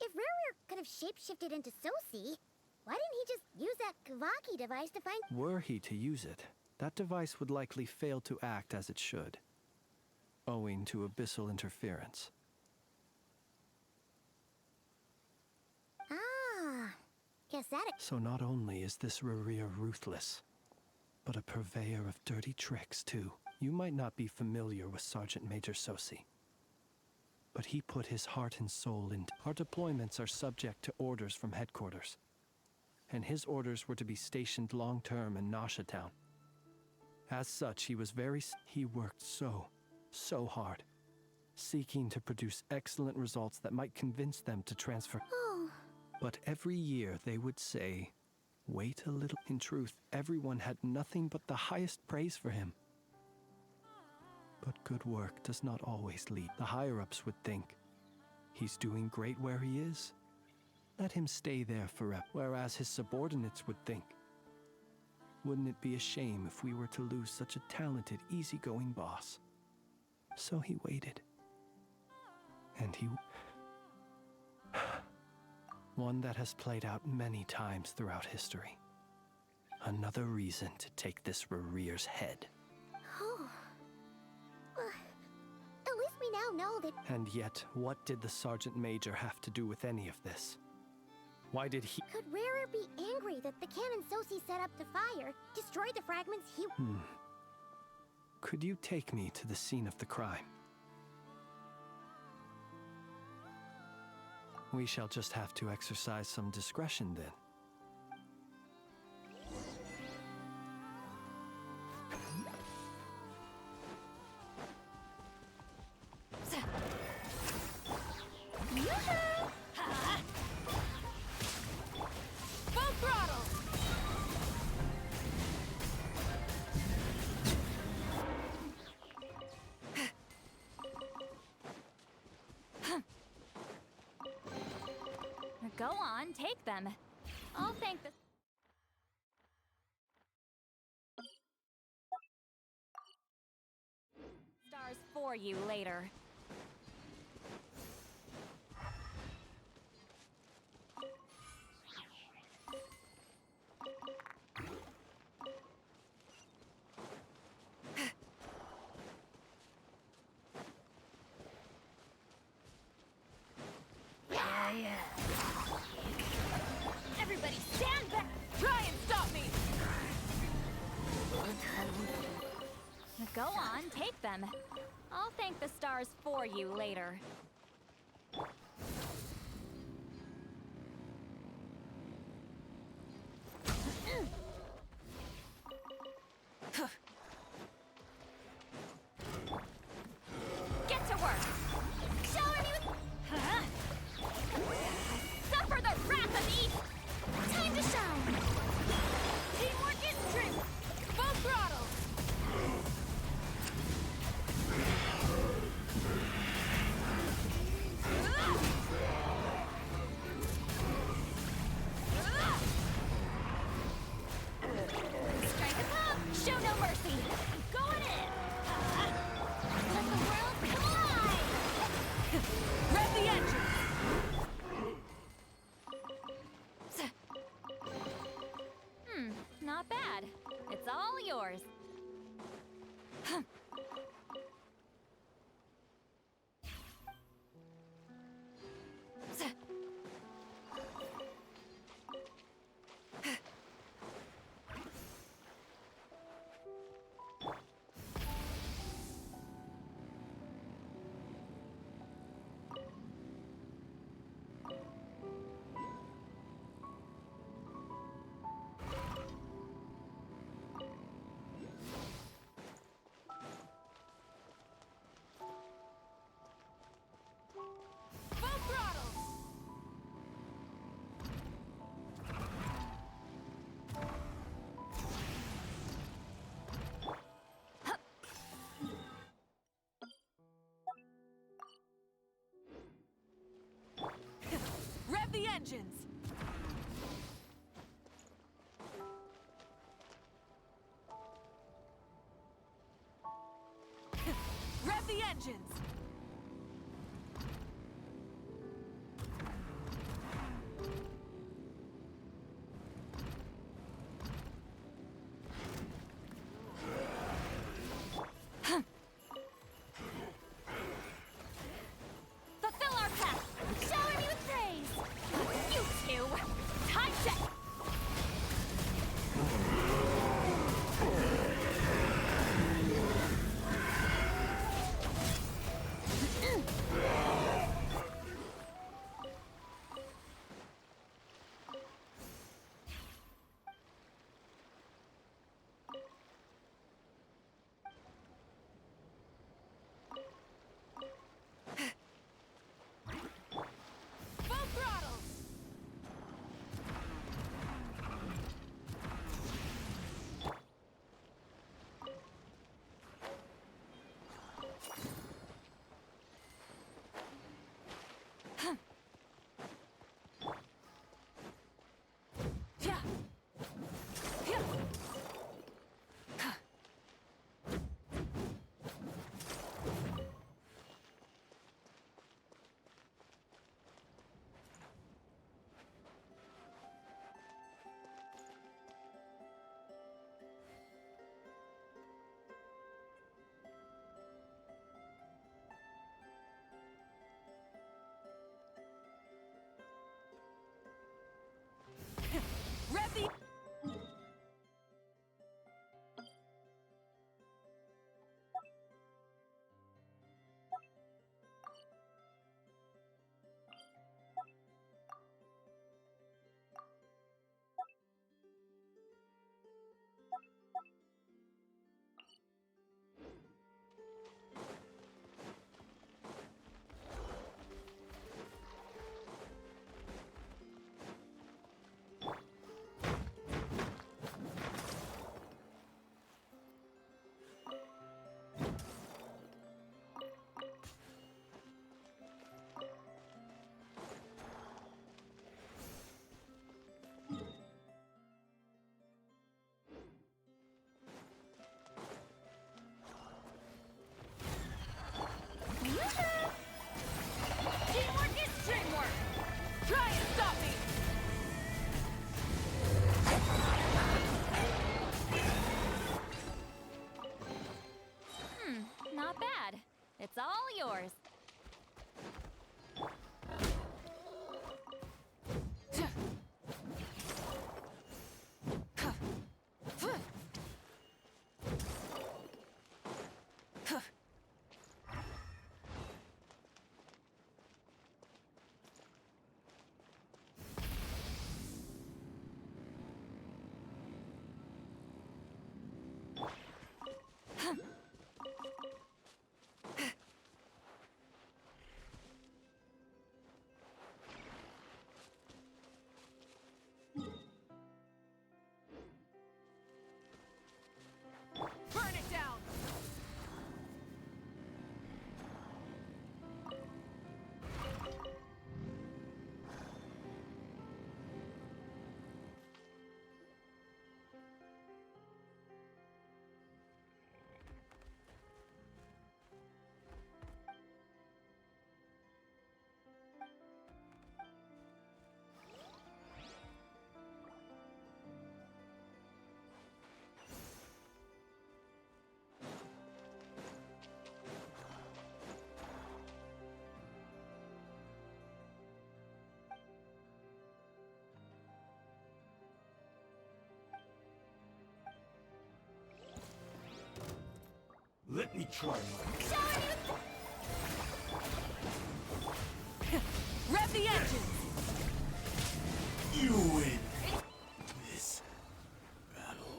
if Rare could have shapeshifted into Sosi, why didn't he just use that Kavaki device to find— Were he to use it, that device would likely fail to act as it should, owing to abyssal interference. Ah, guess that— So not only is this Rarir ruthless, but a purveyor of dirty tricks too. You might not be familiar with Sergeant Major Sosi, but he put his heart and soul into— Our deployments are subject to orders from headquarters, and his orders were to be stationed long-term in Nasha Town. As such, he worked so hard, seeking to produce excellent results that might convince them to transfer. But every year they would say, wait a little. In truth, everyone had nothing but the highest praise for him. But good work does not always lead. The higher-ups would think, he's doing great where he is. Let him stay there forever. Whereas his subordinates would think, wouldn't it be a shame if we were to lose such a talented, easygoing boss? So he waited. And he— One that has played out many times throughout history. Another reason to take this Rarir's head. Oh. At least we now know that— And yet, what did the Sergeant Major have to do with any of this? Why did he— Could Rarer be angry that the cannon Sosi set up to fire destroyed the fragments he— Could you take me to the scene of the crime? We shall just have to exercise some discretion then. Full throttle! Go on, take them. I'll thank the— stars for you later. Everybody stand back! Try and stop me! Go on, take them. I'll thank the stars for you later. Get to work! Shower me with— Suffer the wrath of East! Time to shine! Teamwork is strength! Full throttle! the engines! Rev the engines! Fulfill our path! Shower me with praise! You two! Time check! Full throttle! Yeah. Yeah. Rev the... Teamwork is teamwork! Try and stop me! Not bad. It's all yours. Burn it down! Let me try my... Rev the engines! You win this battle.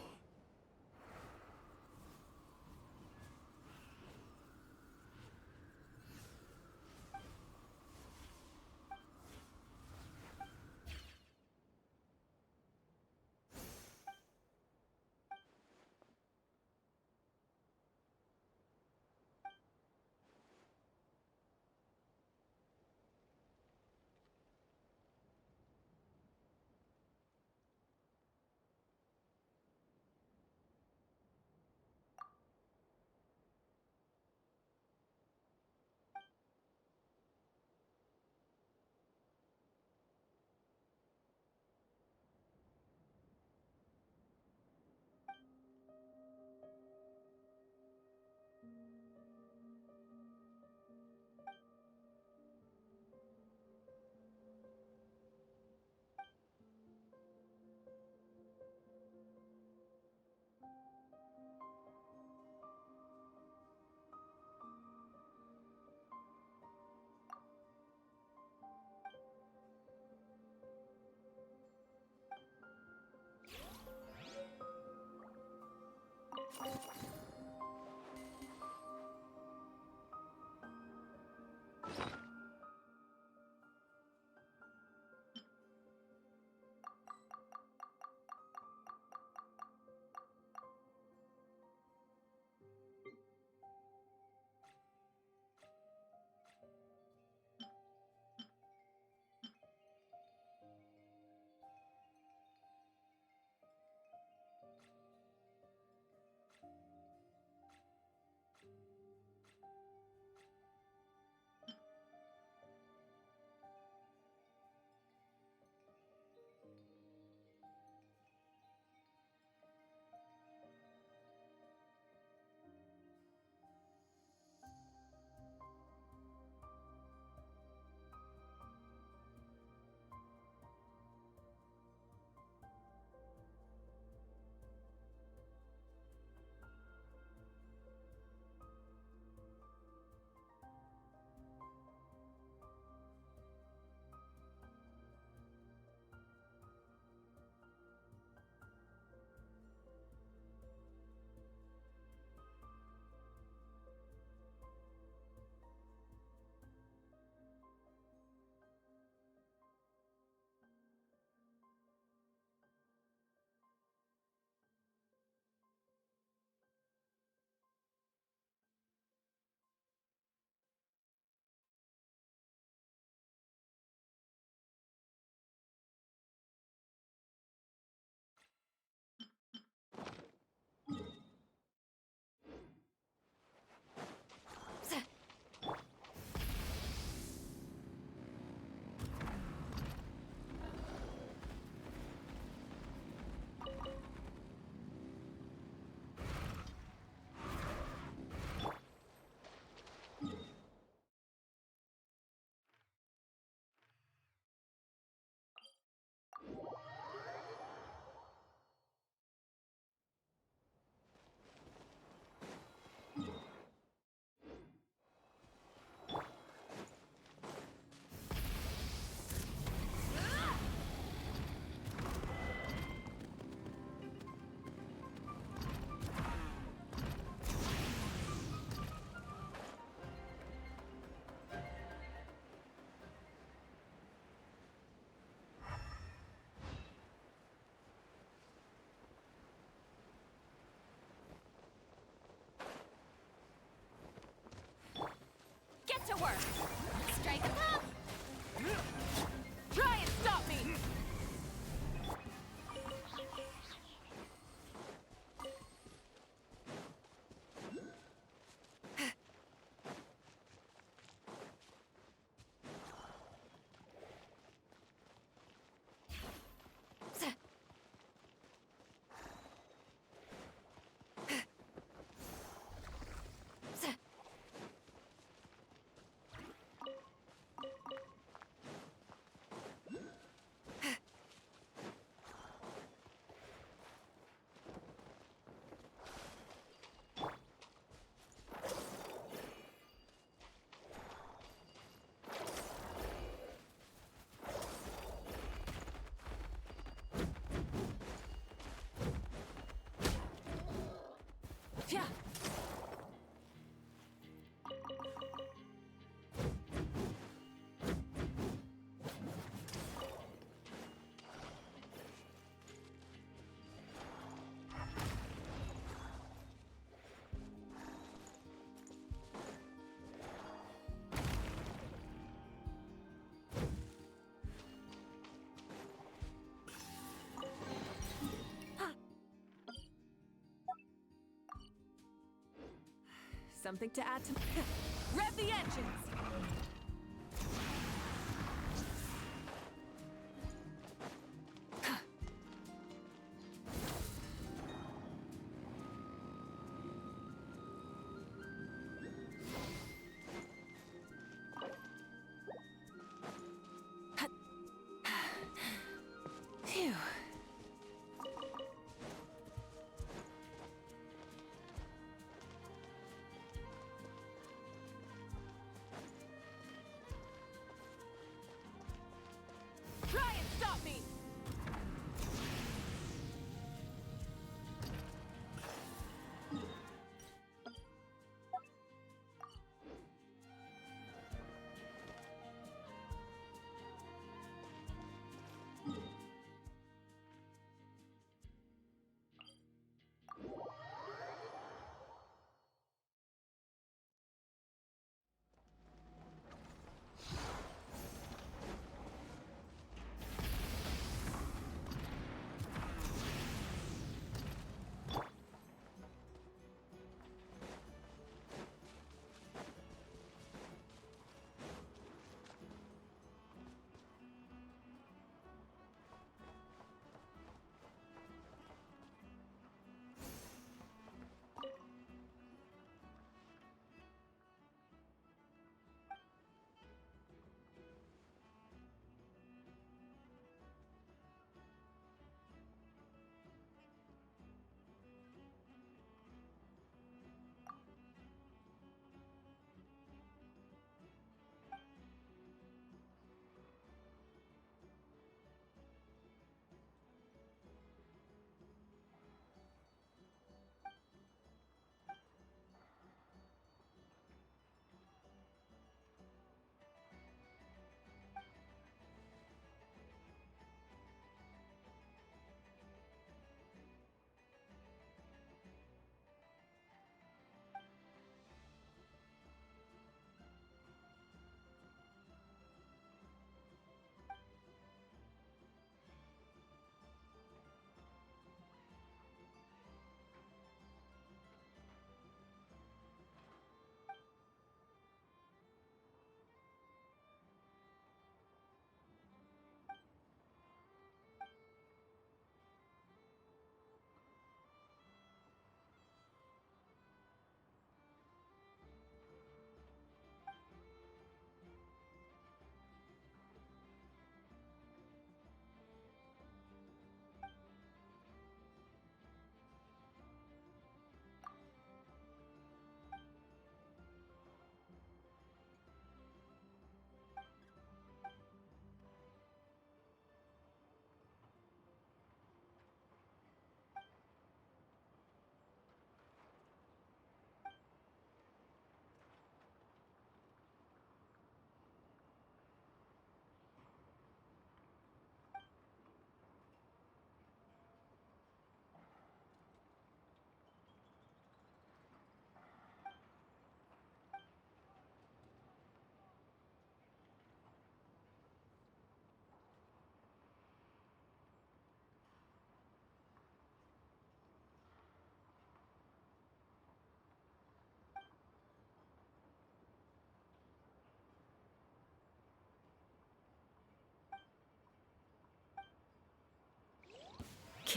to work! Strike a pop! Try and stop me! Yeah. Something to add to. Rev the engines! Phew.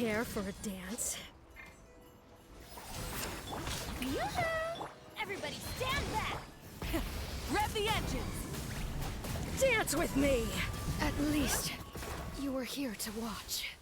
care for a dance? Yoo-hoo! Everybody stand back! Rev the engines! Dance with me! At least, you were here to watch.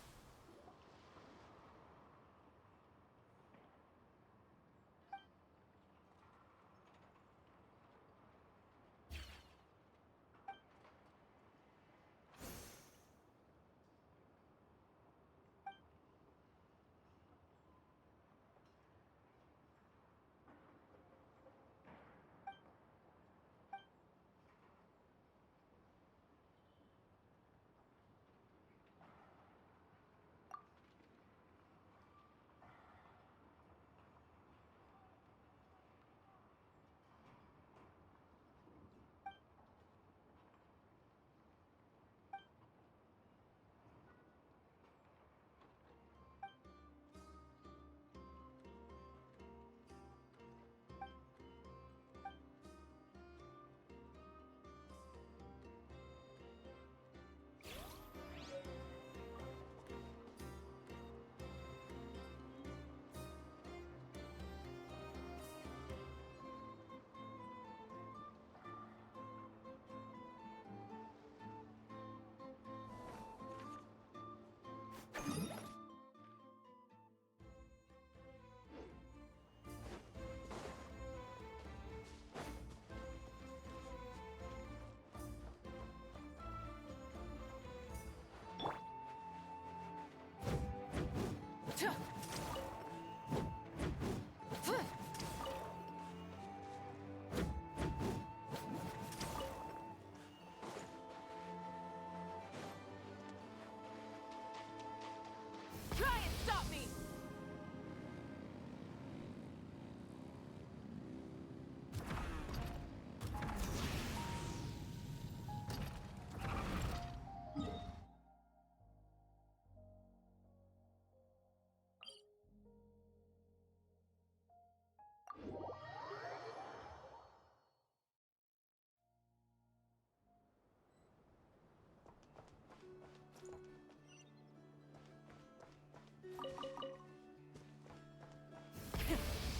Try and stop me!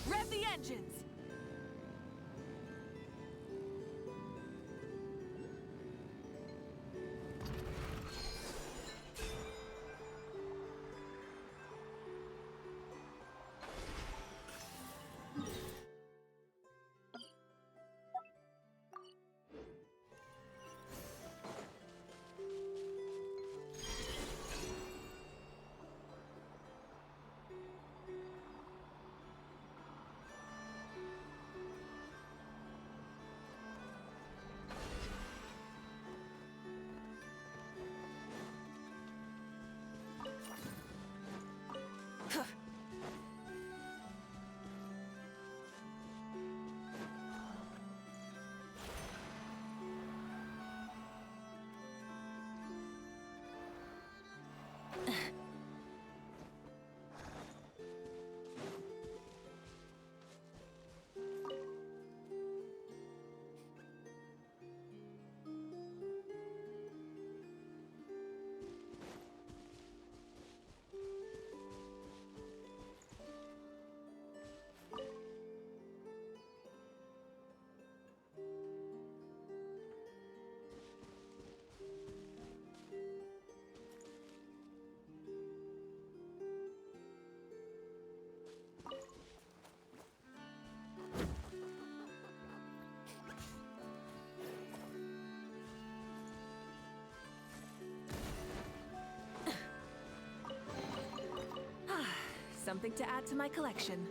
Rev the engines! Something to add to my collection.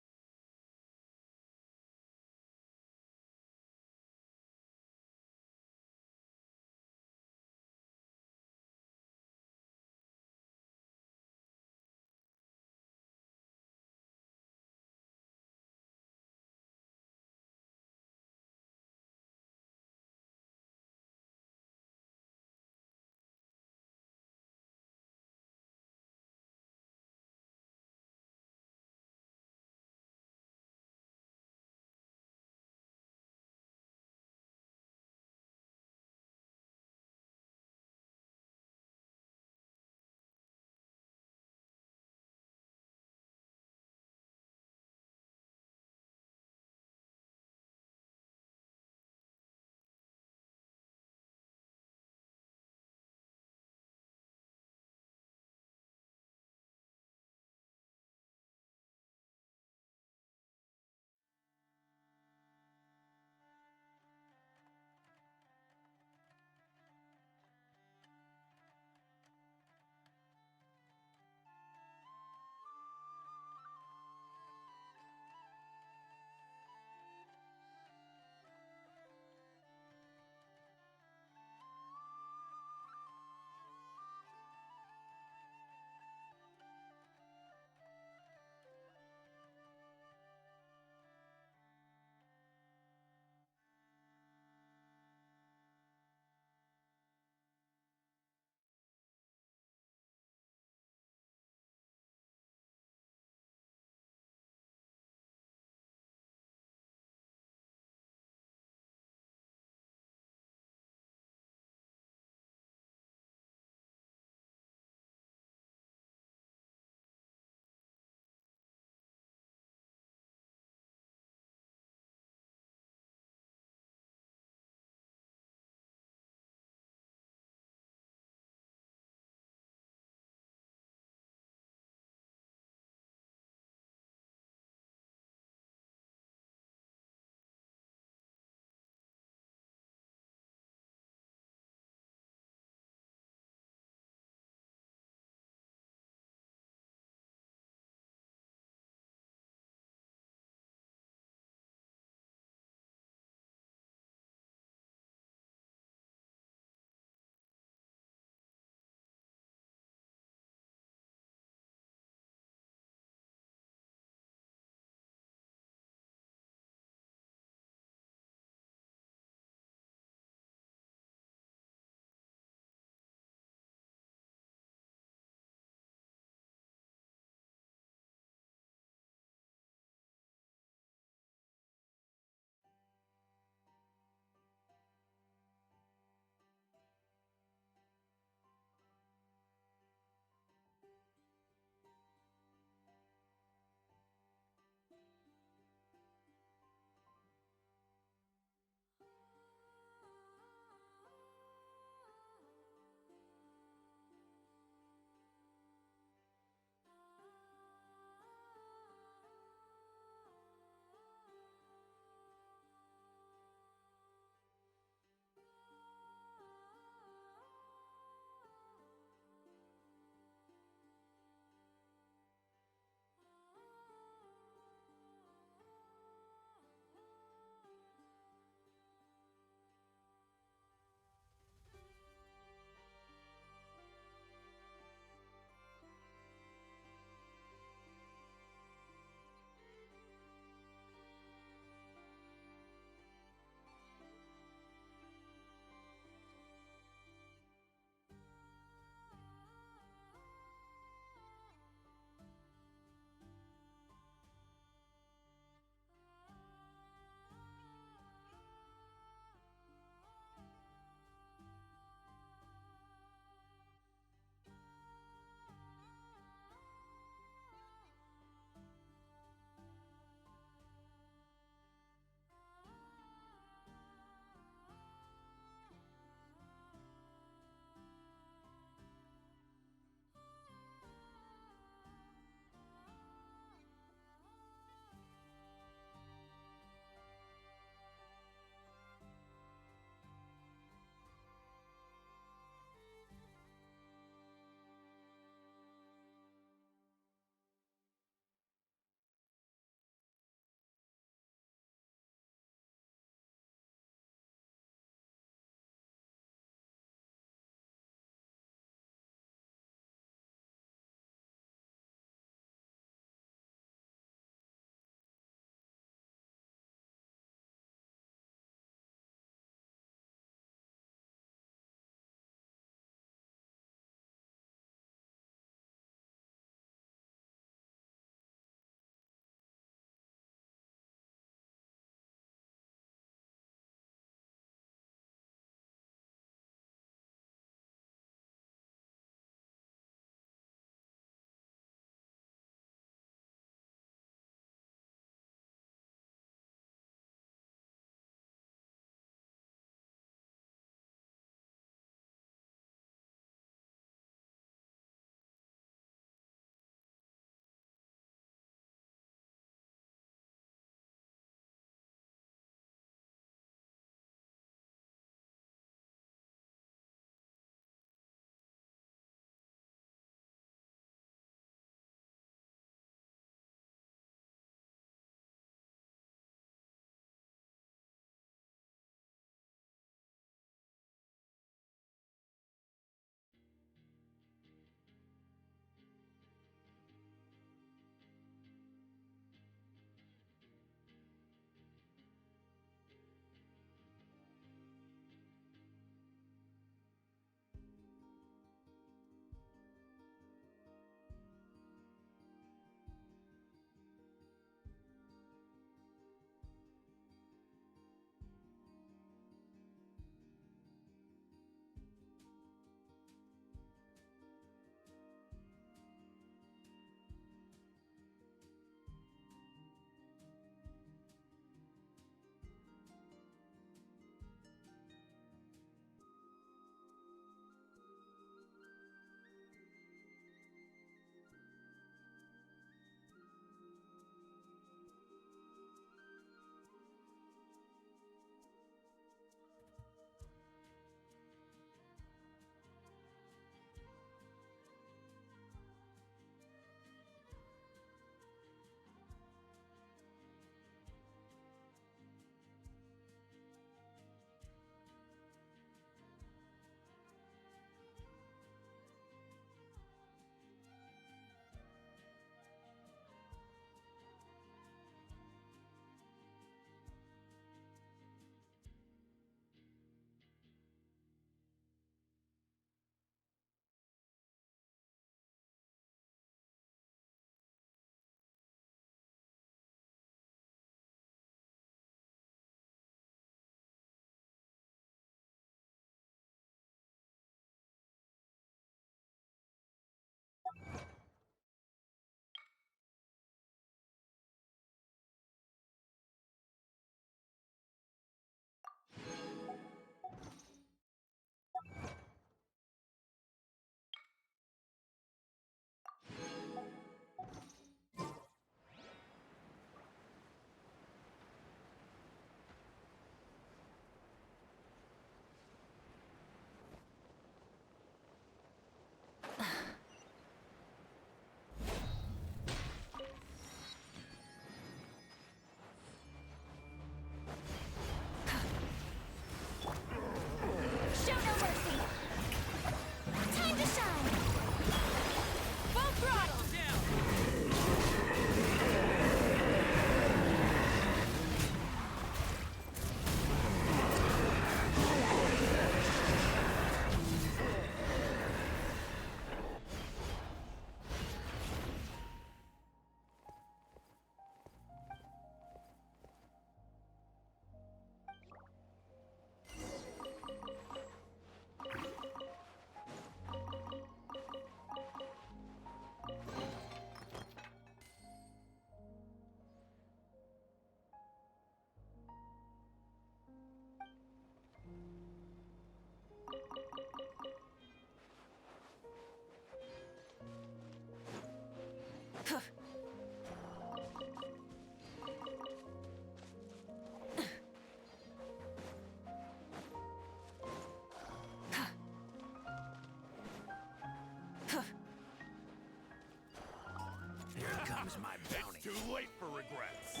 claims my bounty. It's too late for regrets.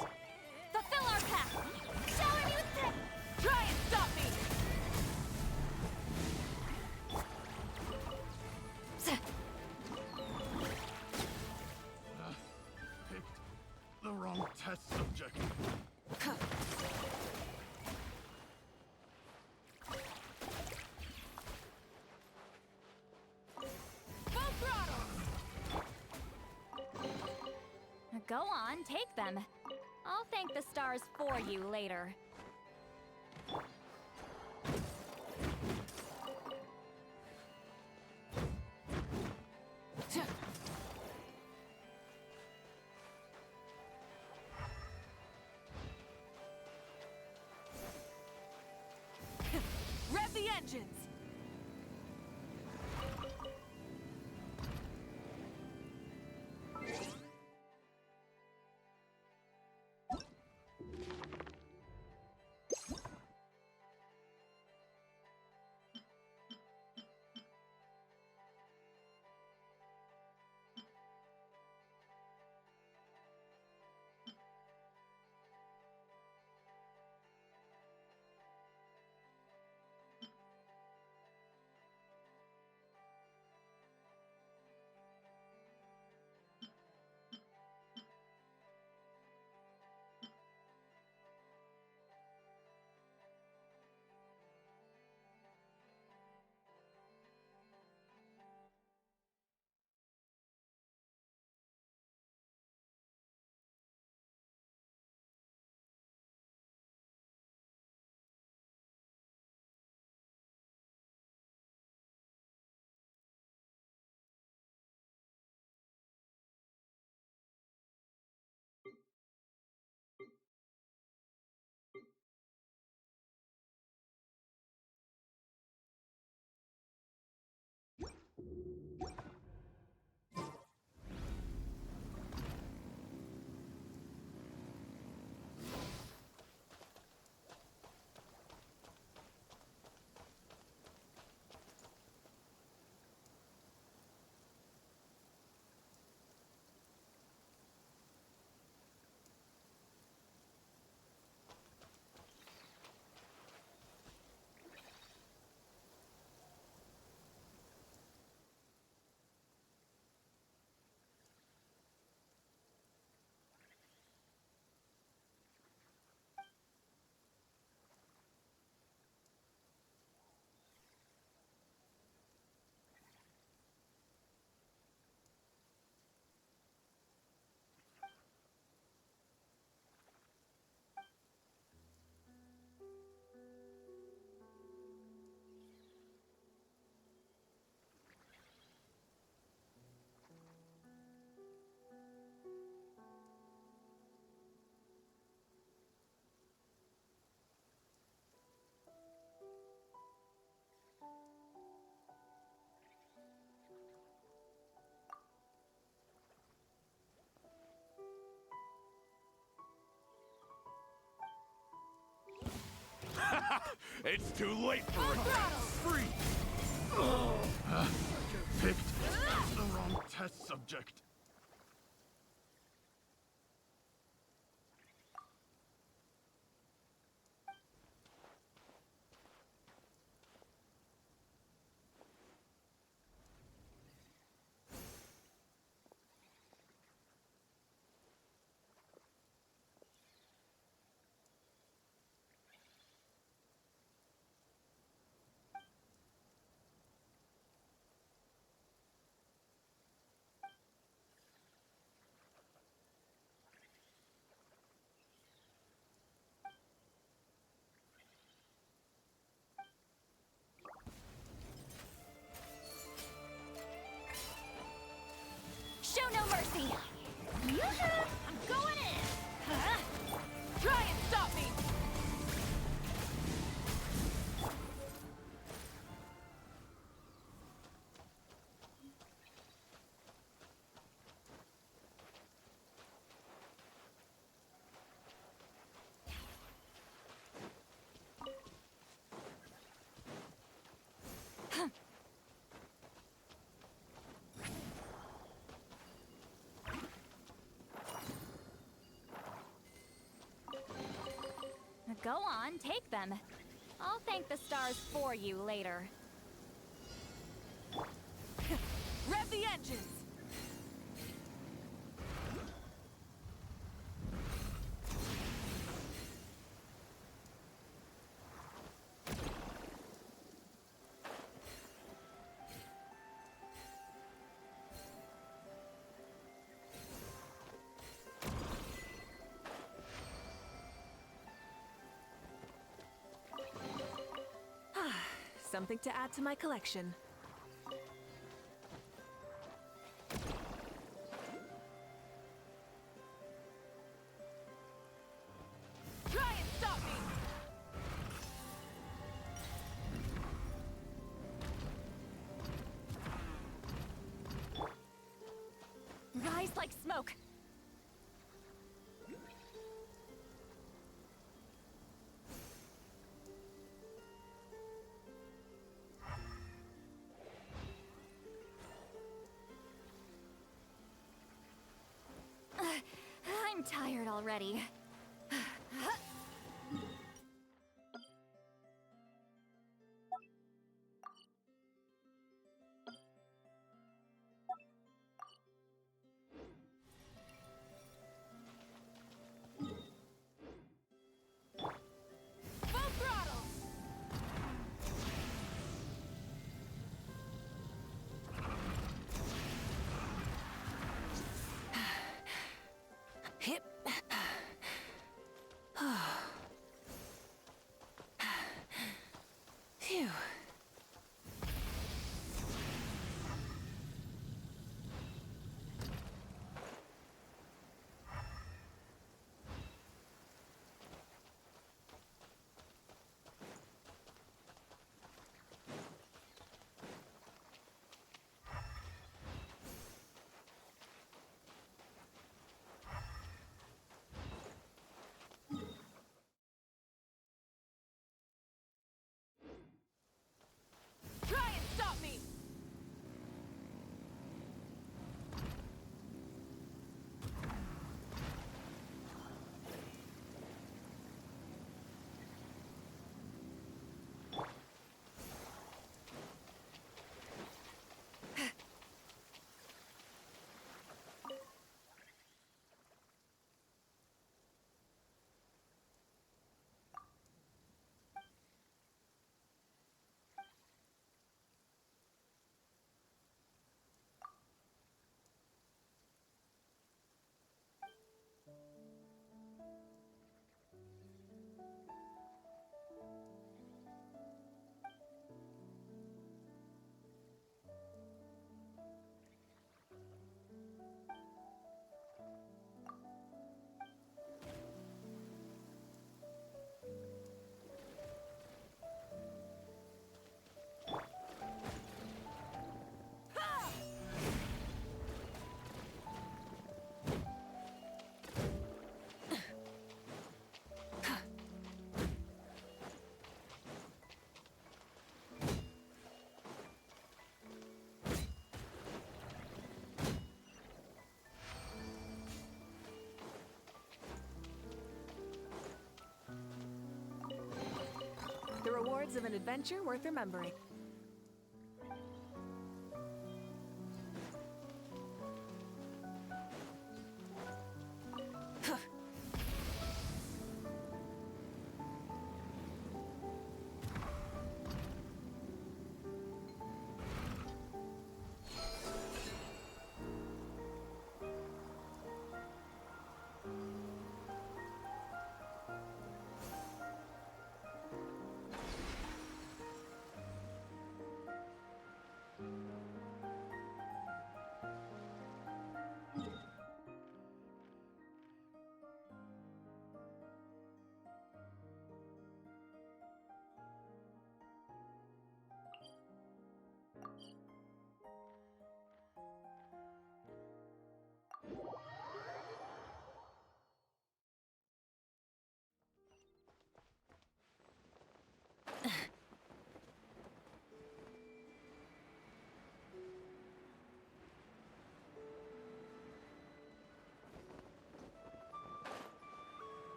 Fulfill our path! Shower me with praise! Try and stop me! Picked the wrong test subject. Full throttle! Go on, take them. I'll thank the stars for you later. Rev the engines! It's too late for regrets. Free. Picked the wrong test subject. Go on, take them. I'll thank the stars for you later. Rev the engines! Something to add to my collection. Try and stop me! Rise like smoke. I'm tired already. Full throttle! Hip. Phew. Try and stop me! The rewards of an adventure worth remembering.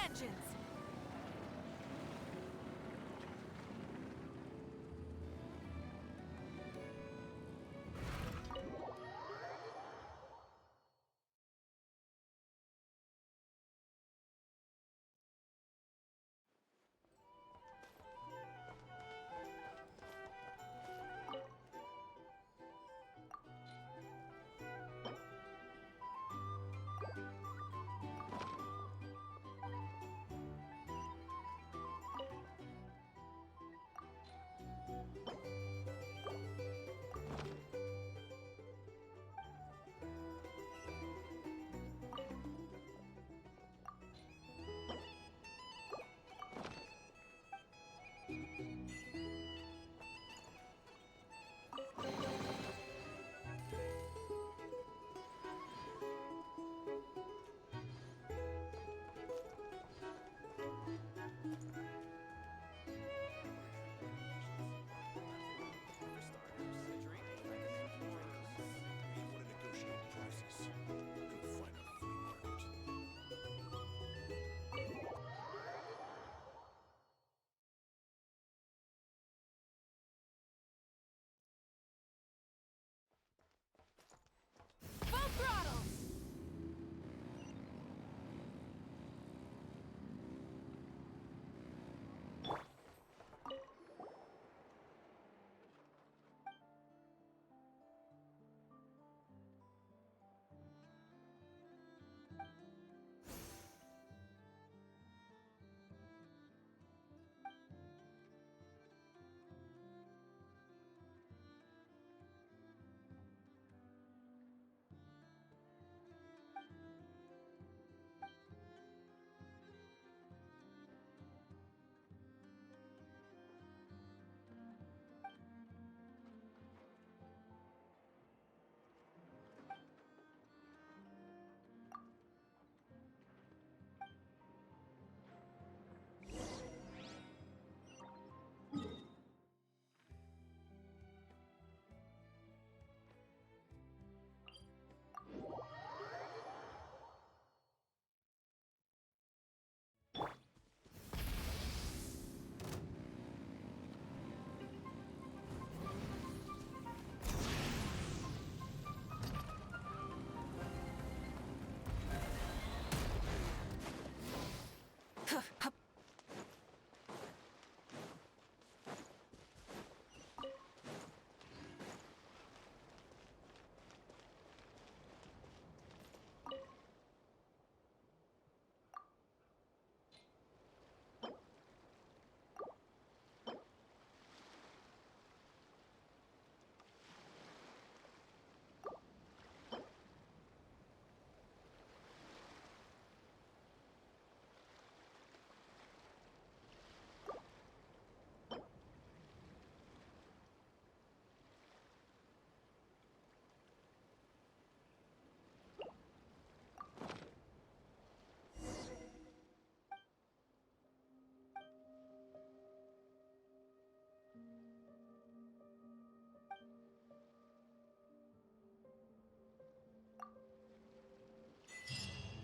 engines! Full throttle!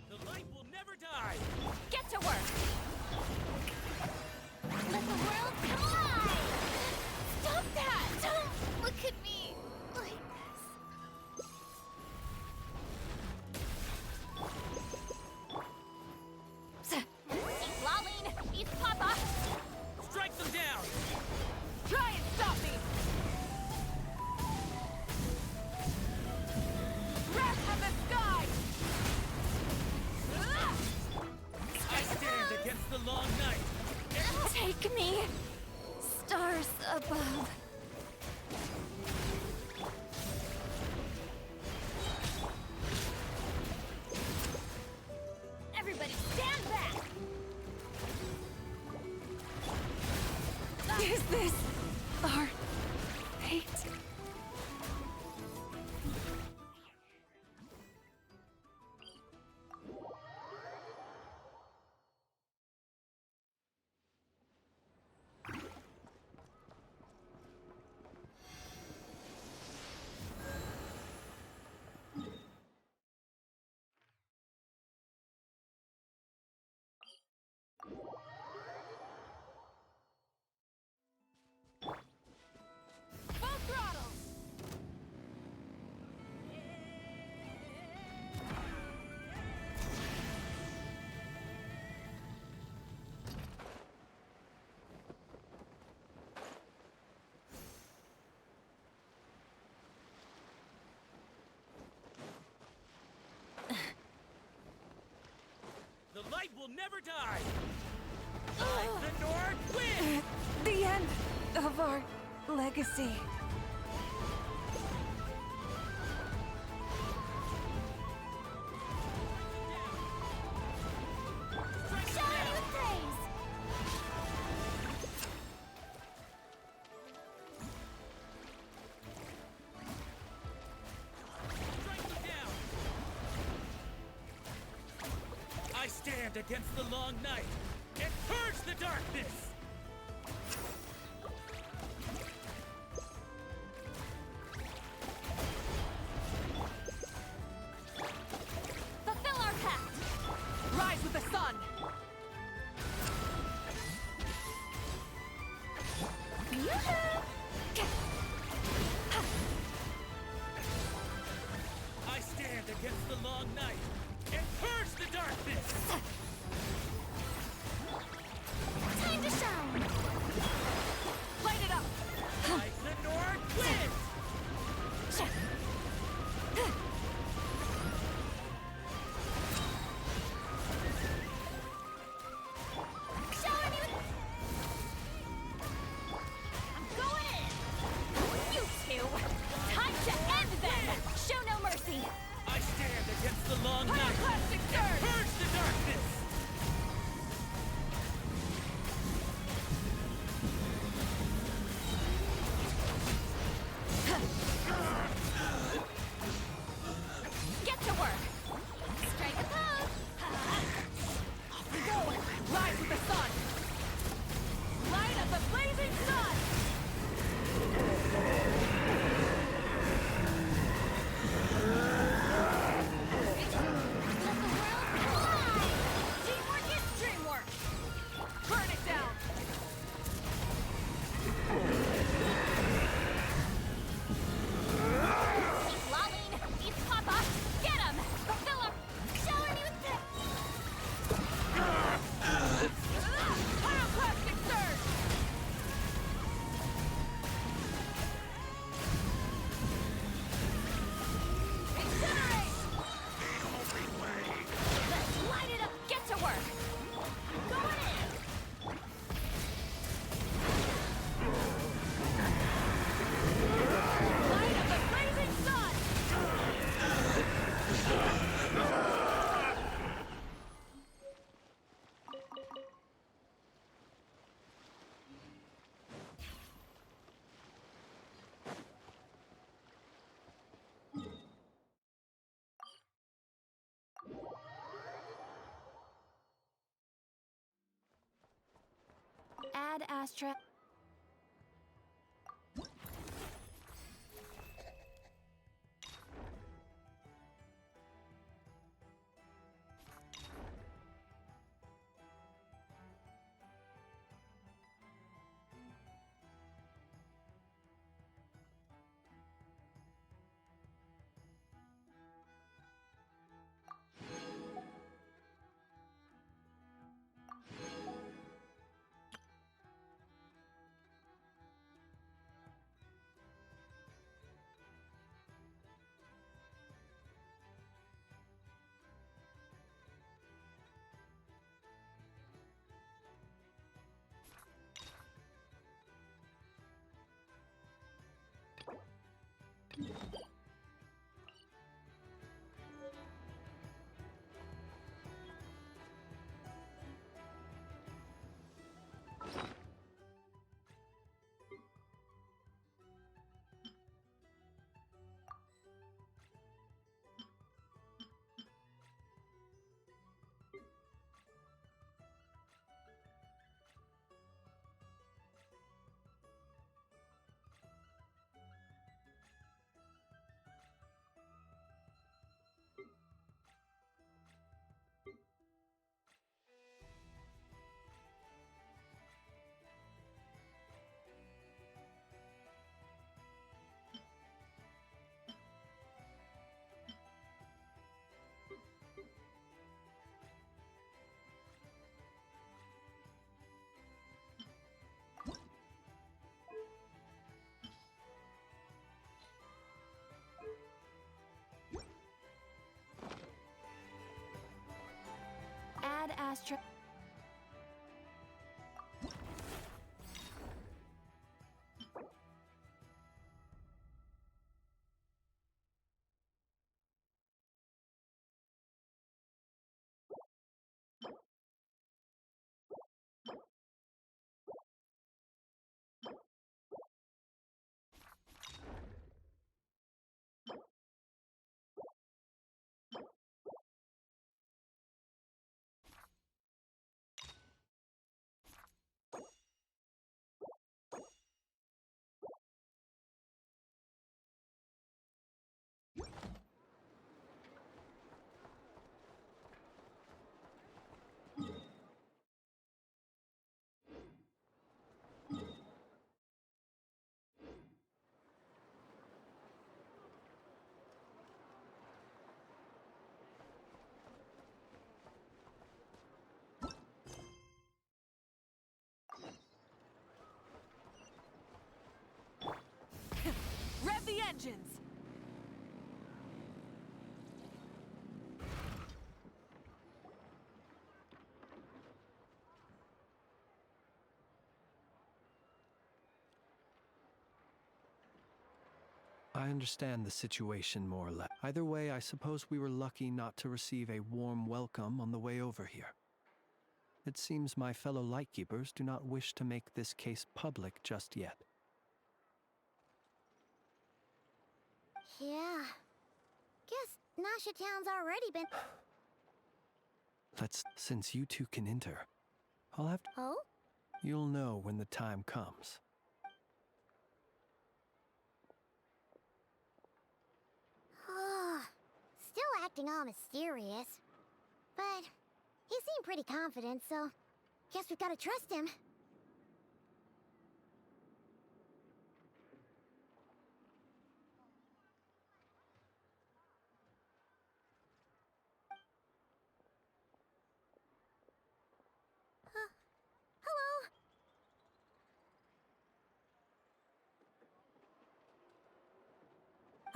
The light will never die! Get to work! Let the world collide! Stop that! Don't look at me like this. Lolling! Eat Papa! Strike them down! Try and stop me! Wrath of the sky! I stand against the long night! Take me, stars above. Everybody stand back! Is this our fate? will never die! I, the North, win! The end of our legacy. Shower with praise! I stand against the long night and purge the darkness! Fulfill our pact! Rise with the sun! I stand against the long night and purge the darkness! Time to shine! Light it up! I, the North, win! Shower me with... I'm going in! You two! Time to end them! Show no mercy! I stand against the long night Pyroclastic and surge! purge the darkness! Get to work! Strike a pose! Off we go! Rise with the sun! Light of the blazing sun! Let the world collide! Teamwork is dreamwork! Burn it down! Keep lolling! Keep Papa! Get him! Fulfill our... Shower me with Pyroclastic surge! Incinerate! Let's light it up! Get to work! Going in! Light of the blazing sun! Add Astra. last trip. Rev the engines! I understand the situation more or less. Either way, I suppose we were lucky not to receive a warm welcome on the way over here. It seems my fellow Lightkeepers do not wish to make this case public just yet. Yeah. Guess Nasha Town's already been. Since you two can enter, I'll have to. Oh? You'll know when the time comes. Still acting all mysterious. But he seemed pretty confident, so guess we've gotta trust him. Hello?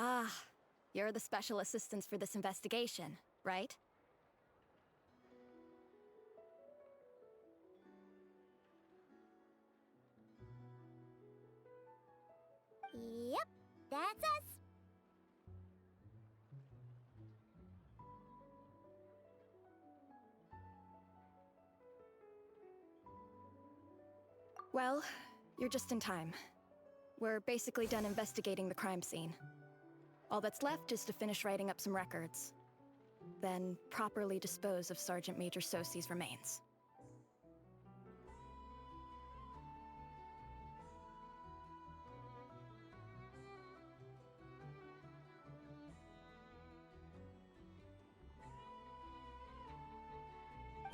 Ah, you're the special assistants for this investigation, right? Yep, that's us. Well, you're just in time. We're basically done investigating the crime scene. All that's left is to finish writing up some records. Then properly dispose of Sergeant Major Sosi's remains.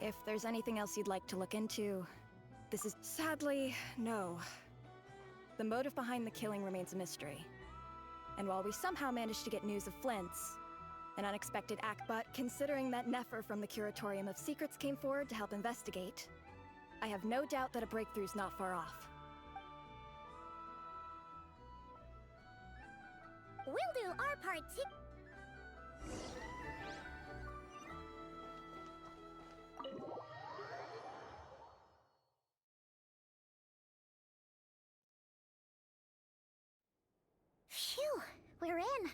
If there's anything else you'd like to look into, this is... Sadly, no. The motive behind the killing remains a mystery. And while we somehow managed to get news of Flint's, an unexpected act, but considering that Nefer from the Curatorium of Secrets came forward to help investigate, I have no doubt that a breakthrough's not far off. We'll do our part too. Phew, we're in.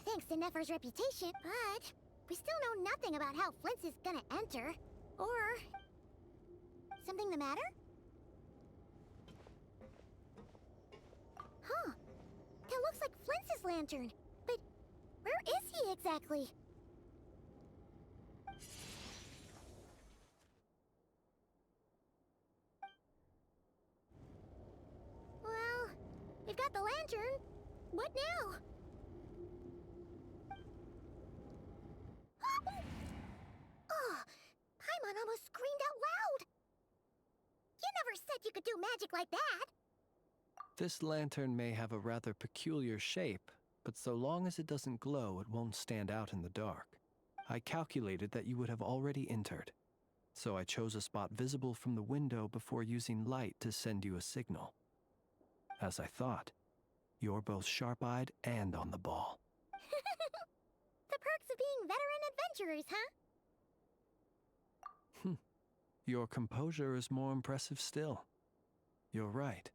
Thanks to Nefer's reputation, but we still know nothing about how Flint's is gonna enter. Or... something the matter? Huh. That looks like Flint's lantern. But where is he exactly? Well, we've got the lantern. What now? Oh, Paimon almost screamed out loud. You never said you could do magic like that. This lantern may have a rather peculiar shape, but so long as it doesn't glow, it won't stand out in the dark. I calculated that you would have already entered, so I chose a spot visible from the window before using light to send you a signal. As I thought, you're both sharp-eyed and on the ball. The perks of being veteran adventurers, huh? Your composure is more impressive still. You're right.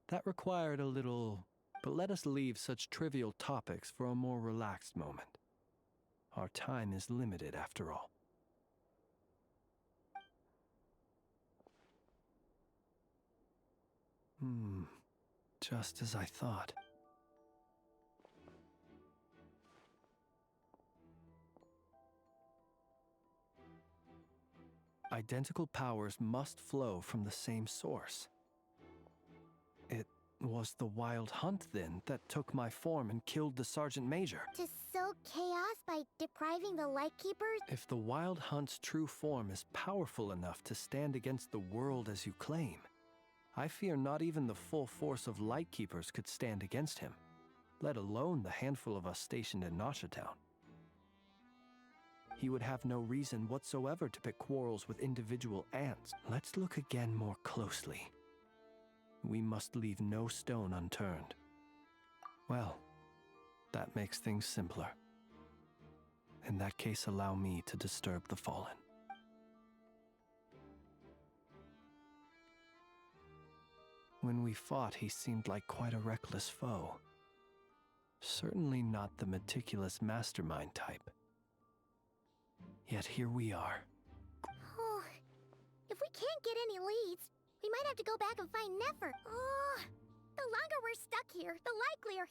That required a little... But let us leave such trivial topics for a more relaxed moment. Our time is limited after all. Just as I thought. Identical powers must flow from the same source. It was the Wild Hunt, then, that took my form and killed the Sergeant Major. To sow chaos by depriving the Lightkeepers? If the Wild Hunt's true form is powerful enough to stand against the world as you claim, I fear not even the full force of Lightkeepers could stand against him, let alone the handful of us stationed in Nasha Town. He would have no reason whatsoever to pick quarrels with individual ants. Let's look again more closely. We must leave no stone unturned. Well, that makes things simpler. In that case, allow me to disturb the fallen. When we fought, he seemed like quite a reckless foe. Certainly not the meticulous mastermind type. Yet here we are. Oh, if we can't get any leads, we might have to go back and find Nefer. Oh, the longer we're stuck here, the likelier...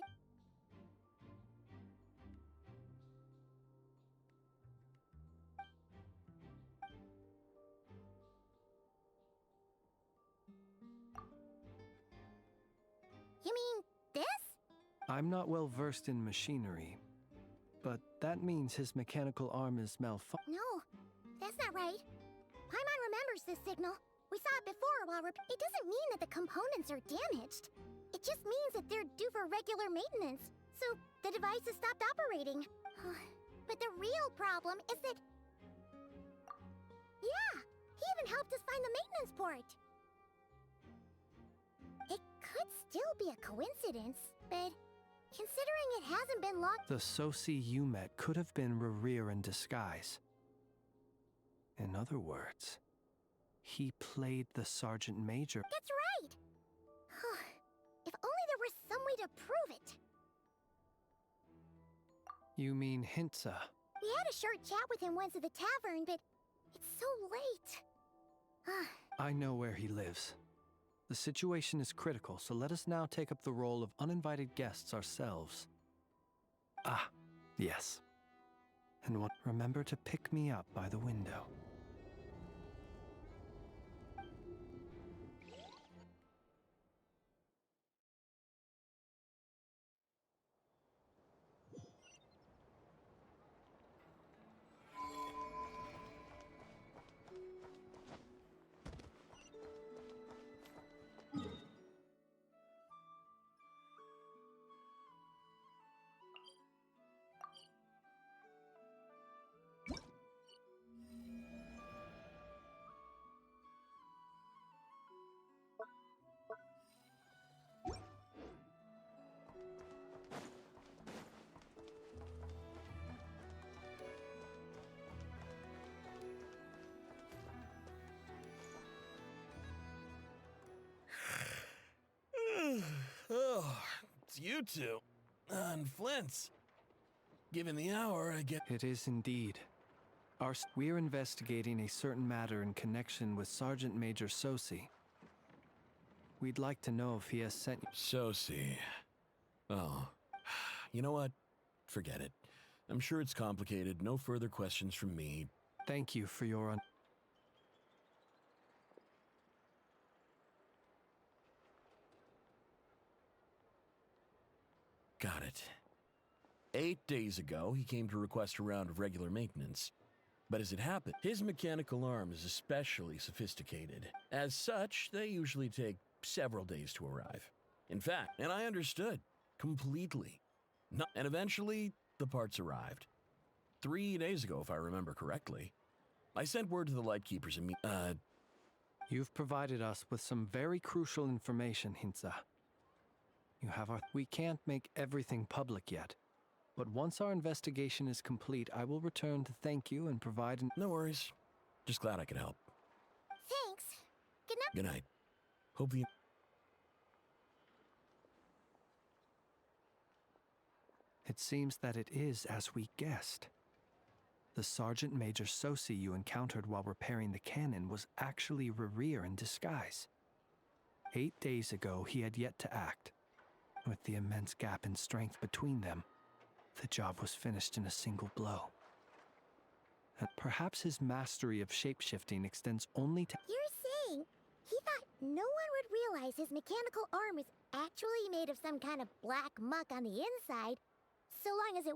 You mean this? I'm not well versed in machinery, but that means his mechanical arm is malfunctioning. No, that's not right. Paimon remembers this signal. We saw it before while it doesn't mean that the components are damaged. It just means that they're due for regular maintenance, so the device has stopped operating. But the real problem is that... Yeah, he even helped us find the maintenance port. It could still be a coincidence, but considering it hasn't been locked... The Sosi you met could have been Rerir in disguise. In other words, he played the Sergeant Major. That's right! If only there was some way to prove it. You mean Hintsa? We had a short chat with him once at the tavern, but it's so late. I know where he lives. The situation is critical, so let us now take up the role of uninvited guests ourselves. Ah, yes. And remember to pick me up by the window. Oh, it's you two. And Flint's. Given the hour, I get... It is indeed. We're investigating a certain matter in connection with Sergeant Major Sosi. We'd like to know if he has sent you... Sosi. Oh. You know what? Forget it. I'm sure it's complicated. No further questions from me. Thank you for your... Got it. 8 days ago, he came to request a round of regular maintenance. But as it happened, his mechanical arm is especially sophisticated. As such, they usually take several days to arrive. In fact, and I understood. Completely. No, and eventually, the parts arrived. 3 days ago, if I remember correctly. I sent word to the Lightkeepers and You've provided us with some very crucial information, Hintsa. You have our... We can't make everything public yet. But once our investigation is complete, I will return to thank you and provide... No worries. Just glad I could help. Thanks. Good night. Good night. Hope you. It seems that it is as we guessed. The Sergeant Major Sosi you encountered while repairing the cannon was actually Rerir in disguise. 8 days ago, he had yet to act. With the immense gap in strength between them, the job was finished in a single blow. And perhaps his mastery of shapeshifting extends only to— You're saying he thought no one would realize his mechanical arm is actually made of some kind of black muck on the inside, so long as it...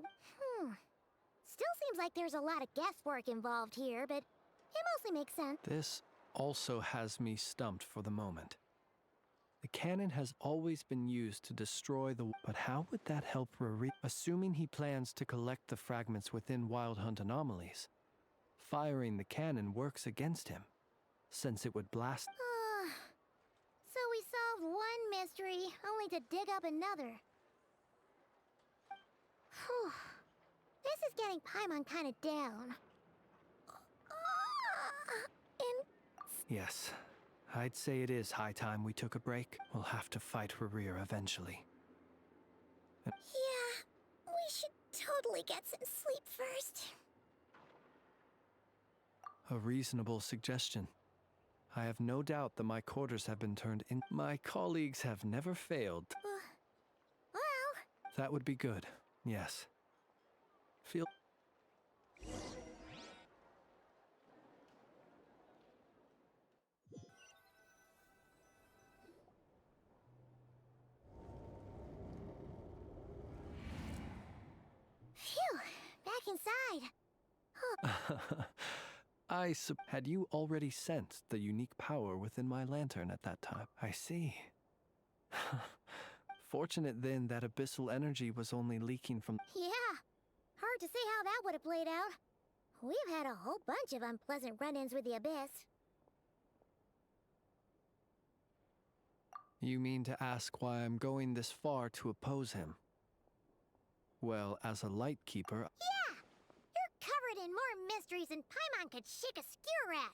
Still seems like there's a lot of guesswork involved here, but it mostly makes sense. This also has me stumped for the moment. The cannon has always been used to destroy the... But how would that help Rerir? Assuming he plans to collect the fragments within Wild Hunt anomalies, firing the cannon works against him, since it would blast... So we solved one mystery, only to dig up another. Whew. This is getting Paimon kind of down. Yes, I'd say it is high time we took a break. We'll have to fight Rerir eventually. Yeah, we should totally get some sleep first. A reasonable suggestion. I have no doubt that my quarters have been turned in. My colleagues have never failed. Well... That would be good, yes. Feel... Phew, back inside. Had you already sensed the unique power within my lantern at that time? I see. Fortunate then that abyssal energy was only leaking from... Yeah, hard to say how that would have played out. We've had a whole bunch of unpleasant run-ins with the Abyss. You mean to ask why I'm going this far to oppose him? Well, as a light keeper... Yeah! You're covered in more mysteries than Paimon could shake a skewer at.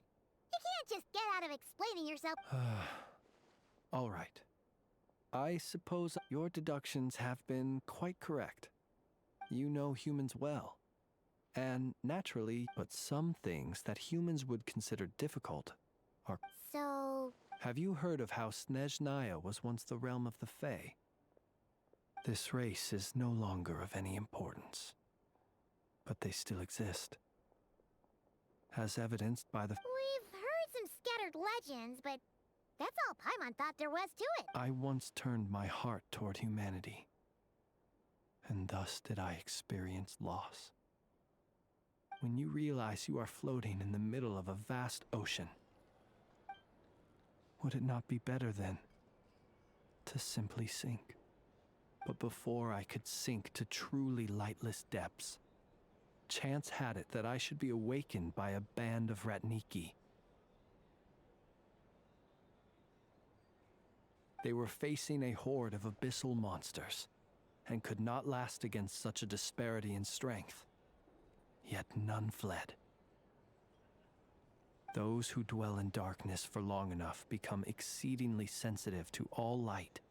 You can't just get out of explaining yourself. All right. I suppose your deductions have been quite correct. You know humans well. And naturally, but some things that humans would consider difficult are... So... Have you heard of how Snezhnaya was once the realm of the Fae? This race is no longer of any importance. But they still exist. As evidenced by the... We've heard some scattered legends, but that's all Paimon thought there was to it. I once turned my heart toward humanity. And thus did I experience loss. When you realize you are floating in the middle of a vast ocean, would it not be better then to simply sink? But before I could sink to truly lightless depths, chance had it that I should be awakened by a band of Ratniki. They were facing a horde of abyssal monsters, and could not last against such a disparity in strength. Yet none fled. Those who dwell in darkness for long enough become exceedingly sensitive to all light.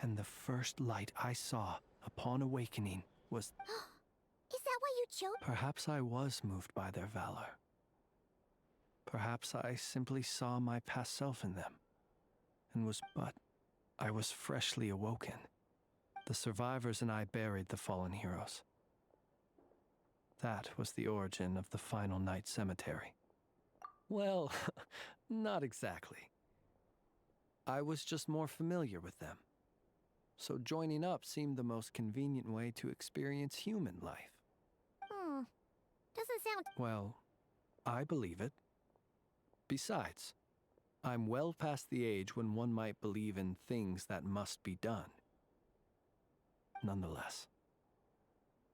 And the first light I saw upon awakening was... Is that why you chose? Perhaps I was moved by their valor. Perhaps I simply saw my past self in them, and was... But I was freshly awoken. The survivors and I buried the fallen heroes. That was the origin of the Final Night Cemetery. Well, not exactly. I was just more familiar with them. So joining up seemed the most convenient way to experience human life. Doesn't sound... Well, I believe it. Besides, I'm well past the age when one might believe in things that must be done. Nonetheless,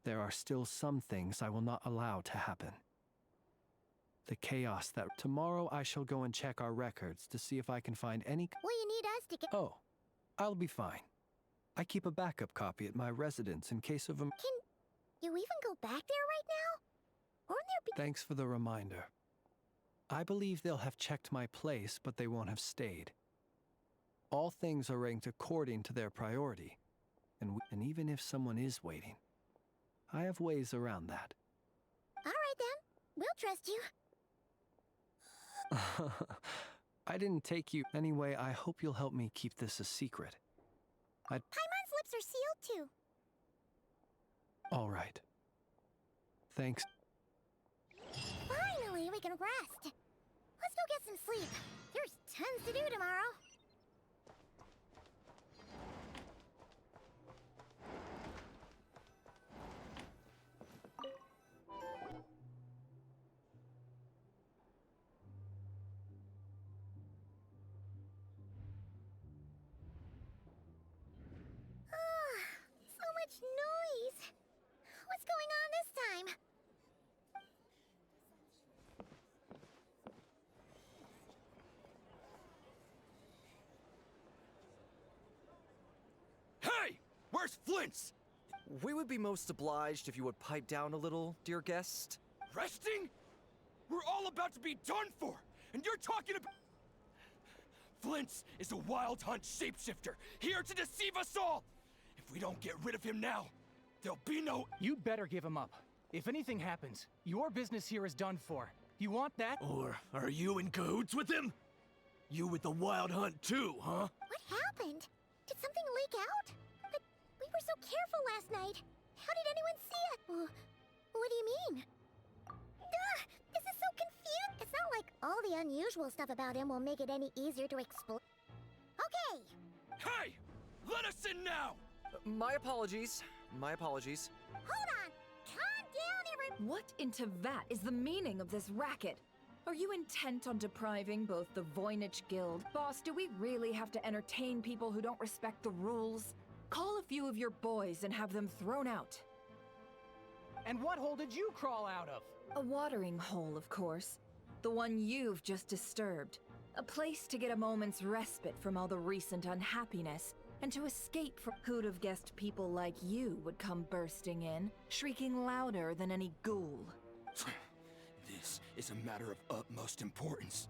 there are still some things I will not allow to happen. The chaos that... Tomorrow I shall go and check our records to see if I can find any... Well, you need us to get... Oh, I'll be fine. I keep a backup copy at my residence in case of a... Can you even go back there right now? Won't there be... Thanks for the reminder. I believe they'll have checked my place, but they won't have stayed. All things are ranked according to their priority, and even if someone is waiting, I have ways around that. All right then, we'll trust you. I didn't take you. Anyway, I hope you'll help me keep this a secret. Paimon's lips are sealed too. All right. Thanks. Finally, we can rest. Let's go get some sleep. There's tons to do tomorrow. So much noise. What's going on this time? Hey! Where's Flint's? We would be most obliged if you would pipe down a little, dear guest. Resting? We're all about to be done for, and you're talking about... Flint's is a wild hunt shapeshifter, here to deceive us all! If we don't get rid of him now, there'll be no... You'd better give him up. If anything happens, your business here is done for. You want that? Or are you in cahoots with him? You with the wild hunt too, huh? What happened? Did something leak out? But we were so careful last night. How did anyone see it? What do you mean? This is so confusing. It's not like all the unusual stuff about him will make it any easier to explain. Okay. Hey! Let us in now! My apologies. My apologies. Hold on. Calm down, everyone. What in Tevat is the meaning of this racket? Are you intent on depriving both the Voynich Guild? Boss, do we really have to entertain people who don't respect the rules? Call a few of your boys and have them thrown out. And what hole did you crawl out of? A watering hole, of course. The one you've just disturbed. A place to get a moment's respite from all the recent unhappiness, and to escape from... Who'd have guessed people like you would come bursting in, shrieking louder than any ghoul? This is a matter of utmost importance.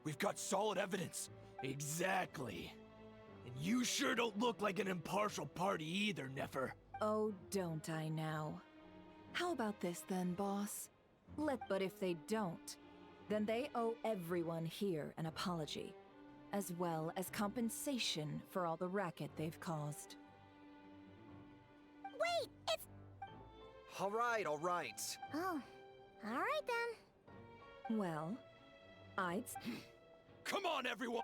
We've got solid evidence. Exactly. And you sure don't look like an impartial party either, Nefer. Oh, don't I now? How about this then, boss? But if they don't, then they owe everyone here an apology, as well as compensation for all the racket they've caused. Wait, it's... All right, all right. Oh, all right then. Well, I'd... Come on, everyone!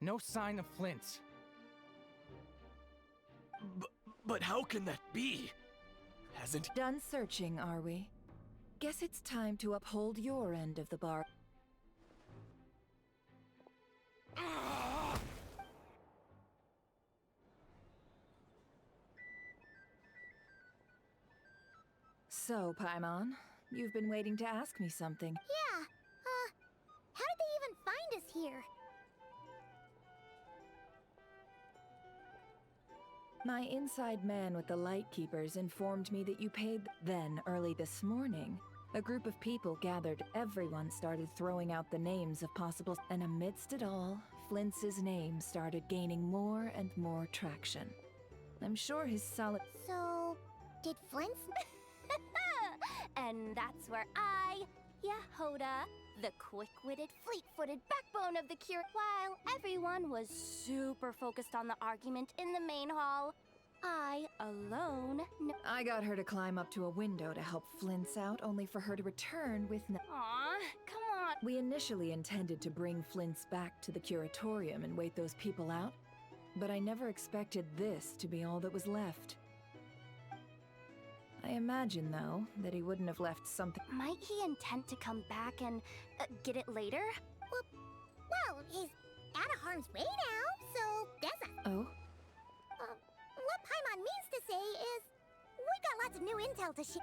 No sign of Flint's. But how can that be? Hasn't... Done searching, are we? Guess it's time to uphold your end of the bar. So, Paimon, you've been waiting to ask me something. Yeah, how did they even find us here? My inside man with the Lightkeepers informed me that you paid. Then, early this morning, a group of people gathered. Everyone started throwing out the names of possible... And amidst it all, Flint's name started gaining more and more traction. I'm sure his solid... So, did Flint's... And that's where I, Yehoda, the quick-witted, fleet-footed backbone of the cure, while everyone was super focused on the argument in the main hall, I alone I got her to climb up to a window to help Flint's out, only for her to return with no... Aw, come on. We initially intended to bring Flint's back to the curatorium and wait those people out, but I never expected this to be all that was left. I imagine, though, that he wouldn't have left something... Might he intend to come back and get it later? Well, he's out of harm's way now, so that's a... Oh? What Paimon means to say is, we got lots of new intel to share.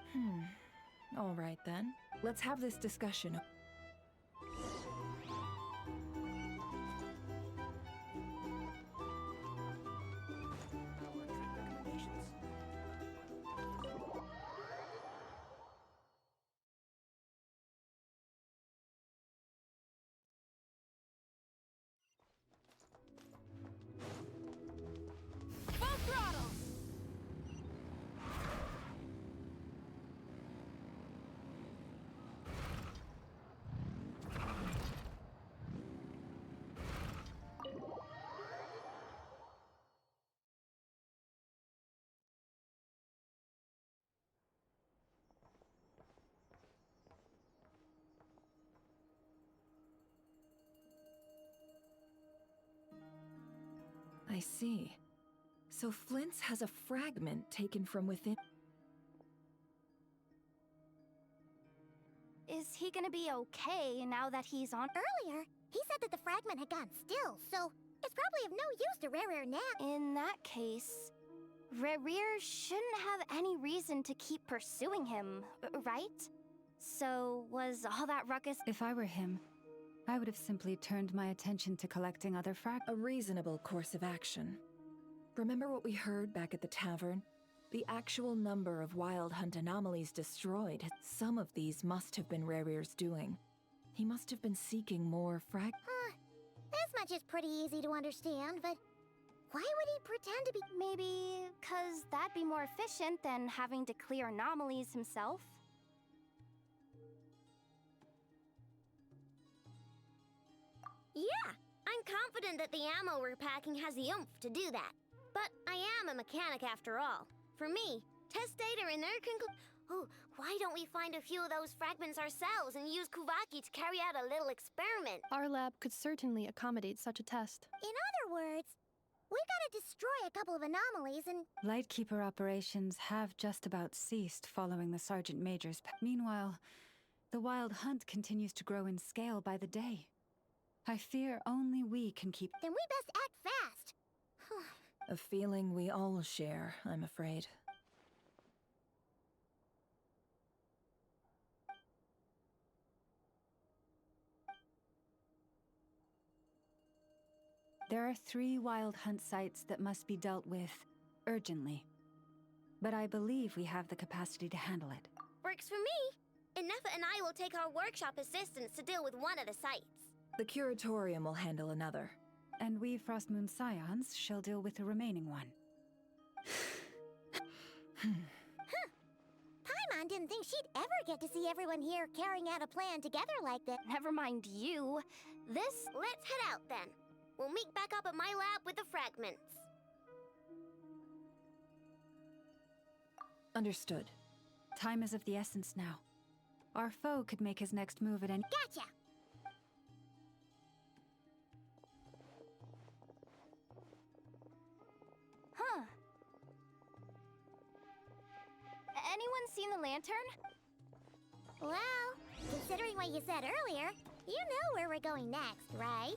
All right, then. Let's have this discussion. I see. So Flint's has a fragment taken from within. Is he gonna be okay now that he's on? Earlier, he said that the fragment had gone still, so it's probably of no use to Rare now. In that case, Rerir shouldn't have any reason to keep pursuing him, right? So, was all that ruckus? If I were him, I would have simply turned my attention to collecting other A reasonable course of action. Remember what we heard back at the tavern? The actual number of Wild Hunt anomalies destroyed. Some of these must have been Rerir's doing. He must have been seeking more This much is pretty easy to understand, but why would he pretend to be? Maybe 'cause that'd be more efficient than having to clear anomalies himself? Yeah, I'm confident that the ammo we're packing has the oomph to do that. But I am a mechanic after all. For me, test data in there Oh, why don't we find a few of those fragments ourselves and use Kuvaki to carry out a little experiment? Our lab could certainly accommodate such a test. In other words, we gotta destroy a couple of anomalies and... Lightkeeper operations have just about ceased following the Sergeant Major's. Meanwhile, the Wild Hunt continues to grow in scale by the day. I fear only we can keep. Then we best act fast. A feeling we all share, I'm afraid. There are 3 Wild Hunt sites that must be dealt with urgently. But I believe we have the capacity to handle it. Works for me. Nefa and I will take our workshop assistants to deal with one of the sites. The Curatorium will handle another. And we Frostmoon Scions shall deal with the remaining one. Paimon didn't think she'd ever get to see everyone here carrying out a plan together like that. Never mind you. Let's head out then. We'll meet back up at my lab with the fragments. Understood. Time is of the essence now. Our foe could make his next move at any— Gotcha! Huh. Anyone seen the lantern? Well, considering what you said earlier, you know where we're going next, right?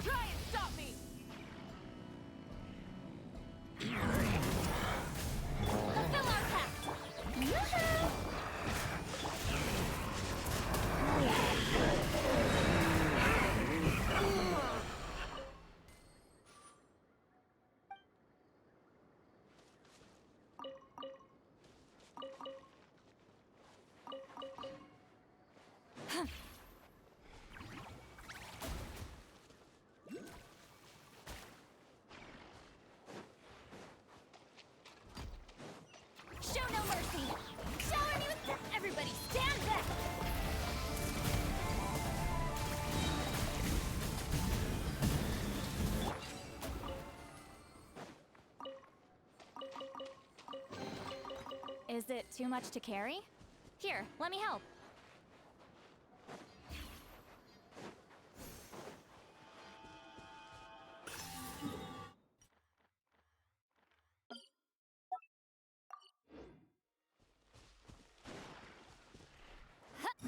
Try and stop me! Fulfill our pact! Yoo-hoo! Show no mercy! Shower me with— Everybody stand back! Is it too much to carry? Here, let me help.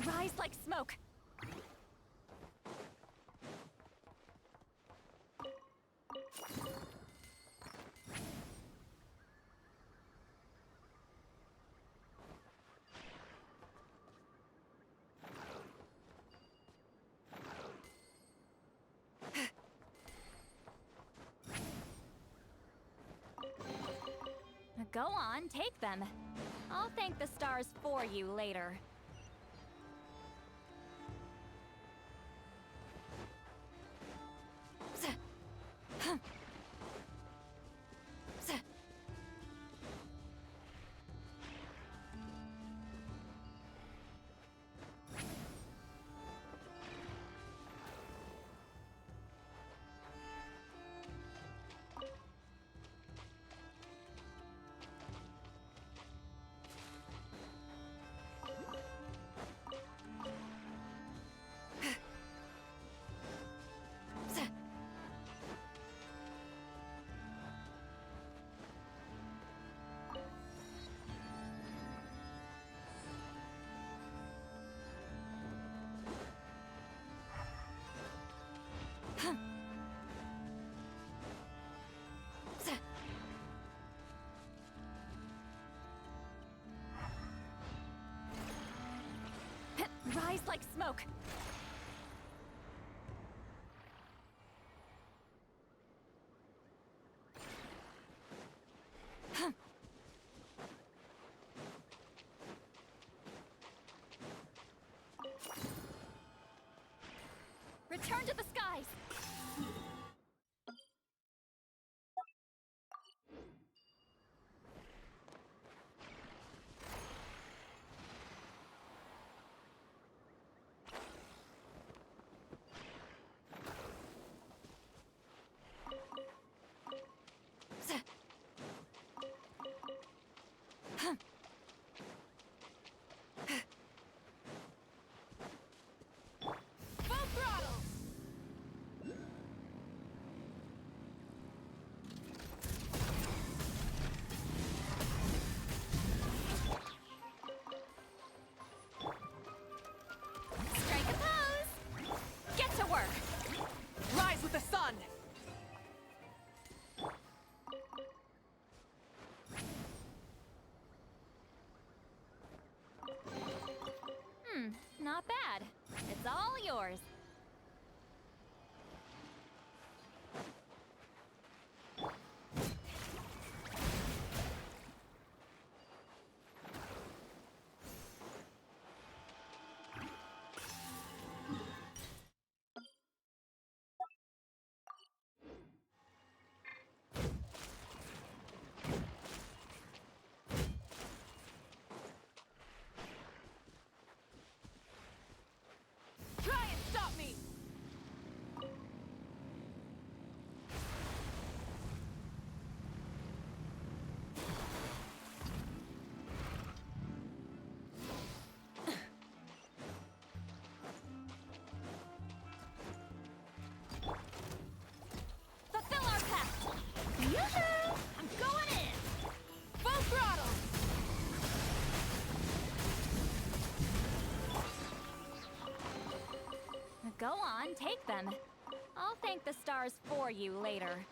Rise like smoke! Go on, take them. I'll thank the stars for you later. Rise like smoke. Return to the skies. Full throttle! Strike a pose! Get to work! Rise with the sun! Not bad. It's all yours. Try and stop me! Fulfill our pact! Yoo-hoo! I'm going in! Full throttle! Go on, take them. I'll thank the stars for you later.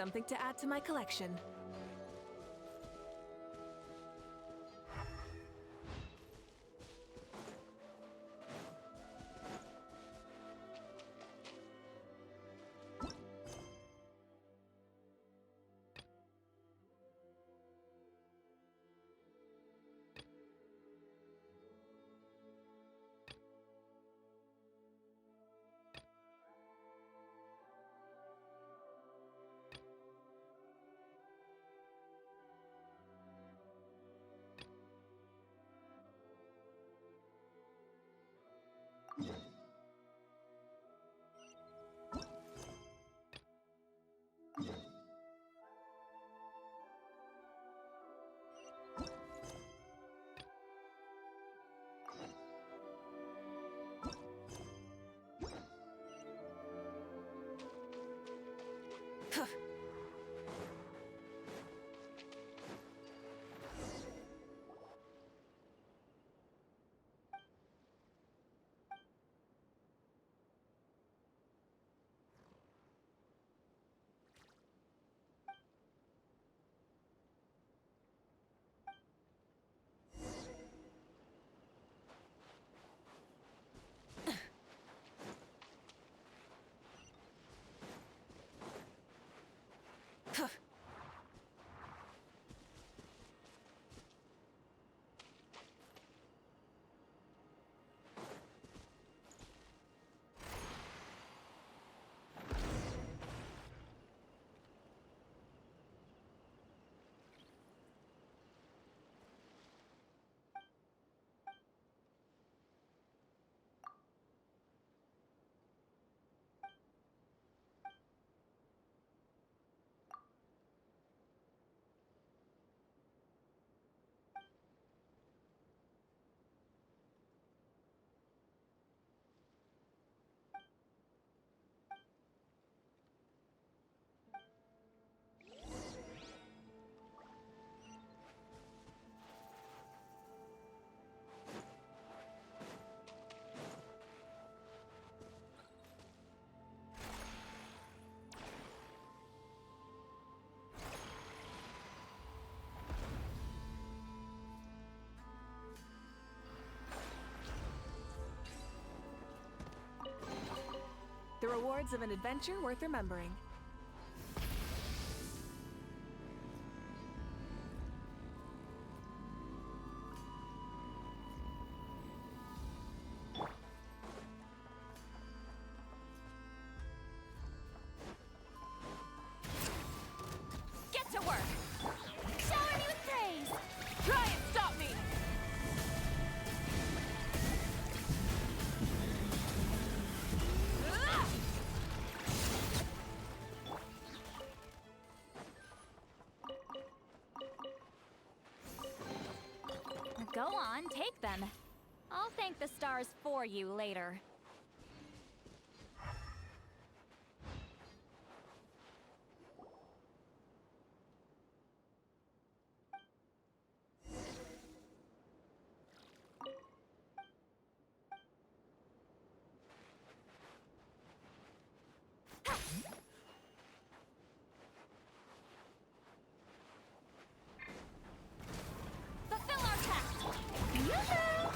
something to add to my collection. The rewards of an adventure worth remembering. Get to work! Shower me with praise! Try and stop me! Go on, take them. I'll thank the stars for you later. Fulfill our task! Yoo-hoo!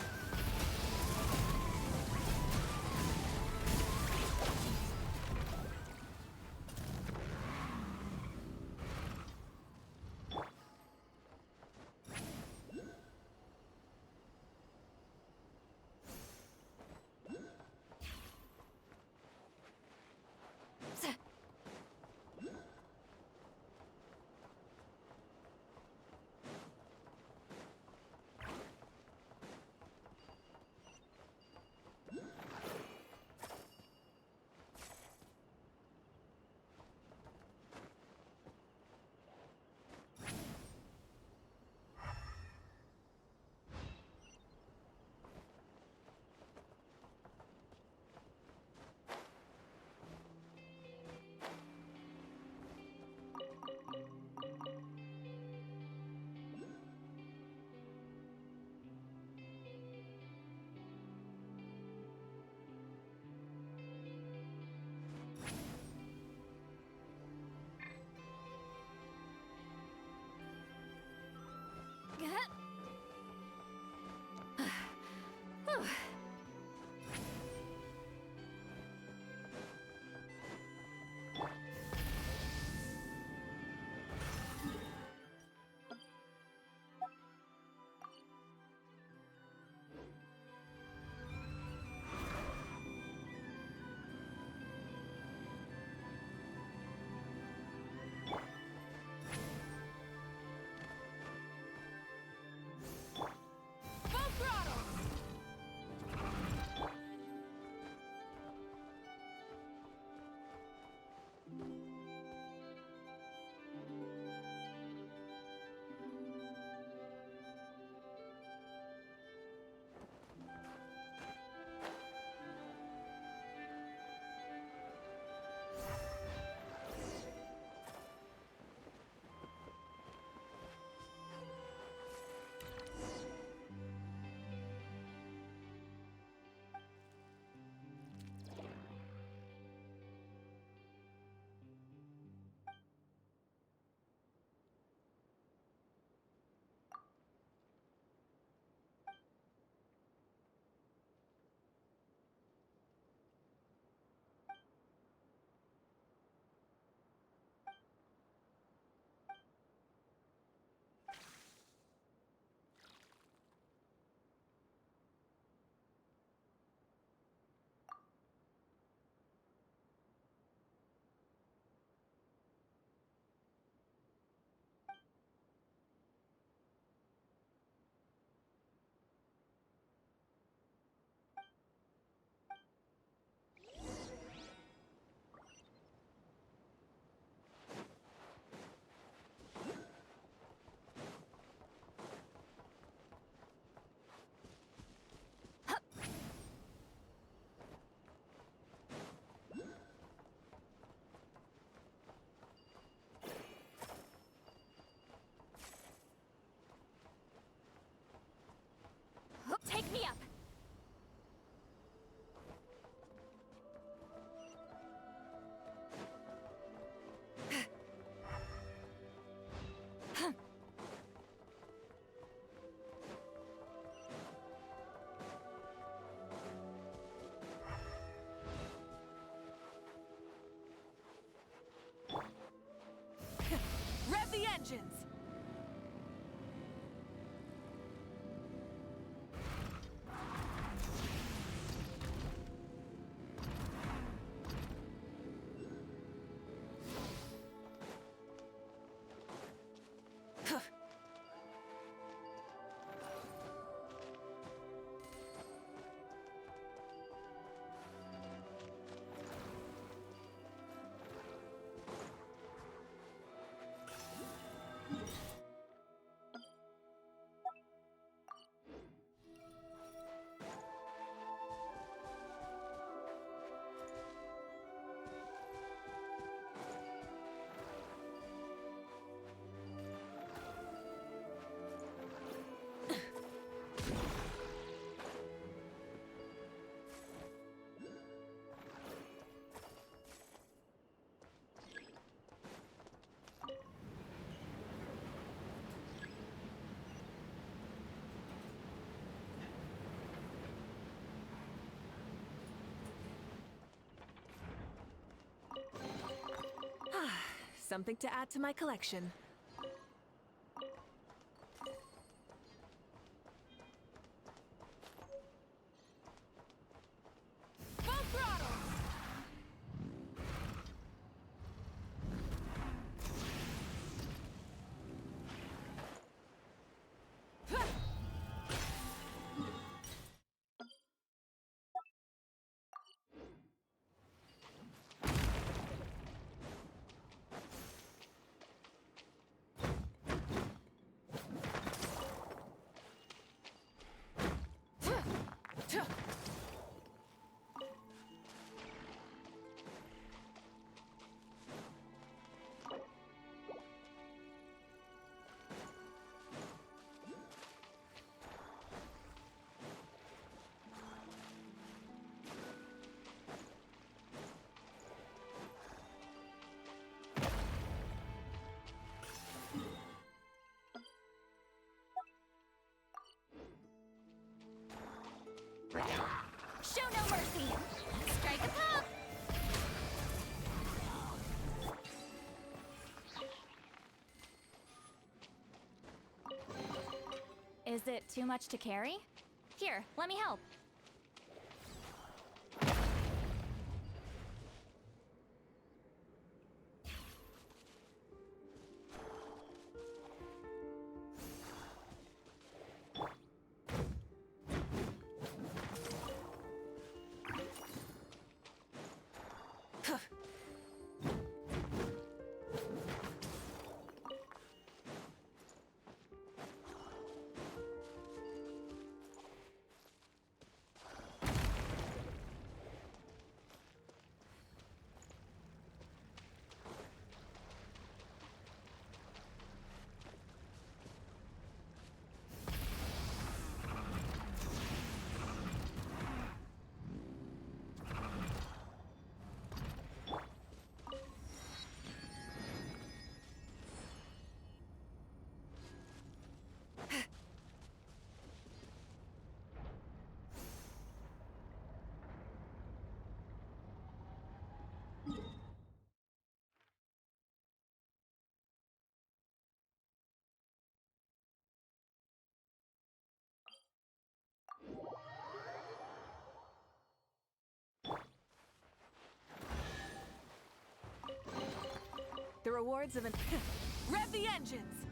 engines! Something to add to my collection. Full throttle! Show no mercy! Strike a pop! Is it too much to carry? Here, let me help. The rewards of an... Rev the engines!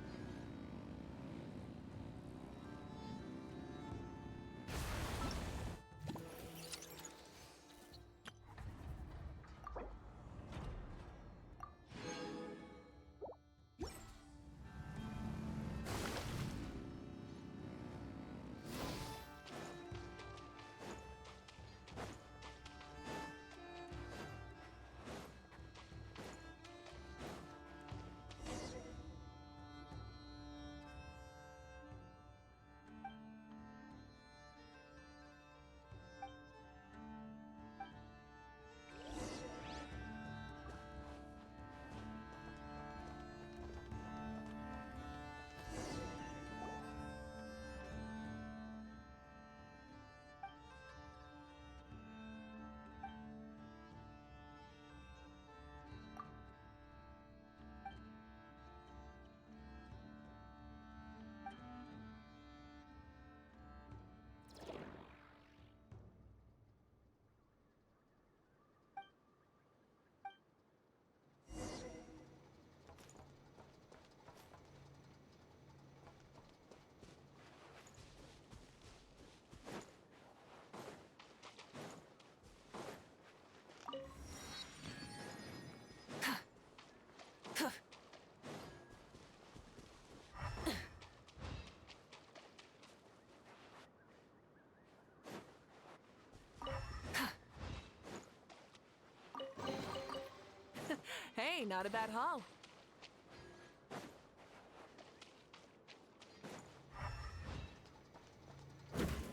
Hey, not a bad haul.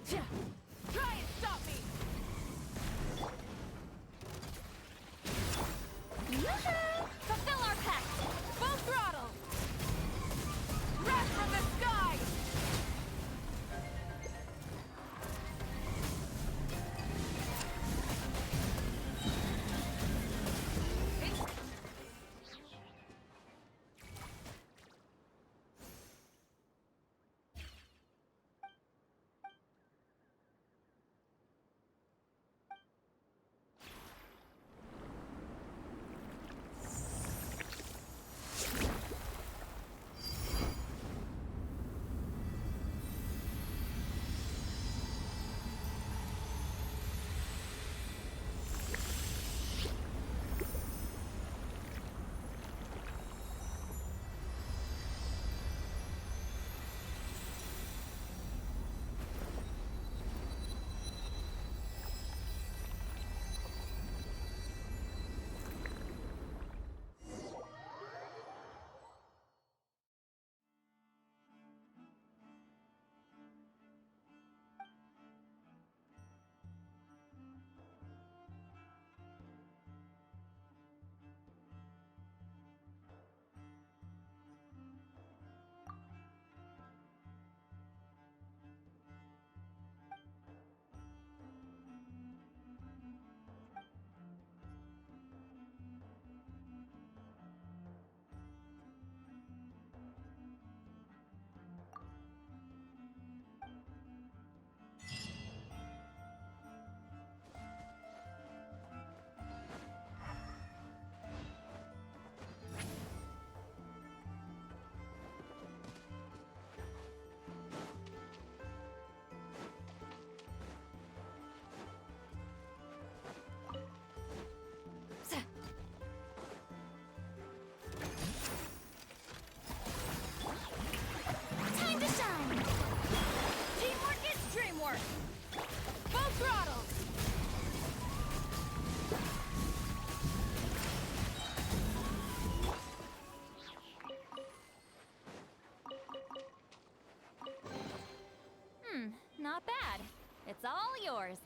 Try and stop me! Yoo-hoo! Fulfill our pact! Full throttle! Wrath from the sky! Time to shine! Teamwork is dreamwork! Full throttle! Not bad. It's all yours.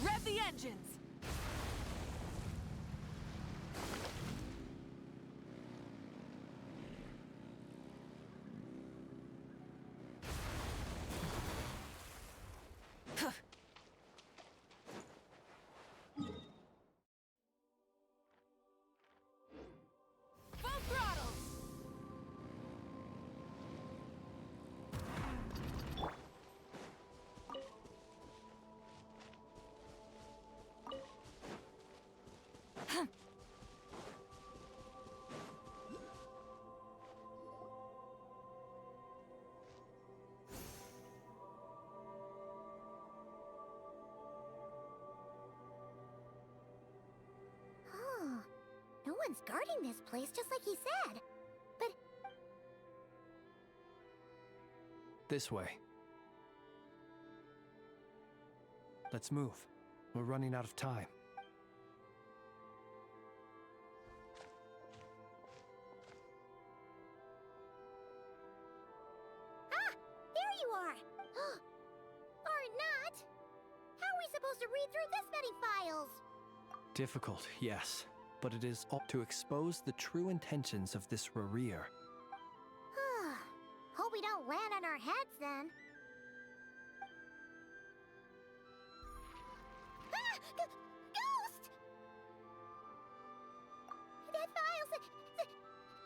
Rev the engines! Full throttle! Oh, no one's guarding this place just like he said. But This way. Let's move. We're running out of time. ah, here you are. Or not. How are we supposed to read through this many files? Difficult, yes, but it is all to expose the true intentions of this Rereer. Hope we don't land on our heads then. Ah! Ghost! That file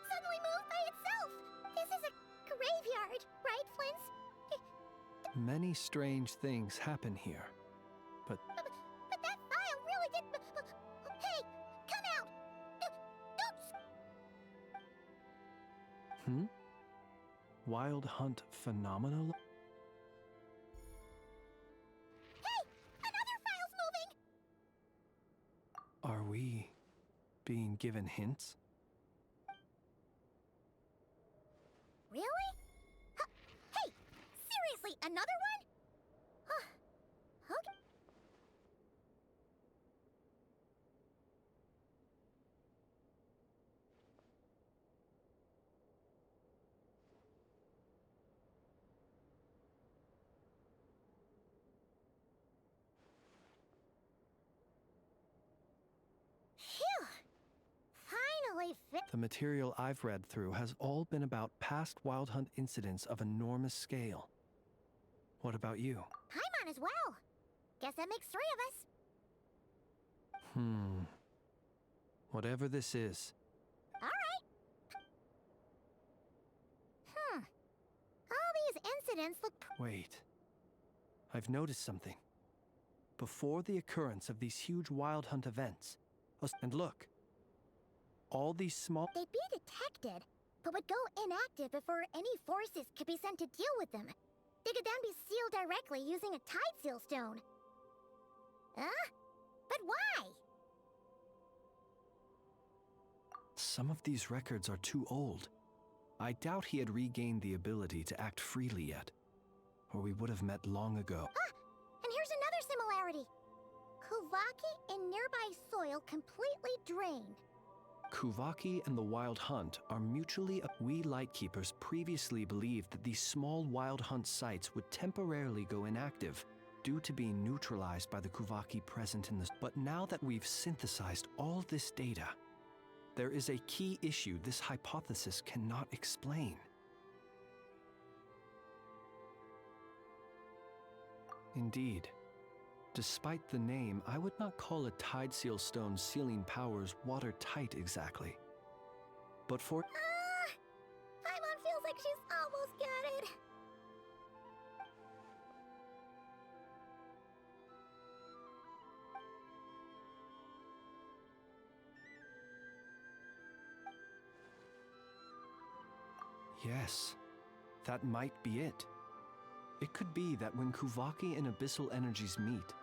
suddenly moved by itself. This is a graveyard, right, Flint's? Many strange things happen here, but But that file really did. Hey, come out! Don't. Wild Hunt phenomena? Hey, another file's moving. Are we being given hints? Really? Hey, seriously, another one? they fit. The material I've read through has all been about past Wild Hunt incidents of enormous scale. What about you? Paimon as well. Guess that makes 3 of us. Whatever this is, Alright. All these incidents look wait. I've noticed something. Before the occurrence of these huge Wild Hunt events, and look, all these small... They'd be detected, but would go inactive before any forces could be sent to deal with them. They could then be sealed directly using a tide seal stone. But why? Some of these records are too old. I doubt he had regained the ability to act freely yet, or we would have met long ago. And here's another similarity. Kuvaki and nearby soil completely drained. Kuvaki and the Wild Hunt are mutually... We Lightkeepers previously believed that these small Wild Hunt sites would temporarily go inactive due to being neutralized by the Kuvaki present in the... But now that we've synthesized all this data, there is a key issue this hypothesis cannot explain. Indeed. Despite the name, I would not call a Tide Seal Stone's sealing powers watertight exactly. But for... Paimon feels like she's almost got it. Yes, that might be it. It could be that when Kuvaki and Abyssal energies meet,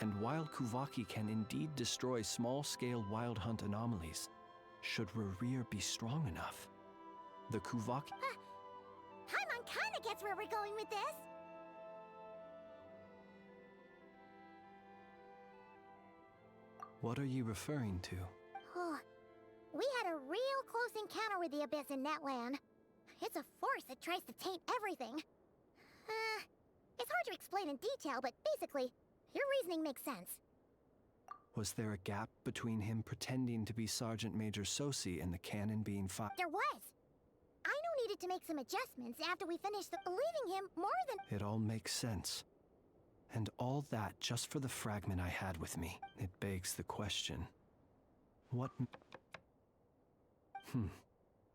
and while Kuvaki can indeed destroy small-scale Wild Hunt anomalies, should Rerir be strong enough, the Kuvaki... Paimon kinda gets where we're going with this. What are you referring to? We had a real close encounter with the Abyss in Netland. It's a force that tries to taint everything. It's hard to explain in detail, but basically, your reasoning makes sense. Was there a gap between him pretending to be Sergeant Major Sosi and the cannon being fired? There was. Aino needed to make some adjustments after we finished believing him more than... It all makes sense. And all that just for the fragment I had with me. It begs the question. What...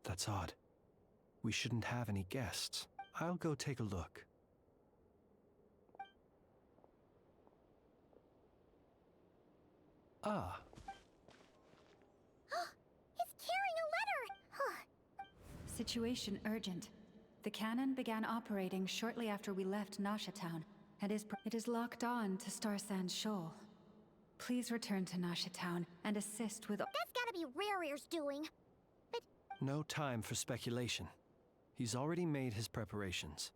That's odd. We shouldn't have any guests. I'll go take a look. Ah. It's carrying a letter! Situation urgent. The cannon began operating shortly after we left Nasha Town, and it is locked on to Star Sand Shoal. Please return to Nasha Town and assist with... That's gotta be Rerir's doing. But... No time for speculation. He's already made his preparations.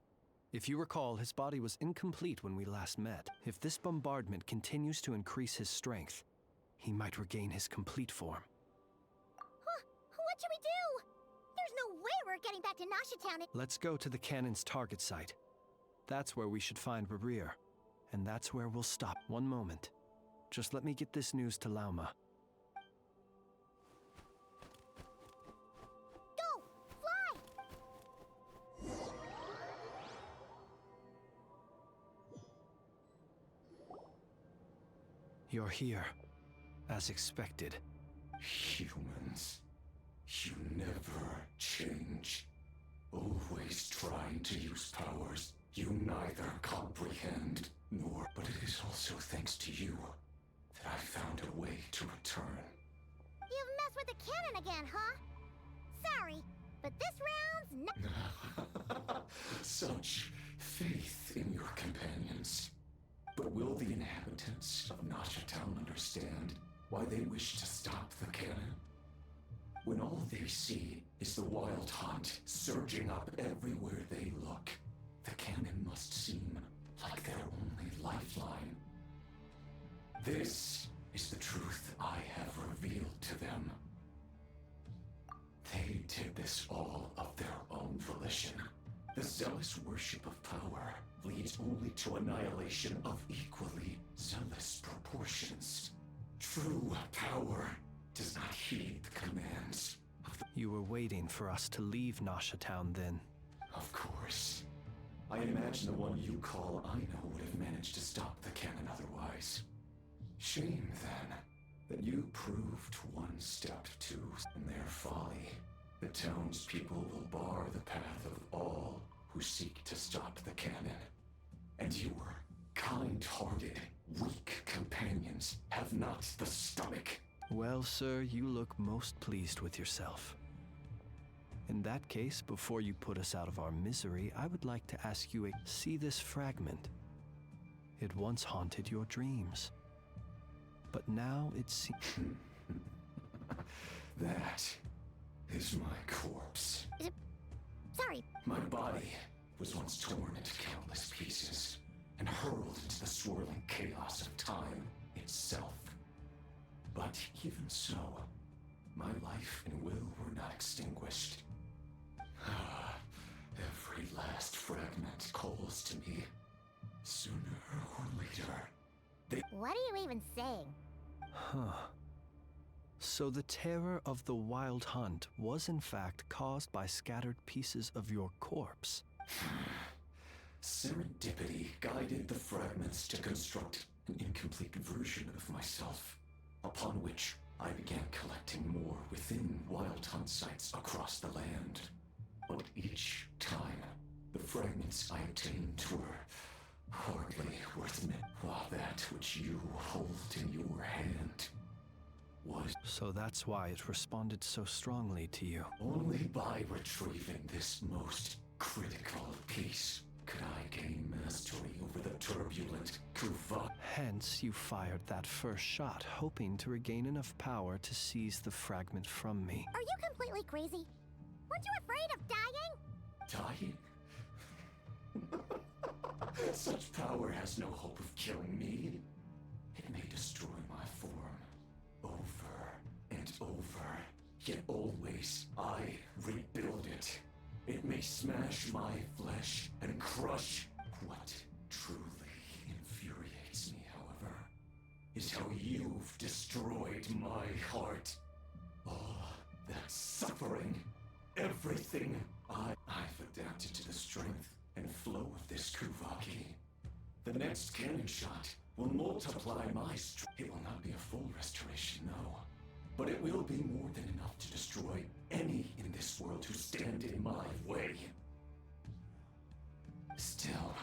If you recall, his body was incomplete when we last met. If this bombardment continues to increase his strength, he might regain his complete form. What should we do? There's no way we're getting back to Nasha Town. Let's go to the cannon's target site. That's where we should find Rerir. And that's where we'll stop. One moment. Just let me get this news to Lauma. Go! Fly! You're here. As expected. Humans, you never change. Always trying to use powers you neither comprehend nor... But it is also thanks to you that I found a way to return. You've messed with the cannon again, huh? Sorry, but this round's not... Such faith in your companions. But will the inhabitants of Nasha Town understand why they wish to stop the cannon? When all they see is the Wild Hunt surging up everywhere they look, the cannon must seem like their only lifeline. This is the truth I have revealed to them. They did this all of their own volition. The zealous worship of power leads only to annihilation of equally zealous proportions. True power does not heed the commands You were waiting for us to leave Nasha Town then. Of course. I imagine the one you call Aino would have managed to stop the cannon otherwise. Shame, then, that you proved one step too in their folly. The townspeople will bar the path of all who seek to stop the cannon. And your kind-hearted, weak companions have not the stomach. Well, sir, you look most pleased with yourself. In that case, before you put us out of our misery, I would like to ask you see this fragment. It once haunted your dreams. But now it seems... That is my corpse. Sorry. My body was once torn into countless pieces and hurled into the swirling chaos of time itself. But even so, my life and will were not extinguished. Every last fragment calls to me. Sooner or later, What are you even saying? Huh. So the terror of the Wild Hunt was in fact caused by scattered pieces of your corpse. Serendipity guided the fragments to construct an incomplete version of myself, upon which I began collecting more within Wild Hunt sites across the land. But each time, the fragments I obtained were hardly worth me, while that which you hold in your hand was... So that's why it responded so strongly to you. Only by retrieving this most critical piece could I gain mastery over the turbulent Kuva. Hence, you fired that first shot, hoping to regain enough power to seize the fragment from me. Are you completely crazy? Weren't you afraid of dying? Dying? Such power has no hope of killing me. It may destroy my form over and over, yet always I rebuild it. It may smash my flesh and crush. What truly infuriates me, however, is how you've destroyed my heart. All that suffering, everything I've adapted to the strength and flow of this Kuvaki. The next cannon shot will multiply my strength. It will not be a full restoration, no. But it will be more than enough to destroy any in this world who stand in my way. Still,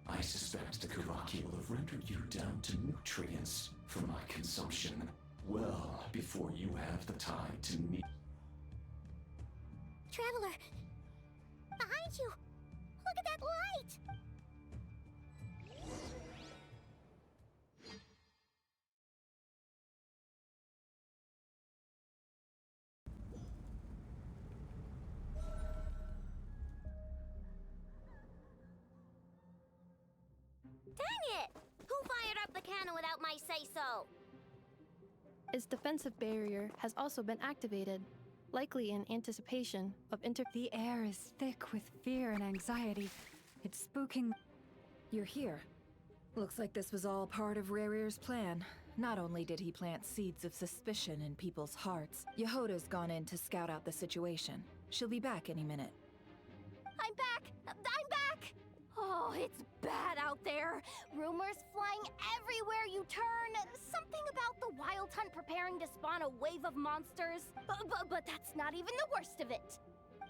I suspect the Kuvaki will have rendered you down to nutrients for my consumption well before you have the time to meet. Traveler! Behind you! Look at that light! Dang it! Who fired up the cannon without my say-so? Its defensive barrier has also been activated, likely in anticipation of The air is thick with fear and anxiety. It's spooking. You're here. Looks like this was all part of Rerir's plan. Not only did he plant seeds of suspicion in people's hearts, Yehoda's gone in to scout out the situation. She'll be back any minute. I'm back! I'm back! Oh, it's bad out there. Rumors flying everywhere you turn. Something about the Wild Hunt preparing to spawn a wave of monsters. But that's not even the worst of it.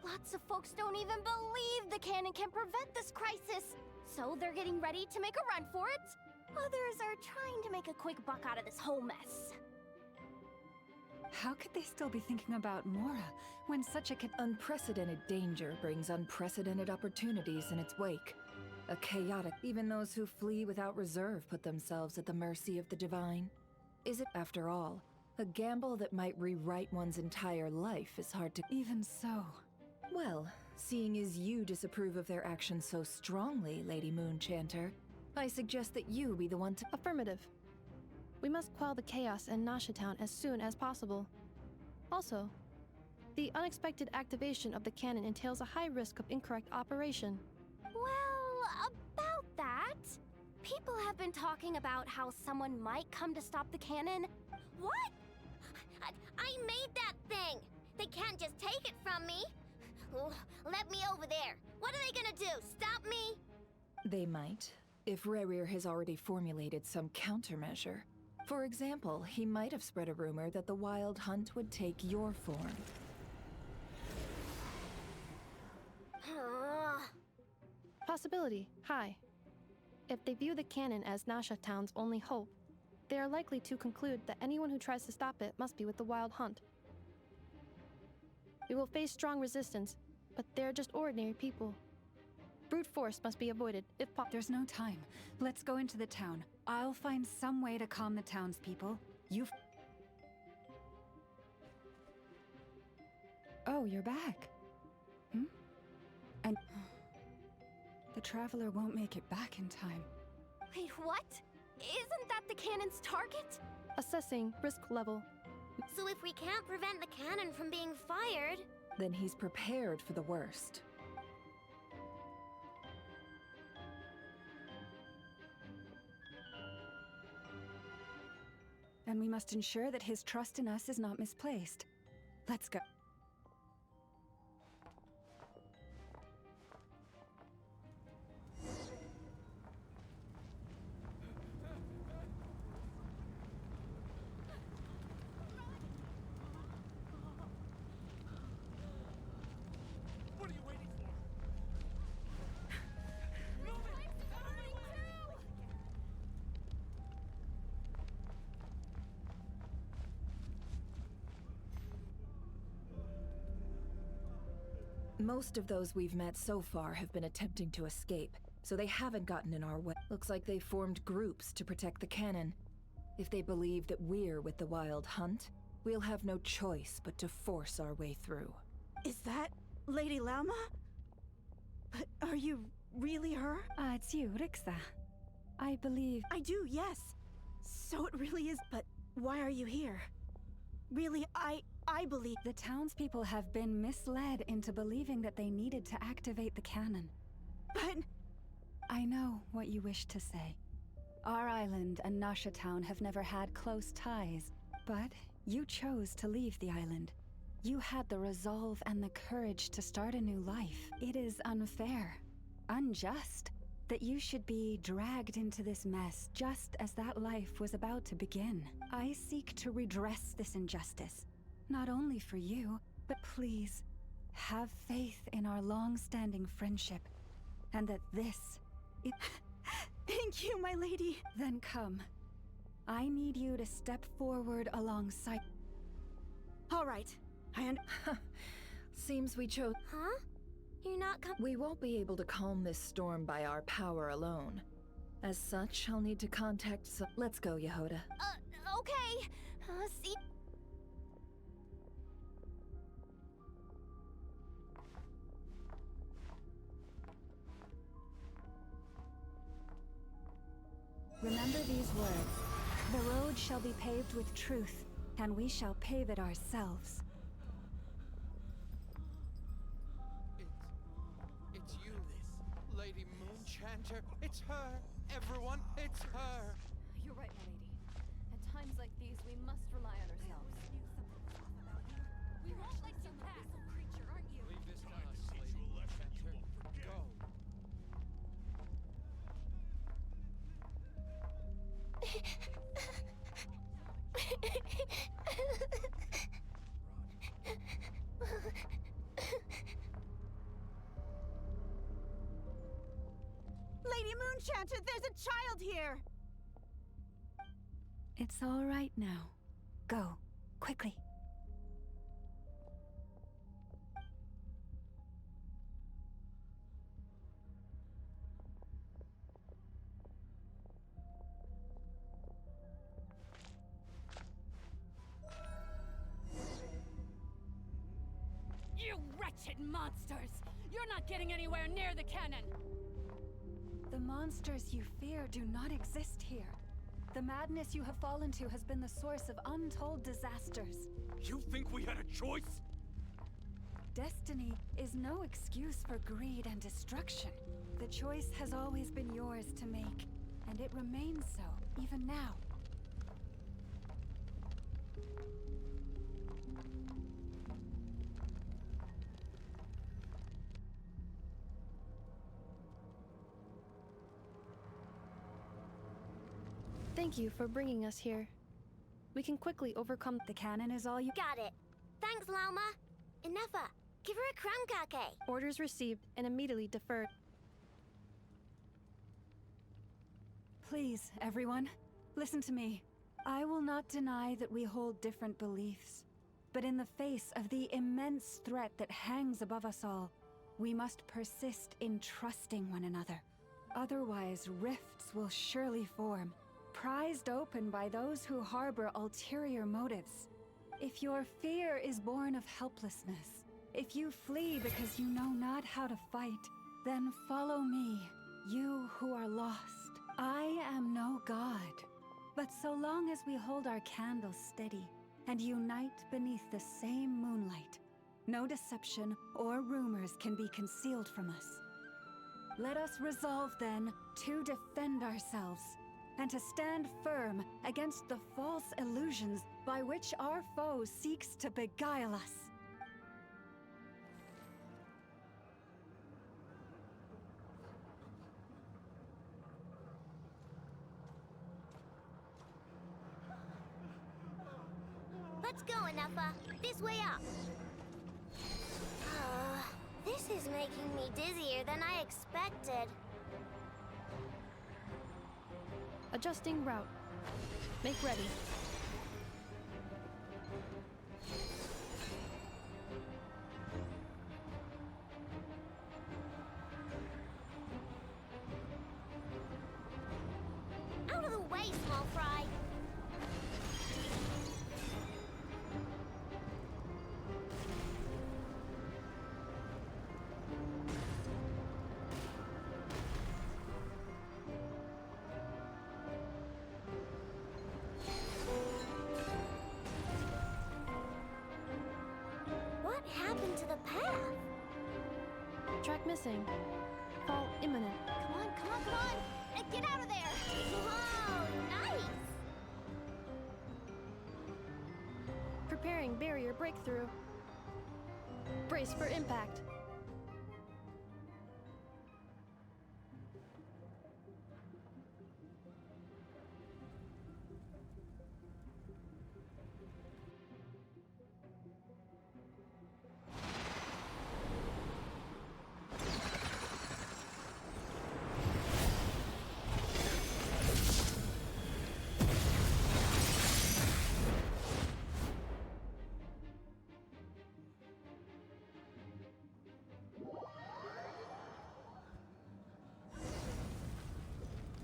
Lots of folks don't even believe the cannon can prevent this crisis. So they're getting ready to make a run for it. Others are trying to make a quick buck out of this whole mess. How could they still be thinking about Mora when such a unprecedented danger brings unprecedented opportunities in its wake? A chaotic... Even those who flee without reserve put themselves at the mercy of the divine. Is it, after all, a gamble that might rewrite one's entire life is hard to... Even so... Well, seeing as you disapprove of their actions so strongly, Lady Moonchanter, I suggest that you be the one to... Affirmative. We must quell the chaos in Nasha Town as soon as possible. Also, the unexpected activation of the cannon entails a high risk of incorrect operation. Well, about that, people have been talking about how someone might come to stop the cannon. What? I made that thing! They can't just take it from me. Oh, let me over there. What are they gonna do? Stop me? They might, if Rerir has already formulated some countermeasure. For example, he might have spread a rumor that the Wild Hunt would take your form. Possibility, high. If they view the cannon as Nasha Town's only hope, they are likely to conclude that anyone who tries to stop it must be with the Wild Hunt. We will face strong resistance, but they're just ordinary people. Brute force must be avoided, if possible. There's no time. Let's go into the town. I'll find some way to calm the townspeople. Oh, you're back. And the Traveler won't make it back in time. Wait, what? Isn't that the cannon's target? Assessing risk level. So if we can't prevent the cannon from being fired... Then he's prepared for the worst. And we must ensure that his trust in us is not misplaced. Let's go. What are you waiting for? Most of those we've met so far have been attempting to escape, so they haven't gotten in our way. Looks like they formed groups to protect the cannon. If they believe that we're with the Wild Hunt, we'll have no choice but to force our way through. Is that Lady Lama? But are you really her? It's you, Rixa. I believe... I do, yes. So it really is, but why are you here? Really, I believe... The townspeople have been misled into believing that they needed to activate the cannon. But... I know what you wish to say. Our island and Nasha Town have never had close ties, but you chose to leave the island. You had the resolve and the courage to start a new life. It is unfair, unjust, that you should be dragged into this mess just as that life was about to begin. I seek to redress this injustice, not only for you, but please, have faith in our long-standing friendship, and that this... Thank you, my lady. Then come. I need you to step forward alongside... All right. Seems we chose... Huh? You're not We won't be able to calm this storm by our power alone. As such, I'll need to contact some... Let's go, Yehoda. Okay. See... Remember these words. The road shall be paved with truth, and we shall pave it ourselves. It's you, Lady Moonchanter. It's her. Everyone, it's her. You're right, my lady. At times like these, we must rely on ourselves. We won't let you pass, creature, aren't you? Leave this to us, Lady Moonchanter. Go. Lady Moonchanter, there's a child here! It's all right now. Go, quickly. You wretched monsters! You're not getting anywhere near the cannon! The monsters you fear do not exist here. The madness you have fallen to has been the source of untold disasters. You think we had a choice? Destiny is no excuse for greed and destruction. The choice has always been yours to make, and it remains so, even now. Thank you for bringing us here. We can quickly overcome. The cannon is all you. Got it. Thanks, Lauma. Inefa, give her a crunkake. Orders received and immediately deferred. Please, everyone, listen to me. I will not deny that we hold different beliefs. But in the face of the immense threat that hangs above us all, we must persist in trusting one another. Otherwise, rifts will surely form, prized open by those who harbor ulterior motives. If your fear is born of helplessness, if you flee because you know not how to fight, then follow me, you who are lost. I am no god, but so long as we hold our candles steady and unite beneath the same moonlight, no deception or rumors can be concealed from us. Let us resolve then to defend ourselves and to stand firm against the false illusions by which our foe seeks to beguile us. Let's go, Inefa. This way up. This is making me dizzier than I expected. Adjusting route. Make ready. Out of the way, small fry. What happened to the path? Track missing. Fall imminent. Come on, come on, come on! Get out of there! Whoa, nice! Preparing barrier breakthrough. Brace for impact.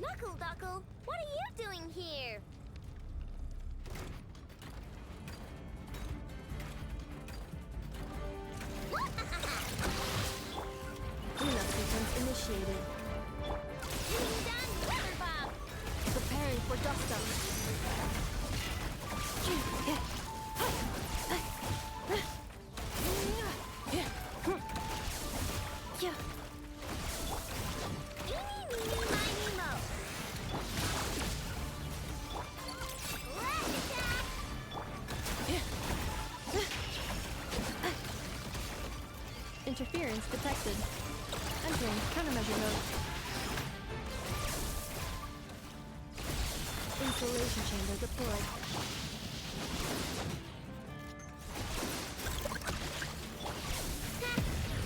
Knuckle Duckle, what are you doing here? Cleanup sequence initiated. Getting done, Weather Bob! Preparing for dust up. Eeny, meeny, miny, mo. Let's attack! Interference detected. Entering countermeasure mode. Insulation chamber deployed.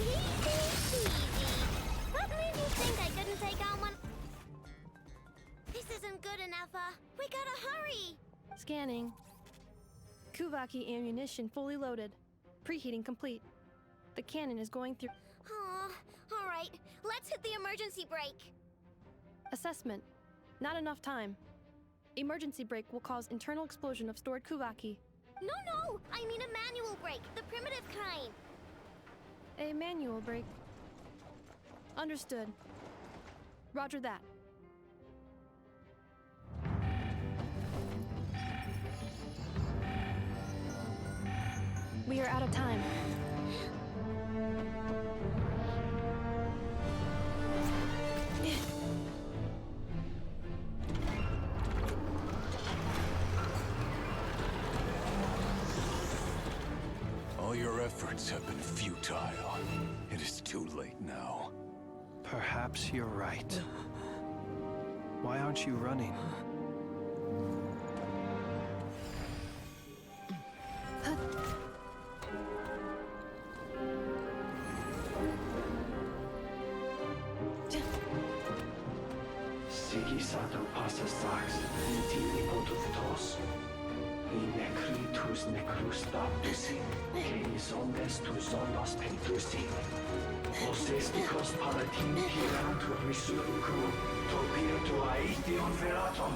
Easy peasy. What made you think I couldn't take on one? This isn't good enough, we gotta hurry! Scanning. Kuvaki ammunition fully loaded. Preheating complete. The cannon is going through. Oh, alright. Let's hit the emergency brake. Assessment. Not enough time. Emergency brake will cause internal explosion of stored Kuvaki. No! I mean a manual brake, the primitive kind. A manual brake. Understood. Roger that. We are out of time. All your efforts have been futile. It is too late now. Perhaps you're right. Why aren't you running? Sato passa sax, intili potutos. In necritus necrus baptisi, que omnes tu solos pentusi. Os esticos palatin pirantur resurcu, topirtu aethion veratum.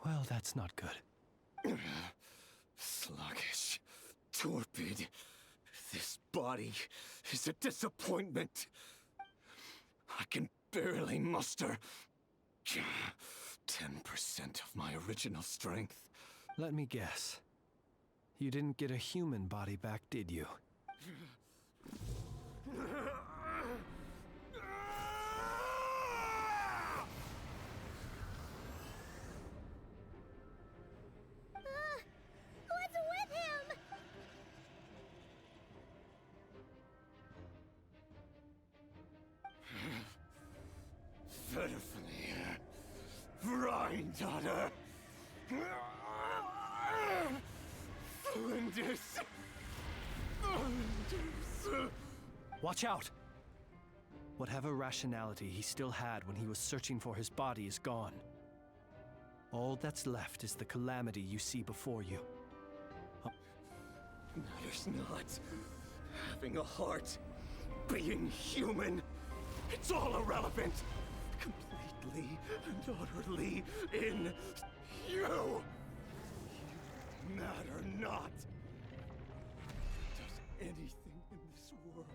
Well, that's not good. Sluggish, torpid. This body is a disappointment. I can barely muster 10% of my original strength. Let me guess. You didn't get a human body back, did you? What's with him? Verfnir, Rhindaughter, Flinders. Watch out! Whatever rationality he still had when he was searching for his body is gone. All that's left is the calamity you see before you. Matters not. Having a heart, being human, it's all irrelevant. Completely and utterly in you. You matter not. Does anything in this world.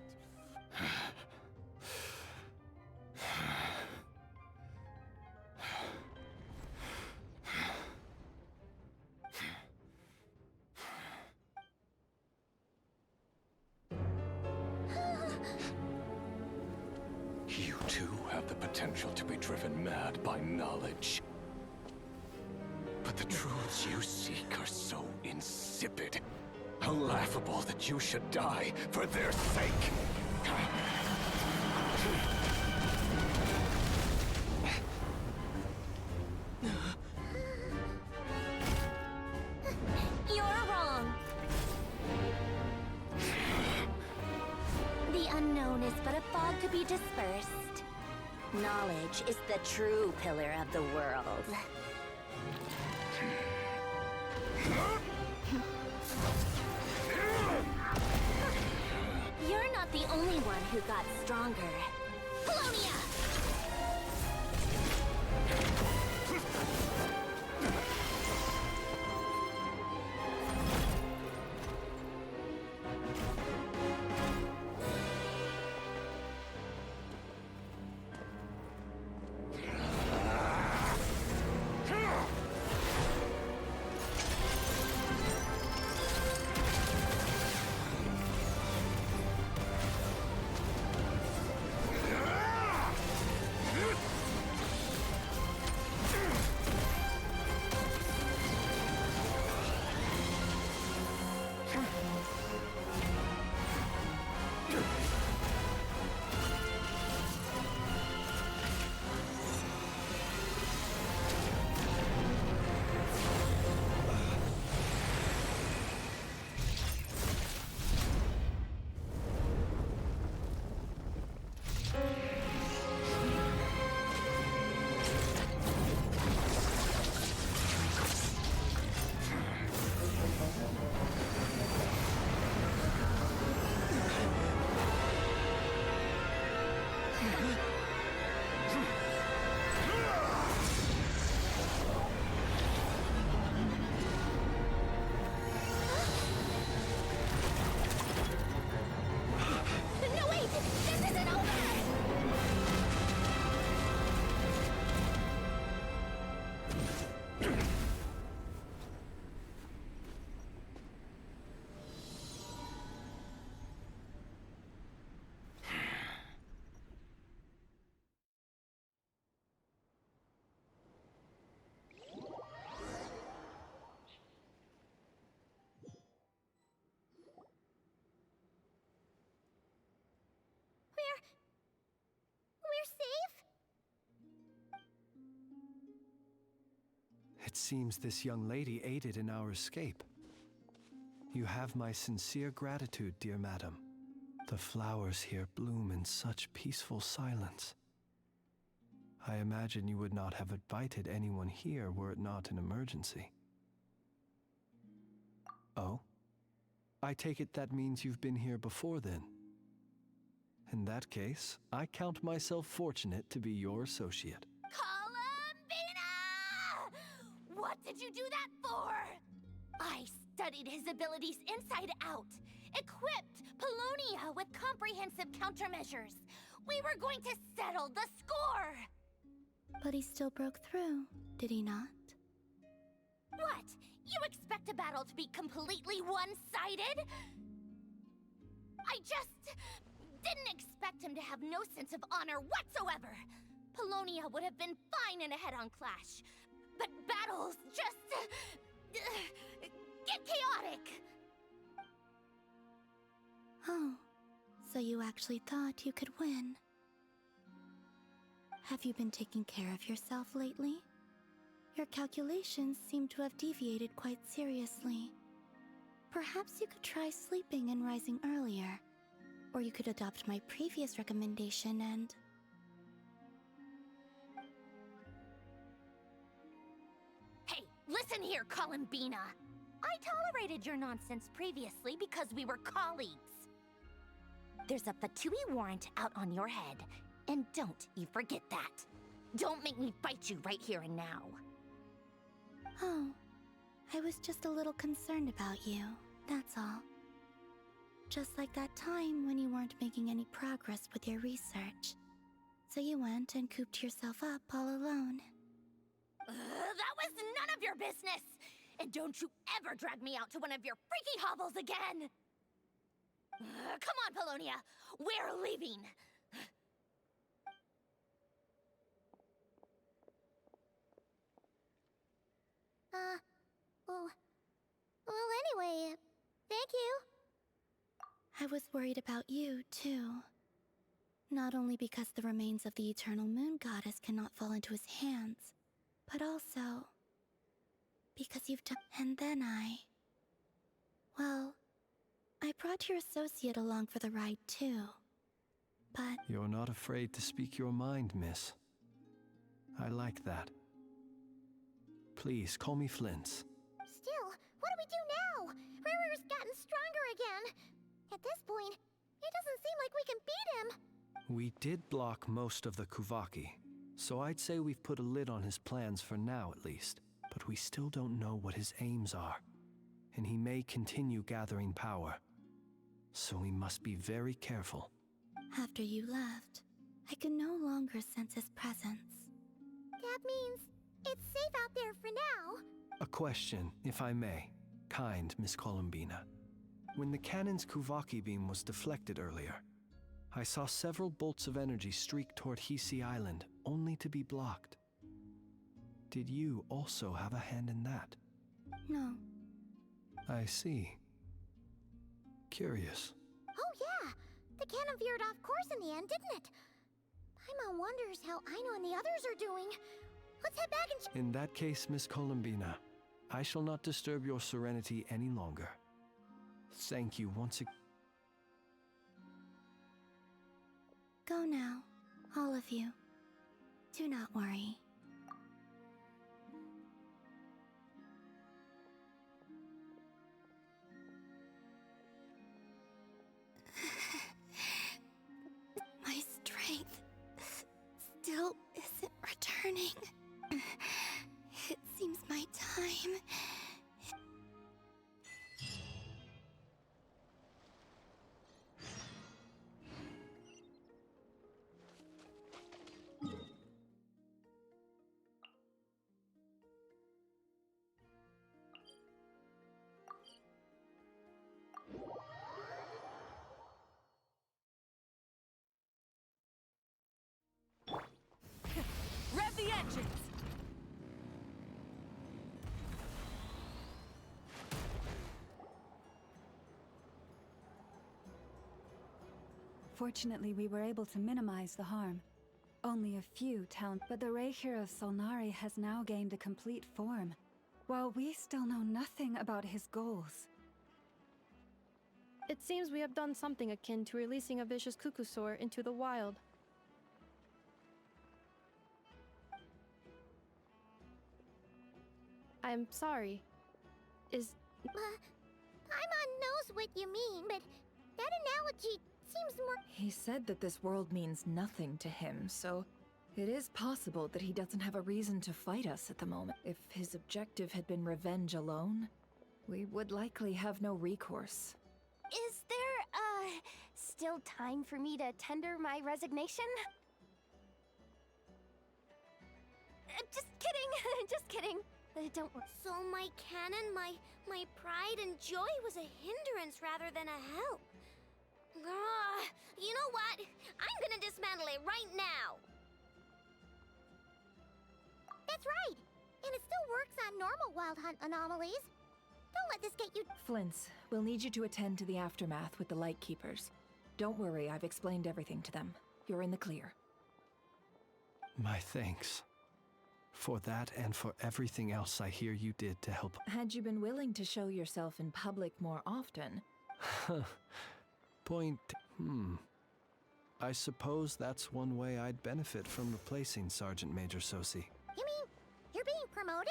You too have the potential to be driven mad by knowledge. But the truths you seek are so insipid. How laughable that you should die for their sake. You're wrong. The unknown is but a fog to be dispersed. Knowledge is the true pillar of the world. You're not the only one who got stronger. Polonia! It seems this young lady aided in our escape. You have my sincere gratitude, dear madam. The flowers here bloom in such peaceful silence. I imagine you would not have invited anyone here were it not an emergency. Oh? I take it that means you've been here before then. In that case, I count myself fortunate to be your associate. Columbina! What did you do that for? I studied his abilities inside out, equipped Polonia with comprehensive countermeasures. We were going to settle the score! But he still broke through, did he not? What? You expect a battle to be completely one-sided? I just didn't expect him to have no sense of honor whatsoever. Polonia would have been fine in a head-on clash, but battles just get chaotic. Oh, so you actually thought you could win. Have you been taking care of yourself lately? Your calculations seem to have deviated quite seriously. Perhaps you could try sleeping and rising earlier. Or you could adopt my previous recommendation and... Hey, listen here, Columbina. I tolerated your nonsense previously because we were colleagues. There's a Fatui warrant out on your head, and don't you forget that. Don't make me fight you right here and now. Oh, I was just a little concerned about you, that's all. Just like that time when you weren't making any progress with your research. So you went and cooped yourself up all alone. That was none of your business! And don't you ever drag me out to one of your freaky hovels again! Come on, Polonia! We're leaving! Well, anyway, thank you. I was worried about you, too. Not only because the remains of the Eternal Moon Goddess cannot fall into his hands, but also because you've done... And then well, I brought your associate along for the ride, too. But... You're not afraid to speak your mind, miss. I like that. Please, call me Flint's. Still, what do we do now? Rirer's gotten stronger again. At this point, it doesn't seem like we can beat him. We did block most of the Kuvaki, so I'd say we've put a lid on his plans for now at least. But we still don't know what his aims are, and he may continue gathering power. So we must be very careful. After you left, I could no longer sense his presence. That means it's safe out there for now. A question, if I may. Kind Miss Columbina. When the cannon's Kuvaki beam was deflected earlier, I saw several bolts of energy streak toward Hisi Island, only to be blocked. Did you also have a hand in that? No. I see. Curious. Oh yeah, the cannon veered off course in the end, didn't it? Paimon wonders how Aino and the others are doing. Let's head back and In that case, Miss Columbina, I shall not disturb your serenity any longer. Thank you once again. Go now, all of you. Do not worry. My strength still isn't returning. It seems my time... Rev the engines! Fortunately, we were able to minimize the harm. Only a few towns, but the Reikir of Solnari has now gained a complete form, while we still know nothing about his goals. It seems we have done something akin to releasing a vicious Kukusaur into the wild. I'm sorry. Paimon knows what you mean, but that analogy seems more... He said that this world means nothing to him, so it is possible that he doesn't have a reason to fight us at the moment. If his objective had been revenge alone, we would likely have no recourse. Is there, still time for me to tender my resignation? Just kidding, just kidding. Don't worry. So my canon, my pride and joy was a hindrance rather than a help. You know what? I'm gonna dismantle it right now. That's right. And it still works on normal wild hunt anomalies. Don't let this get you... Flints, we'll need you to attend to the aftermath with the Lightkeepers. Don't worry, I've explained everything to them. You're in the clear. My thanks. For that and for everything else I hear you did to help. Had you been willing to show yourself in public more often... Point... I suppose that's one way I'd benefit from replacing Sergeant Major Sosi. You mean you're being promoted?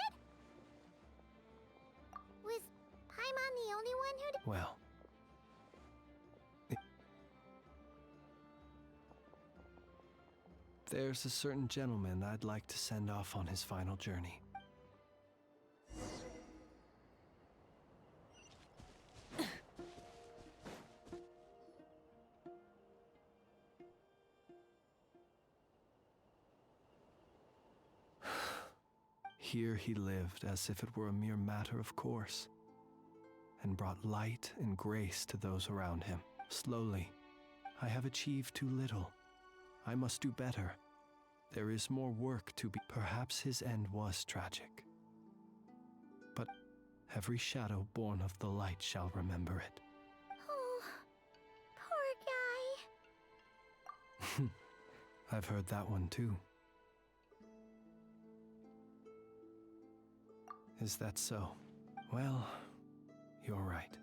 Was Paimon the only one who did... Well... There's a certain gentleman I'd like to send off on his final journey. Here he lived as if it were a mere matter of course, and brought light and grace to those around him. Slowly, I have achieved too little. I must do better. There is more work to be. Perhaps his end was tragic. But every shadow born of the light shall remember it. Oh, poor guy. I've heard that one too. Is that so? Well, you're right.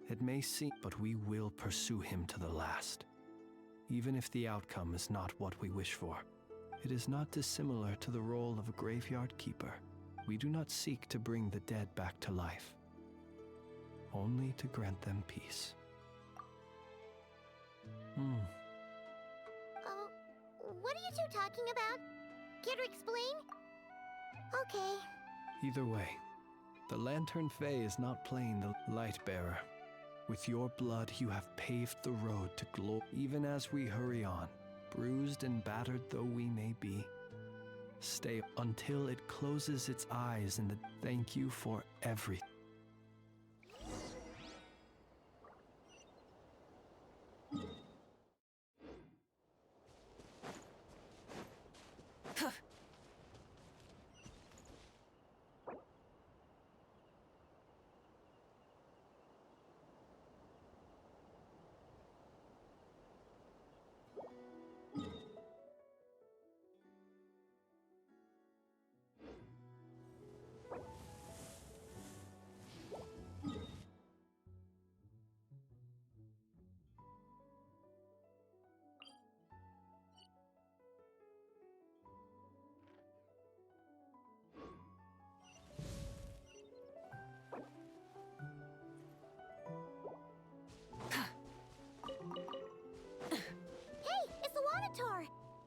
It may seem, but we will pursue him to the last. Even if the outcome is not what we wish for. It is not dissimilar to the role of a graveyard keeper. We do not seek to bring the dead back to life, only to grant them peace. What are you two talking about? Care to explain? Okay. Either way, the Lantern Fae is not playing the light bearer. With your blood, you have paved the road to glory. Even as we hurry on, bruised and battered though we may be, stay until it closes its eyes in the thank you for everything.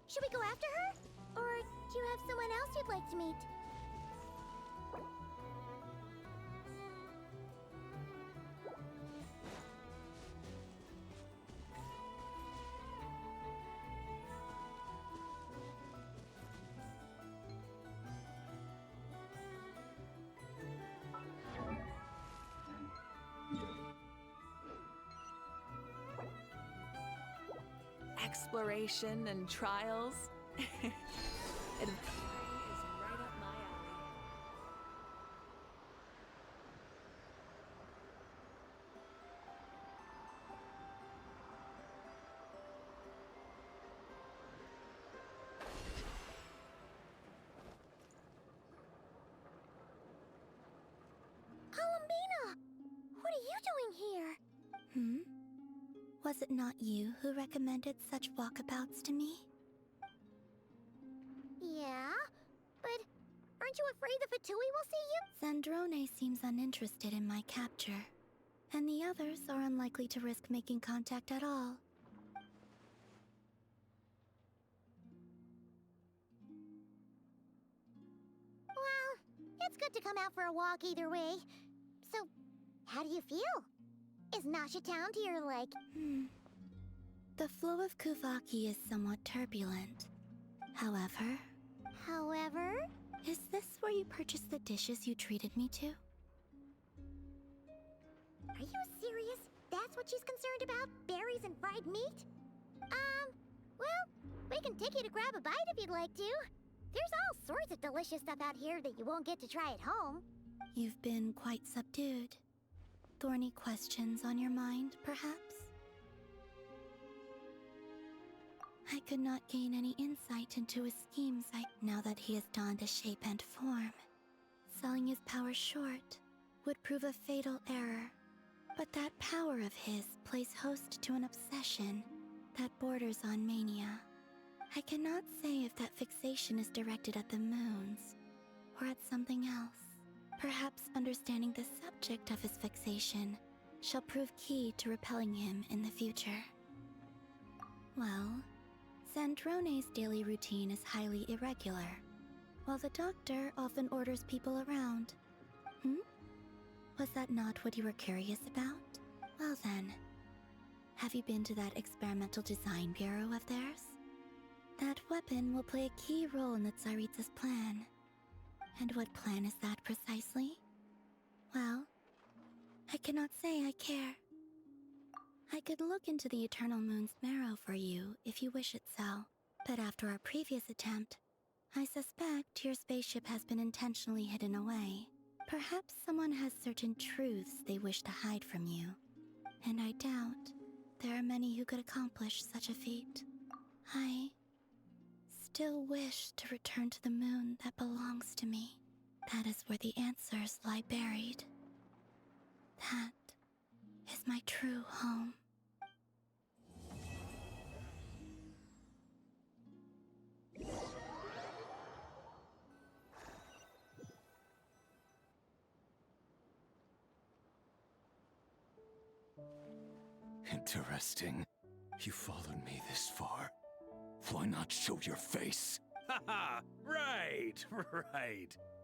Should we go after her? Or do you have someone else you'd like to meet? Exploration and trials. Adventure is right up my alley. Was it not you who recommended such walkabouts to me? Yeah, but aren't you afraid the Fatui will see you? Zandrone seems uninterested in my capture, and the others are unlikely to risk making contact at all. Well, it's good to come out for a walk either way. So, how do you feel? Is Nasha Town to your liking? The flow of Kuvaki is somewhat turbulent. However... Is this where you purchased the dishes you treated me to? Are you serious? That's what she's concerned about? Berries and fried meat? Well, we can take you to grab a bite if you'd like to. There's all sorts of delicious stuff out here that you won't get to try at home. You've been quite subdued. Thorny questions on your mind, perhaps? I could not gain any insight into his schemes now that he has donned a shape and form. Selling his power short would prove a fatal error. But that power of his plays host to an obsession that borders on mania. I cannot say if that fixation is directed at the moons or at something else. Perhaps understanding the subject of his fixation shall prove key to repelling him in the future. Well, Zandrone's daily routine is highly irregular, while the doctor often orders people around. Was that not what you were curious about? Well then, have you been to that experimental design bureau of theirs? That weapon will play a key role in the Tsaritsa's plan. And what plan is that precisely? Well, I cannot say I care. I could look into the Eternal Moon's marrow for you if you wish it so. But after our previous attempt, I suspect your spaceship has been intentionally hidden away. Perhaps someone has certain truths they wish to hide from you. And I doubt there are many who could accomplish such a feat. I still wish to return to the moon that belongs to me. That is where the answers lie buried. That is my true home. Interesting. You followed me this far. Why not show your face? Haha! Right!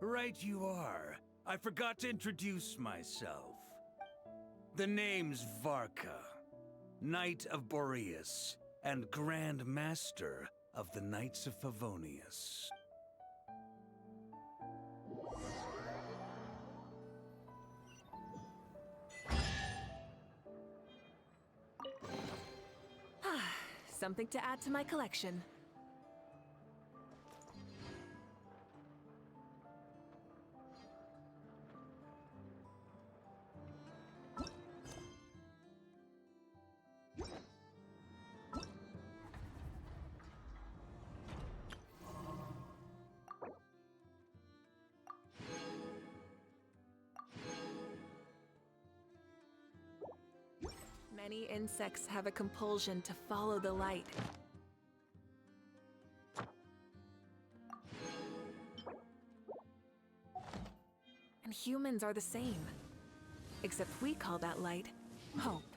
Right you are. I forgot to introduce myself. The name's Varka, Knight of Boreas, and Grand Master of the Knights of Favonius. Something to add to my collection. Many insects have a compulsion to follow the light. And humans are the same. Except we call that light hope.